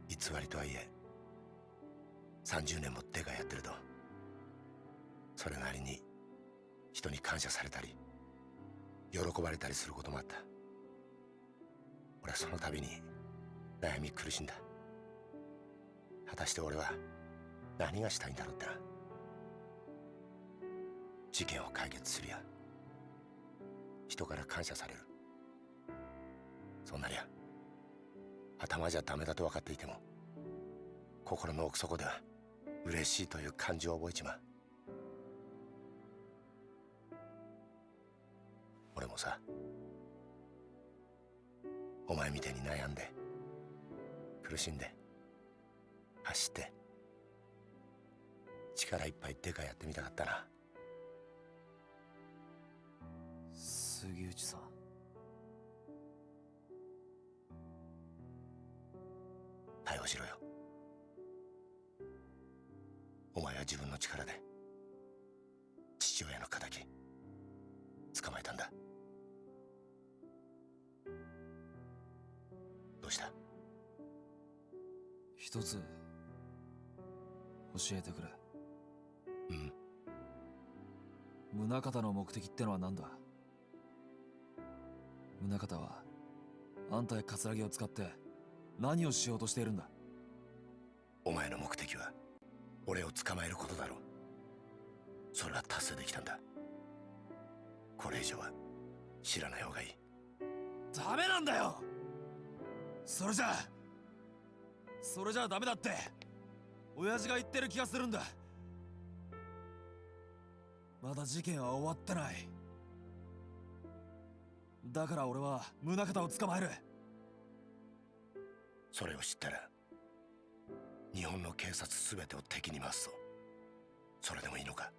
偽りとはいえ30年もデカやってると、それなりに人に感謝されたり喜ばれたりすることもあった。俺はその度に悩み苦しんだ。果たして俺は何がしたいんだろうってな。事件を解決するや人から感謝される、そんなりゃ頭じゃダメだと分かっていても心の奥底では嬉しいという感情を覚えちまう。俺もさ、お前みたいに悩んで苦しんで走って力いっぱいデカやってみたかったな。杉内さん、逮捕しろよ。お前は自分の力で父親の敵捕まえたんだ。どうした？一つ教えてくれ。うん。宗像の目的ってのは何だ？宗像はあんたや葛城を使って何をしようとしているんだ？お前の目的は俺を捕まえることだろう。それは達成できたんだ。これ以上は知らない方がいい。ダメなんだよ。それじゃダメだって親父が言ってる気がするんだ。まだ事件は終わってない。だから俺は宗像を捕まえる。それを知ったら日本の警察全てを敵に回すぞ。それでもいいのか？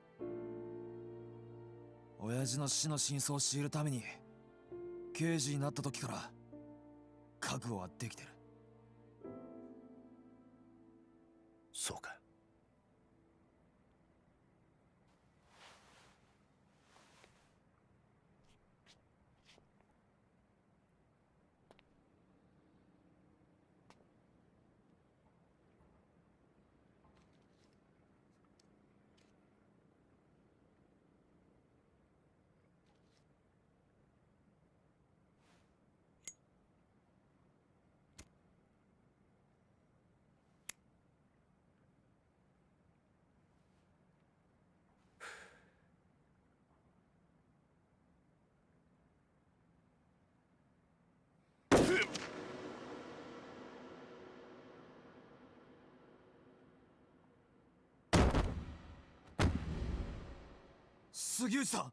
親父の死の真相を知るために刑事になった時から覚悟はできてる。そうか。杉内さん。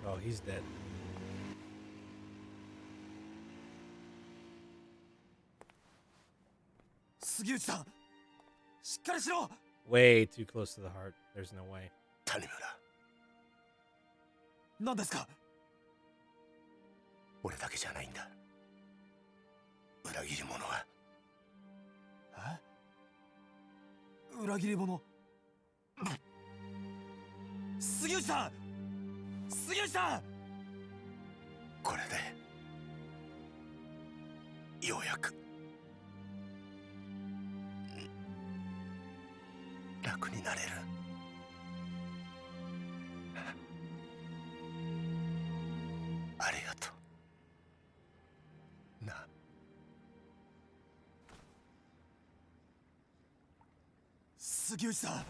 Oh, he's dead. 杉内さん、しっかりしろ。 Way too close to the heart. There's no way. 谷村、何ですか？俺だけじゃないんだ。裏切り者は。え？裏切り者？杉内さん！杉内さん！これでようやく楽になれる。ありがとうな。杉内さん、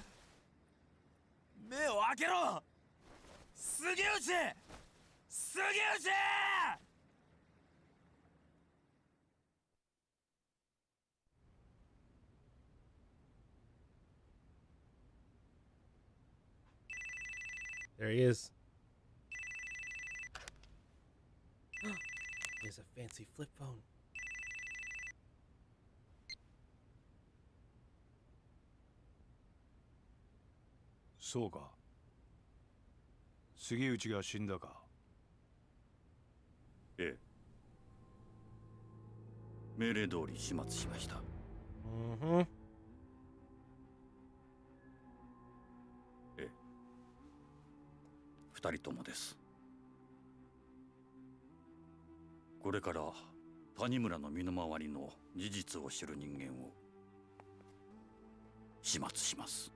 目を開けろ。杉内杉内 There he is. He has a fancy flip phone. そうか。杉内が死んだか。ええ。命令通り始末しました。Mm-hmm. ええ。二人ともです。これから谷村の身の回りの事実を知る人間を始末します。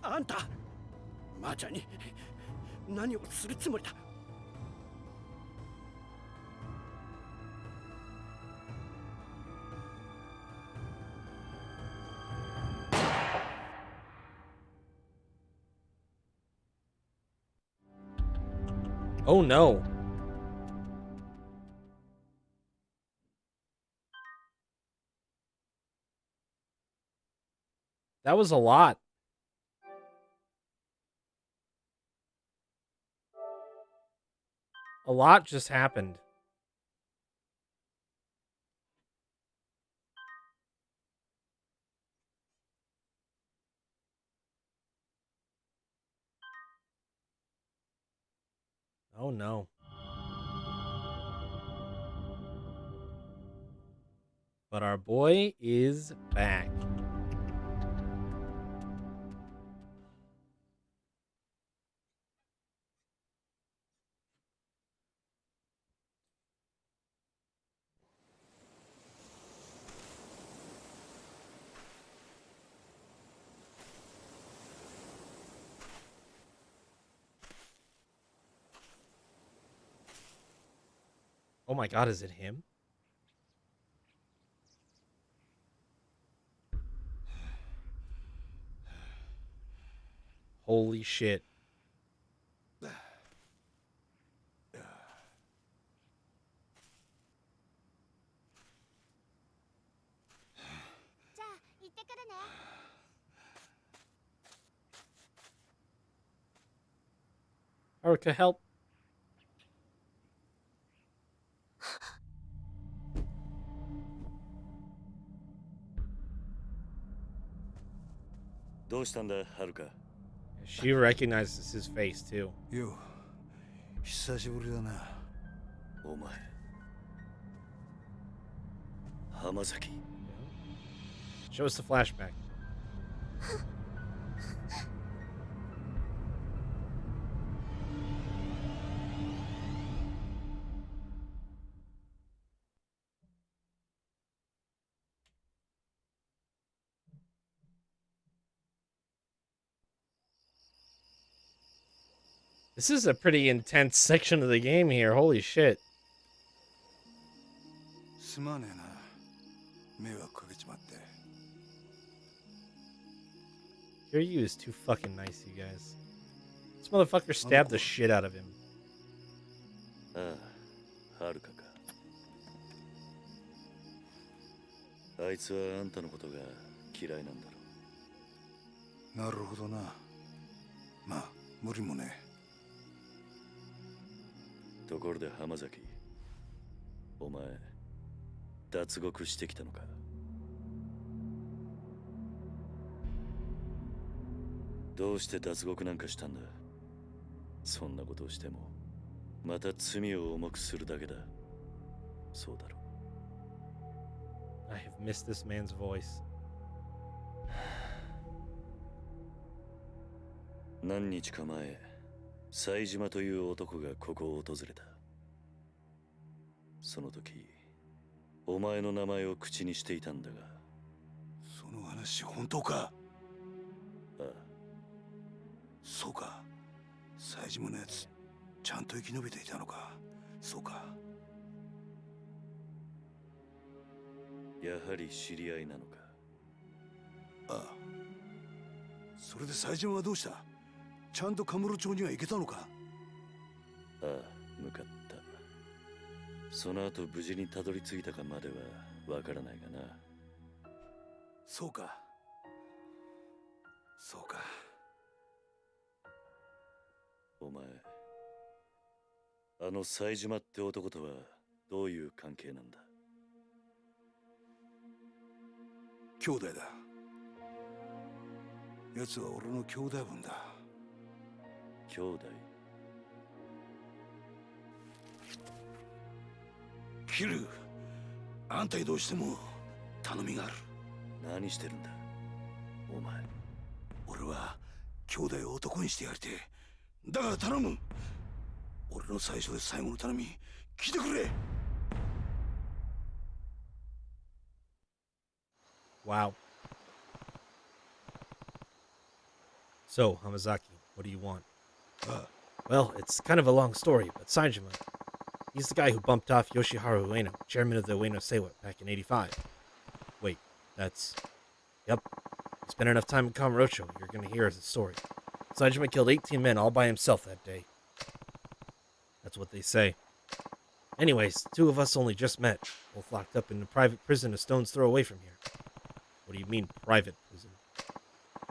あんたマーちゃんに何をするつもりだ。Oh no. That was a lot. A lot just happened. Oh no. But our boy is back. Oh my god, is it him? Holy shit. じゃあ行ってくるね。Erica, help. どうしたんだ、はるか。She recognizes his face too. よう、久しぶりだな。お前。浜崎。Show us the flashback. This is a pretty intense section of the game here. Holy shit. すまねえな。迷惑かけちまって。Kiryu is too fucking nice, you guys. This motherfucker stabbed the shit out of him. ああ、はるかか。あいつはあんたのことが嫌いなんだろなるほどな。まあ、無理もねう。ところで浜崎、お前、脱獄してきたのか。どうして脱獄なんかしたんだ。そんなことをしてもまた罪を重くするだけだ。そうだろう。 I have missed this man's voice. 何日か前、冴島という男がここを訪れた。その時、お前の名前を口にしていたんだが。その話本当か。ああ、そうか。冴島のやつ、ちゃんと生き延びていたのか。そうか。やはり知り合いなのか。ああ。それで冴島はどうした？ちゃんとカムロ町には行けたのか？ああ、向かった。その後無事にたどり着いたかまではわからないがな。そうか。そうか。お前、あの冴島って男とはどういう関係なんだ？兄弟だ。奴は俺の兄弟分だ。兄弟？キル、あんたにどうしても頼みがある。何してるんだお前。俺は兄弟を男にしてやりてえ。だから頼む。俺の最初で最後の頼み聞いてくれ。 Wow. So, Hamazaki, what do you want? Well, it's kind of a long story, but Saejima, he's the guy who bumped off Yoshiharu Ueno, chairman of the Ueno Seiwa, back in '85. Wait, that's... Yep. You spent enough time in Kamurocho, you're gonna hear the story. Saejima killed 18 men all by himself that day. That's what they say. Anyways, two of us only just met, both locked up in a private prison a stone's throw away from here. What do you mean, private prison?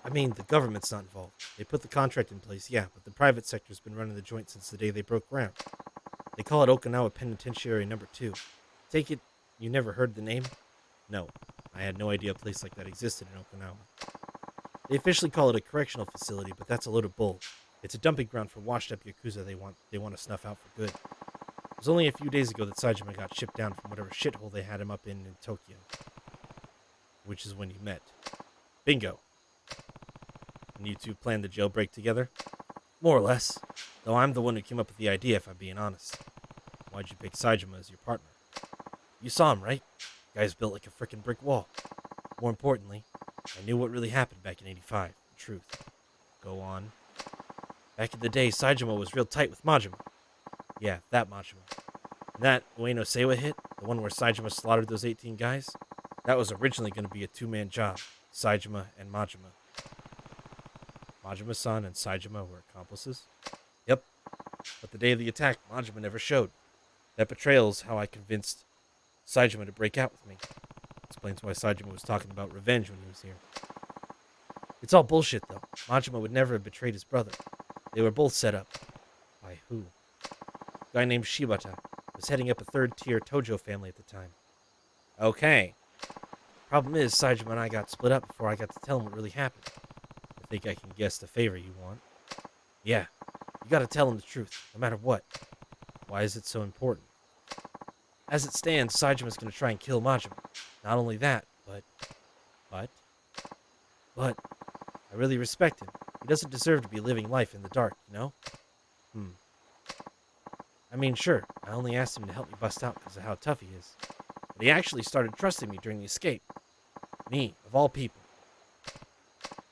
I mean, the government's not involved. They put the contract in place, yeah, but the private sector's been running the joint since the day they broke ground. They call it Okinawa Penitentiary Number 2. Take it, you never heard the name? No, I had no idea a place like that existed in Okinawa. They officially call it a correctional facility, but that's a load of bull. It's a dumping ground for washed-up Yakuza they want to snuff out for good. It was only a few days ago that Saejima got shipped down from whatever shithole they had him up in Tokyo. Which is when you met. Bingo. And you two planned the jailbreak together? More or less. Though I'm the one who came up with the idea, if I'm being honest. Why'd you pick Saejima as your partner? You saw him, right? Guy's built like a frickin' brick wall. More importantly, I knew what really happened back in '85. The truth. Go on. Back in the day, Saejima was real tight with Majima. Yeah, that Majima. And that Ueno Seiwa hit, the one where Saejima slaughtered those 18 guys, that was originally going to be a two-man job. Saejima and Majima. Majima-san and Saejima were accomplices? Yep. But the day of the attack, Majima never showed. That betrayal's how I convinced Saejima to break out with me. Explains why Saejima was talking about revenge when he was here. It's all bullshit, though. Majima would never have betrayed his brother. They were both set up. By who? A guy named Shibata was heading up a third-tier Tojo family at the time. Okay. Problem is, Saejima and I got split up before I got to tell him what really happened. I think I can guess the favor you want. Yeah, you gotta tell him the truth, no matter what. Why is it so important? As it stands, Saejima's gonna try and kill Majima. Not only that, but... I really respect him. He doesn't deserve to be living life in the dark, you know? I mean, sure, I only asked him to help me bust out because of how tough he is. But he actually started trusting me during the escape. Me, of all people.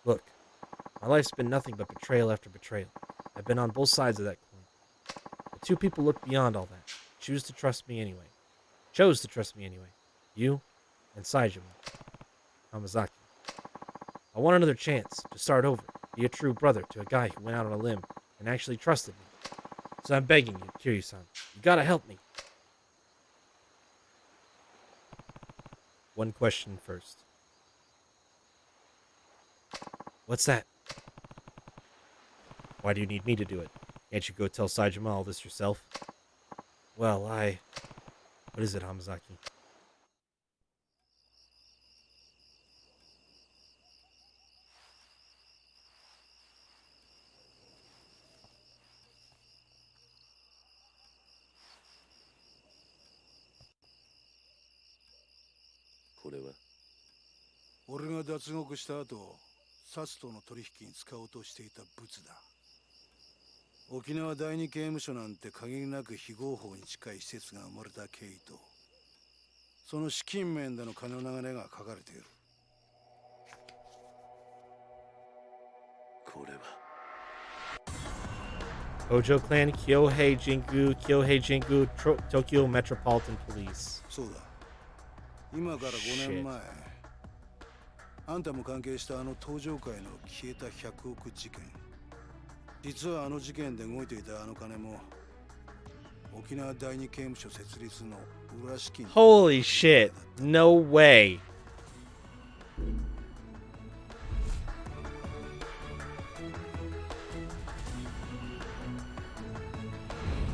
Look, my life's been nothing but betrayal after betrayal. I've been on both sides of that coin. But two people look beyond all that. Chose to trust me anyway. You and Saejima. Hamazaki. I want another chance to start over. Be a true brother to a guy who went out on a limb and actually trusted me. So I'm begging you, Kiryu-san. You gotta help me. One question first. What's that? Why do you need me to do it? Can't you go tell Saejima all this yourself? Well, What is it, Hamazaki? What? 俺が脱獄した後、サツとの取引に使おうとしていたブツだ。沖縄第二刑務所なんて限りなく非合法に近い施設が生まれた経緯と、その資金面での金の流れが書かれている。これは Hojo Clan, Kyohei Jingu, Tokyo Metropolitan Police. そうだ。今から5年前、あんたも関係したあの登場界の消えた100億事件。実はあの事件で動いていたあの金も、沖縄第二刑務所設立の裏資金。 Holy shit. No way.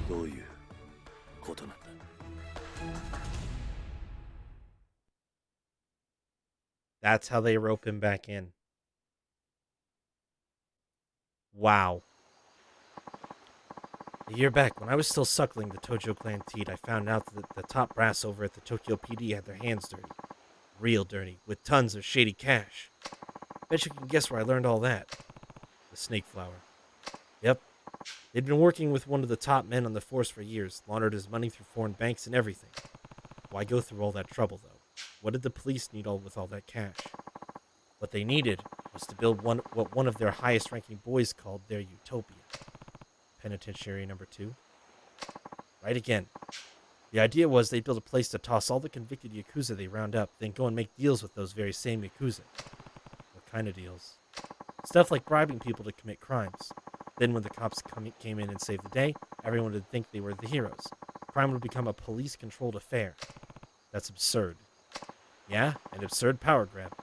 どういうことなんだ。 That's how they rope him back in. Wow. A year back, when I was still suckling the Tojo clan teat, I found out that the top brass over at the Tokyo PD had their hands dirty. Real dirty, with tons of shady cash. Bet you can guess where I learned all that. The snake flower. Yep. They'd been working with one of the top men on the force for years, laundered his money through foreign banks and everything. Why go through all that trouble, though? What did the police need with all that cash? What they needed was to build what one of their highest-ranking boys called their utopia. Penitentiary number 2. Right again. The idea was they'd build a place to toss all the convicted Yakuza they round up, then go and make deals with those very same Yakuza. What kind of deals? Stuff like bribing people to commit crimes. Then when the cops came in and saved the day, everyone would think they were the heroes. Crime would become a police-controlled affair. That's absurd. Yeah, an absurd power grab.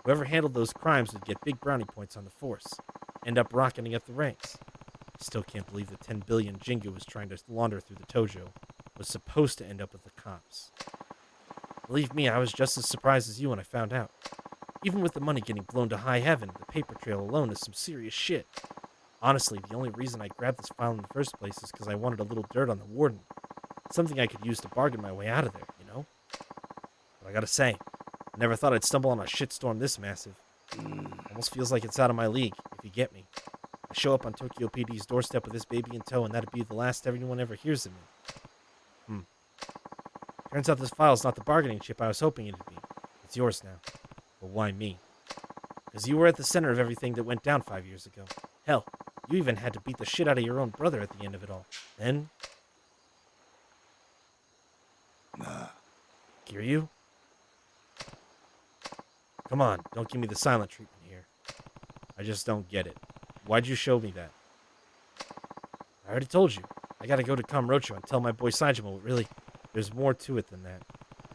Whoever handled those crimes would get big brownie points on the force. End up rocketing up the ranks. I still can't believe the 10 billion Jingu was trying to launder through the Tojo was supposed to end up with the cops. Believe me, I was just as surprised as you when I found out. Even with the money getting blown to high heaven, the paper trail alone is some serious shit. Honestly, the only reason I grabbed this file in the first place is because I wanted a little dirt on the warden. Something I could use to bargain my way out of there, you know? But I gotta say, I never thought I'd stumble on a shitstorm this massive. Almost feels like it's out of my league, if you get me. I show up on Tokyo PD's doorstep with this baby in tow, and that'd be the last anyone ever hears of me. Turns out this file's not the bargaining chip I was hoping it'd be. It's yours now. But why me? Because you were at the center of everything that went down 5 years ago. Hell, you even had to beat the shit out of your own brother at the end of it all. Then... Kiryu? Come on, don't give me the silent treatment here. I just don't get it. Why'd you show me that? I already told you. I gotta go to Kamurocho and tell my boy Saijima what really... There's more to it than that.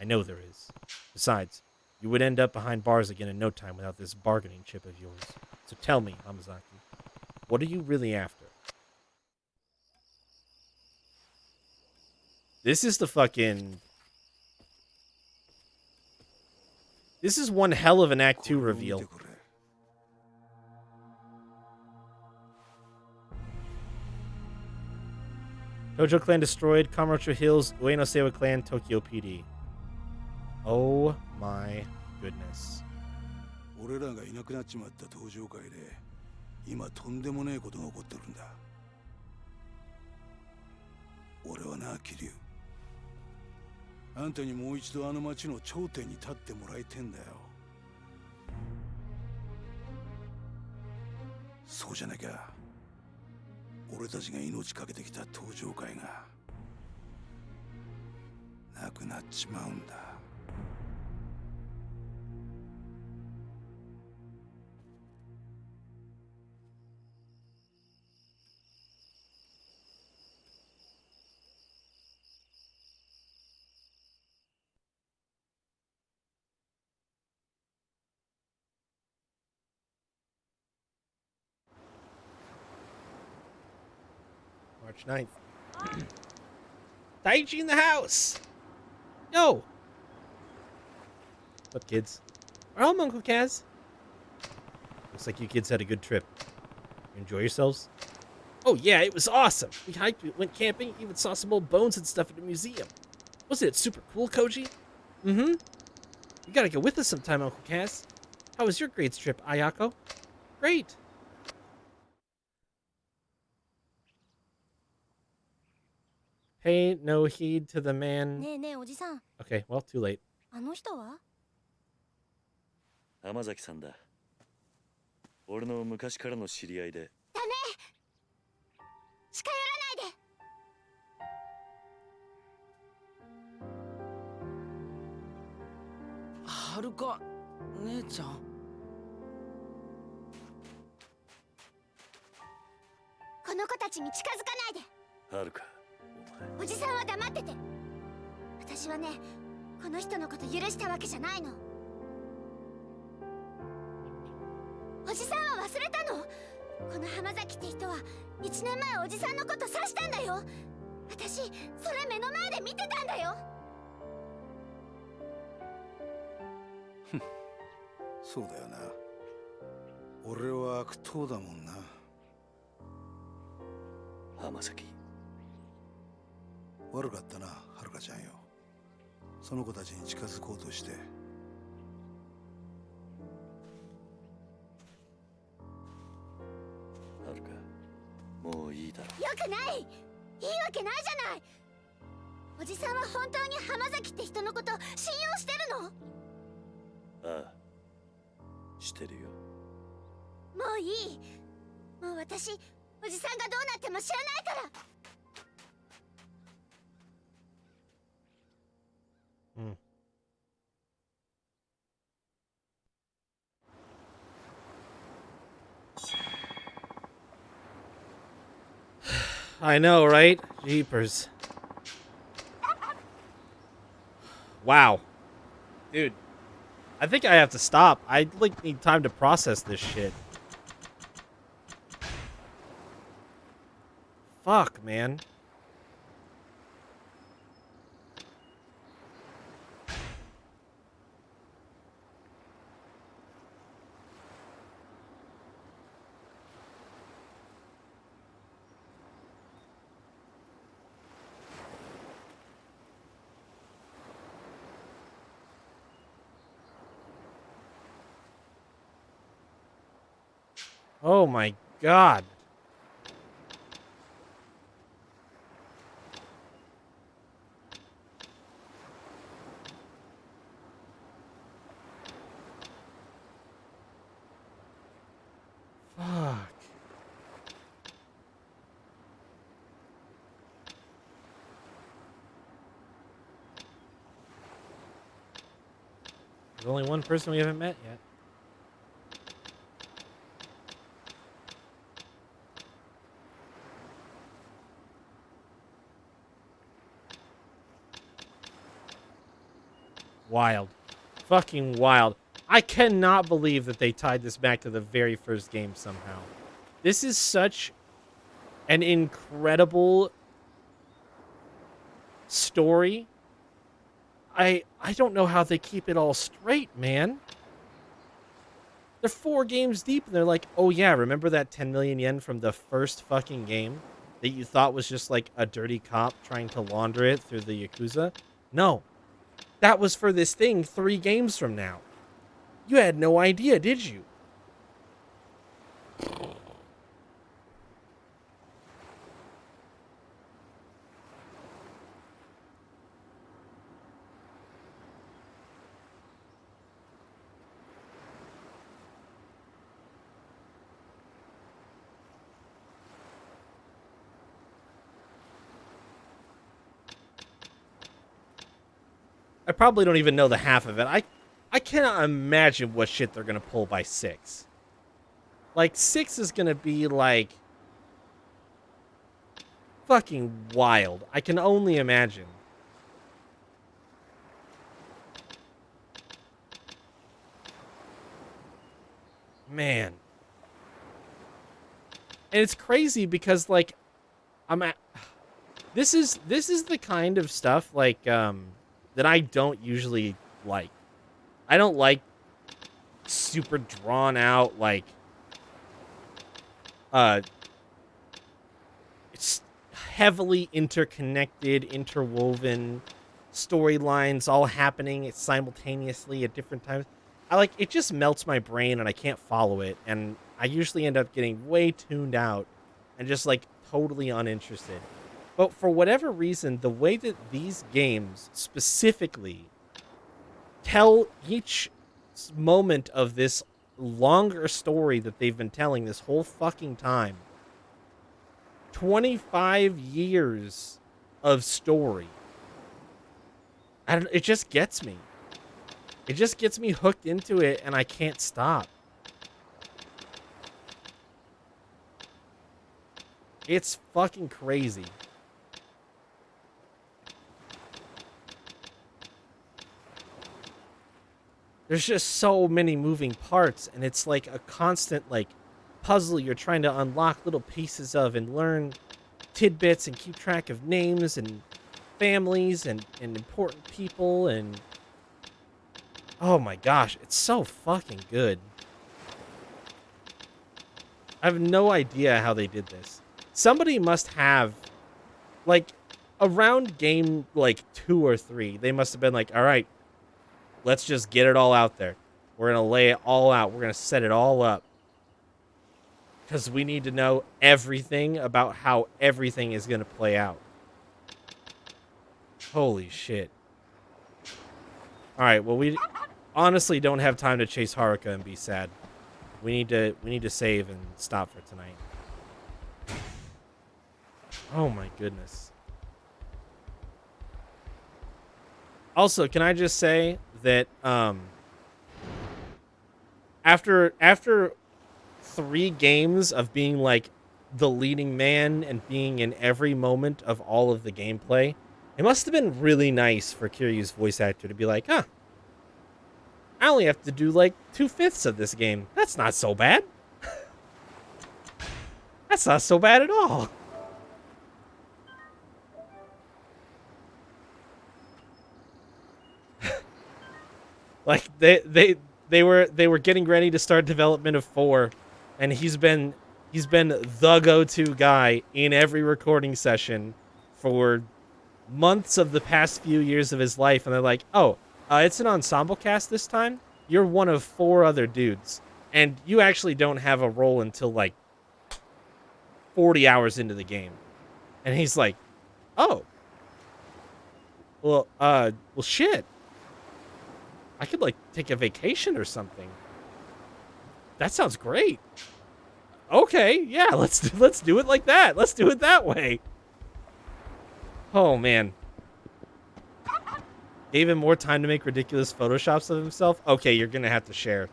I know there is. Besides, you would end up behind bars again in no time without this bargaining chip of yours. So tell me, Hamazaki, what are you really after? This is the fucking... This is one hell of an Act 2 reveal. Tojo clan destroyed, Kamurocho Hills, Ueno Seiwa clan, Tokyo PD. Oh my goodness. 俺らがいなくなっちまった登場界で今とんでもねえことが起こってるんだ。俺はな、桐生。あんたにもう一度あの町の頂点に立ってもらいてんだよ。そうじゃなきゃ俺たちが命かけてきた登場界がなくなっちまうんだ。March 9th. Daichi in the house! Yo! What's up, kids? We're home, Uncle Kaz. Looks like you kids had a good trip. You enjoy yourselves? Oh yeah, it was awesome. We hiked, we went camping, even saw some old bones and stuff at the museum. Wasn't it super cool, Koji? Mm-hmm. You gotta go with us sometime, Uncle Kaz. How was your grades trip, Ayako? Great. Pay no heed to the man. ねえねえおじさん、 Okay, well, too late. あの人は？天崎さんだ。俺の昔からの知り合いで。だね。近寄らはるか姉ちゃん。この子たちに近づかないで。はるか、おじさんは黙ってて。私はね、この人のこと許したわけじゃないの。おじさんは忘れたの？この浜崎って人は1年前おじさんのこと刺したんだよ。私それ目の前で見てたんだよ。そうだよな。俺は悪党だもんな。浜崎。悪かったな、はるかちゃんよ。その子たちに近づこうとして。はるか、もういいだろ。よくない。いいわけないじゃない。おじさんは本当に浜崎って人のこと信用してるの？ああ、してるよ。もういい。もう私、おじさんがどうなっても知らないから。I know, right? Jeepers. Wow. Dude, I think I have to stop. I like need time to process this shit. Fuck, man. Oh my god. Fuck. There's only one person we haven't met yet. Wild. Fucking wild. I cannot believe that they tied this back to the very first game somehow. This is such an incredible story. I don't know how they keep it all straight, man. They're 4 games deep and they're like, oh yeah, remember that 10 million yen from the first fucking game that you thought was just like a dirty cop trying to launder it through the Yakuza? No. That was for this thing 3 games from now. You had no idea, did you? I probably don't even know the half of it. I cannot imagine what shit they're going to pull by 6. Like, 6 is going to be, like, fucking wild. I can only imagine. Man. And it's crazy because, like, this is the kind of stuff, like, that I don't usually like. I don't like super drawn out, like, it's heavily interconnected, interwoven storylines all happening simultaneously at different times. It just melts my brain and I can't follow it. And I usually end up getting way tuned out and just, like, totally uninterested. But for whatever reason, the way that these games specifically tell each moment of this longer story that they've been telling this whole fucking time, 25 years of story, it just gets me. It just gets me hooked into it, and I can't stop. It's fucking crazy. There's just so many moving parts, and it's like a constant like puzzle you're trying to unlock little pieces of and learn tidbits and keep track of names and families and important people, and oh my gosh, it's so fucking good. I have no idea how they did this. Somebody must have, like, around game, like, 2 or 3, they must have been like, all right, let's just get it all out there. We're going to lay it all out. We're going to set it all up. Because we need to know everything about how everything is going to play out. Holy shit. All right, well, we honestly don't have time to chase Haruka and be sad. We need to save and stop for tonight. Oh my goodness. Also, can I just say that after 3 games of being like the leading man and being in every moment of all of the gameplay, it must have been really nice for Kiryu's voice actor to be like, huh, I only have to do like 2/5 of this game. That's not so bad. That's not so bad at all. Like they were getting ready to start development of 4, and he's been the go-to guy in every recording session for months of the past few years of his life, and they're like, oh, it's an ensemble cast this time. You're one of 4 other dudes, and you actually don't have a role until like 40 hours into the game. And he's like, oh, well, shit. I could like take a vacation or something. That sounds great. Okay, yeah, let's do it like that. Let's do it that way. Oh man. Gave him more time to make ridiculous photoshops of himself. Okay, you're gonna have to share.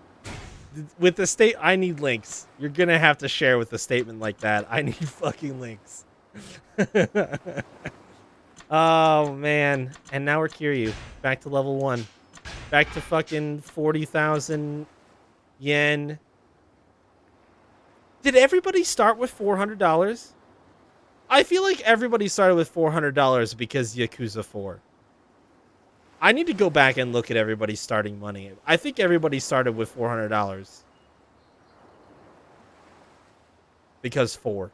With the state, I need links. You're gonna have to share with a statement like that. I need fucking links. Oh man. And now we're Kiryu. Back to level 1. Back to fucking 40,000 yen. Did everybody start with $400? I feel like everybody started with $400 because Yakuza 4. I need to go back and look at everybody's starting money. I think everybody started with $400. Because 4.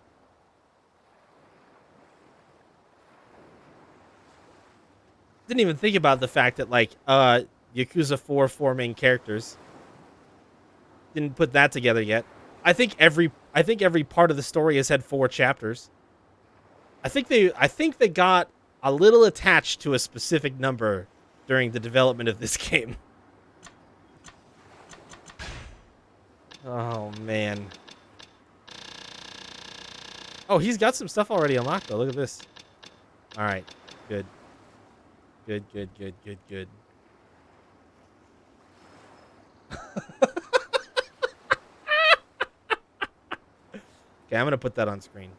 Didn't even think about the fact that, like, Yakuza 4 main characters. Didn't put that together yet. I think every part of the story has had 4 chapters. I think they got a little attached to a specific number during the development of this game. Oh man. Oh, he's got some stuff already unlocked though. Look at this. All right. Good. Good. Okay, I'm going to put that on screen.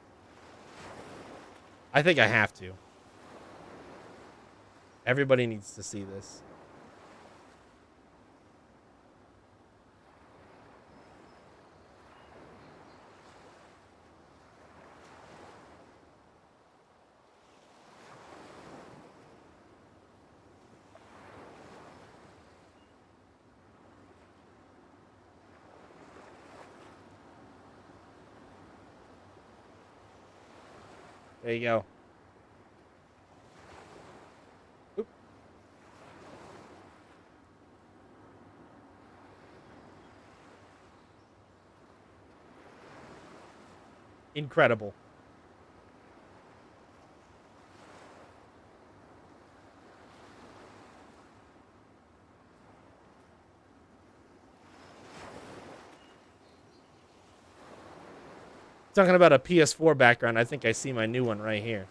I think I have to. Everybody needs to see this. There you go. Oop. Incredible. Talking about a PS4 background, I think I see my new one right here.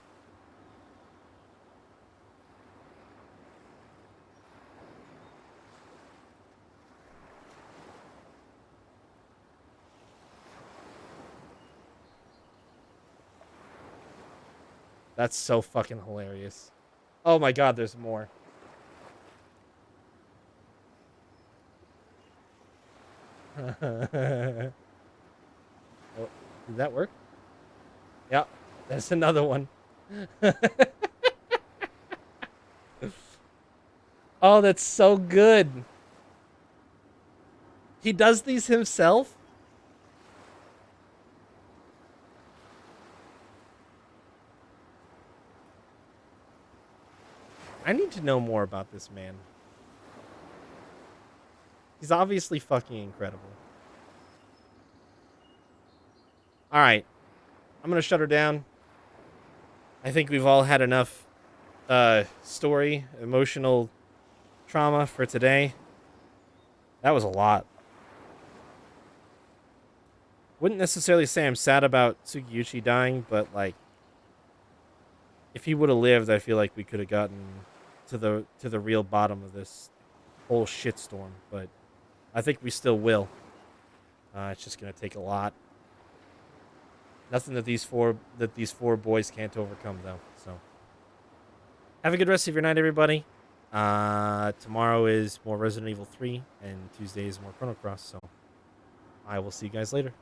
That's so fucking hilarious. Oh my god, there's more. Oh, did that work? Yeah, that's another one. Oh, that's so good. He does these himself? I need to know more about this man. He's obviously fucking incredible. Alright. I'm gonna shut her down. I think we've all had enough story, emotional trauma for today. That was a lot. Wouldn't necessarily say I'm sad about Sugiyuchi dying, but like if he would have lived, I feel like we could have gotten to the real bottom of this whole shitstorm, but I think we still will. It's just gonna take a lot. Nothing that these four boys can't overcome, though. So, have a good rest of your night, everybody. Tomorrow is more Resident Evil 3, and Tuesday is more Chrono Cross. So, I will see you guys later.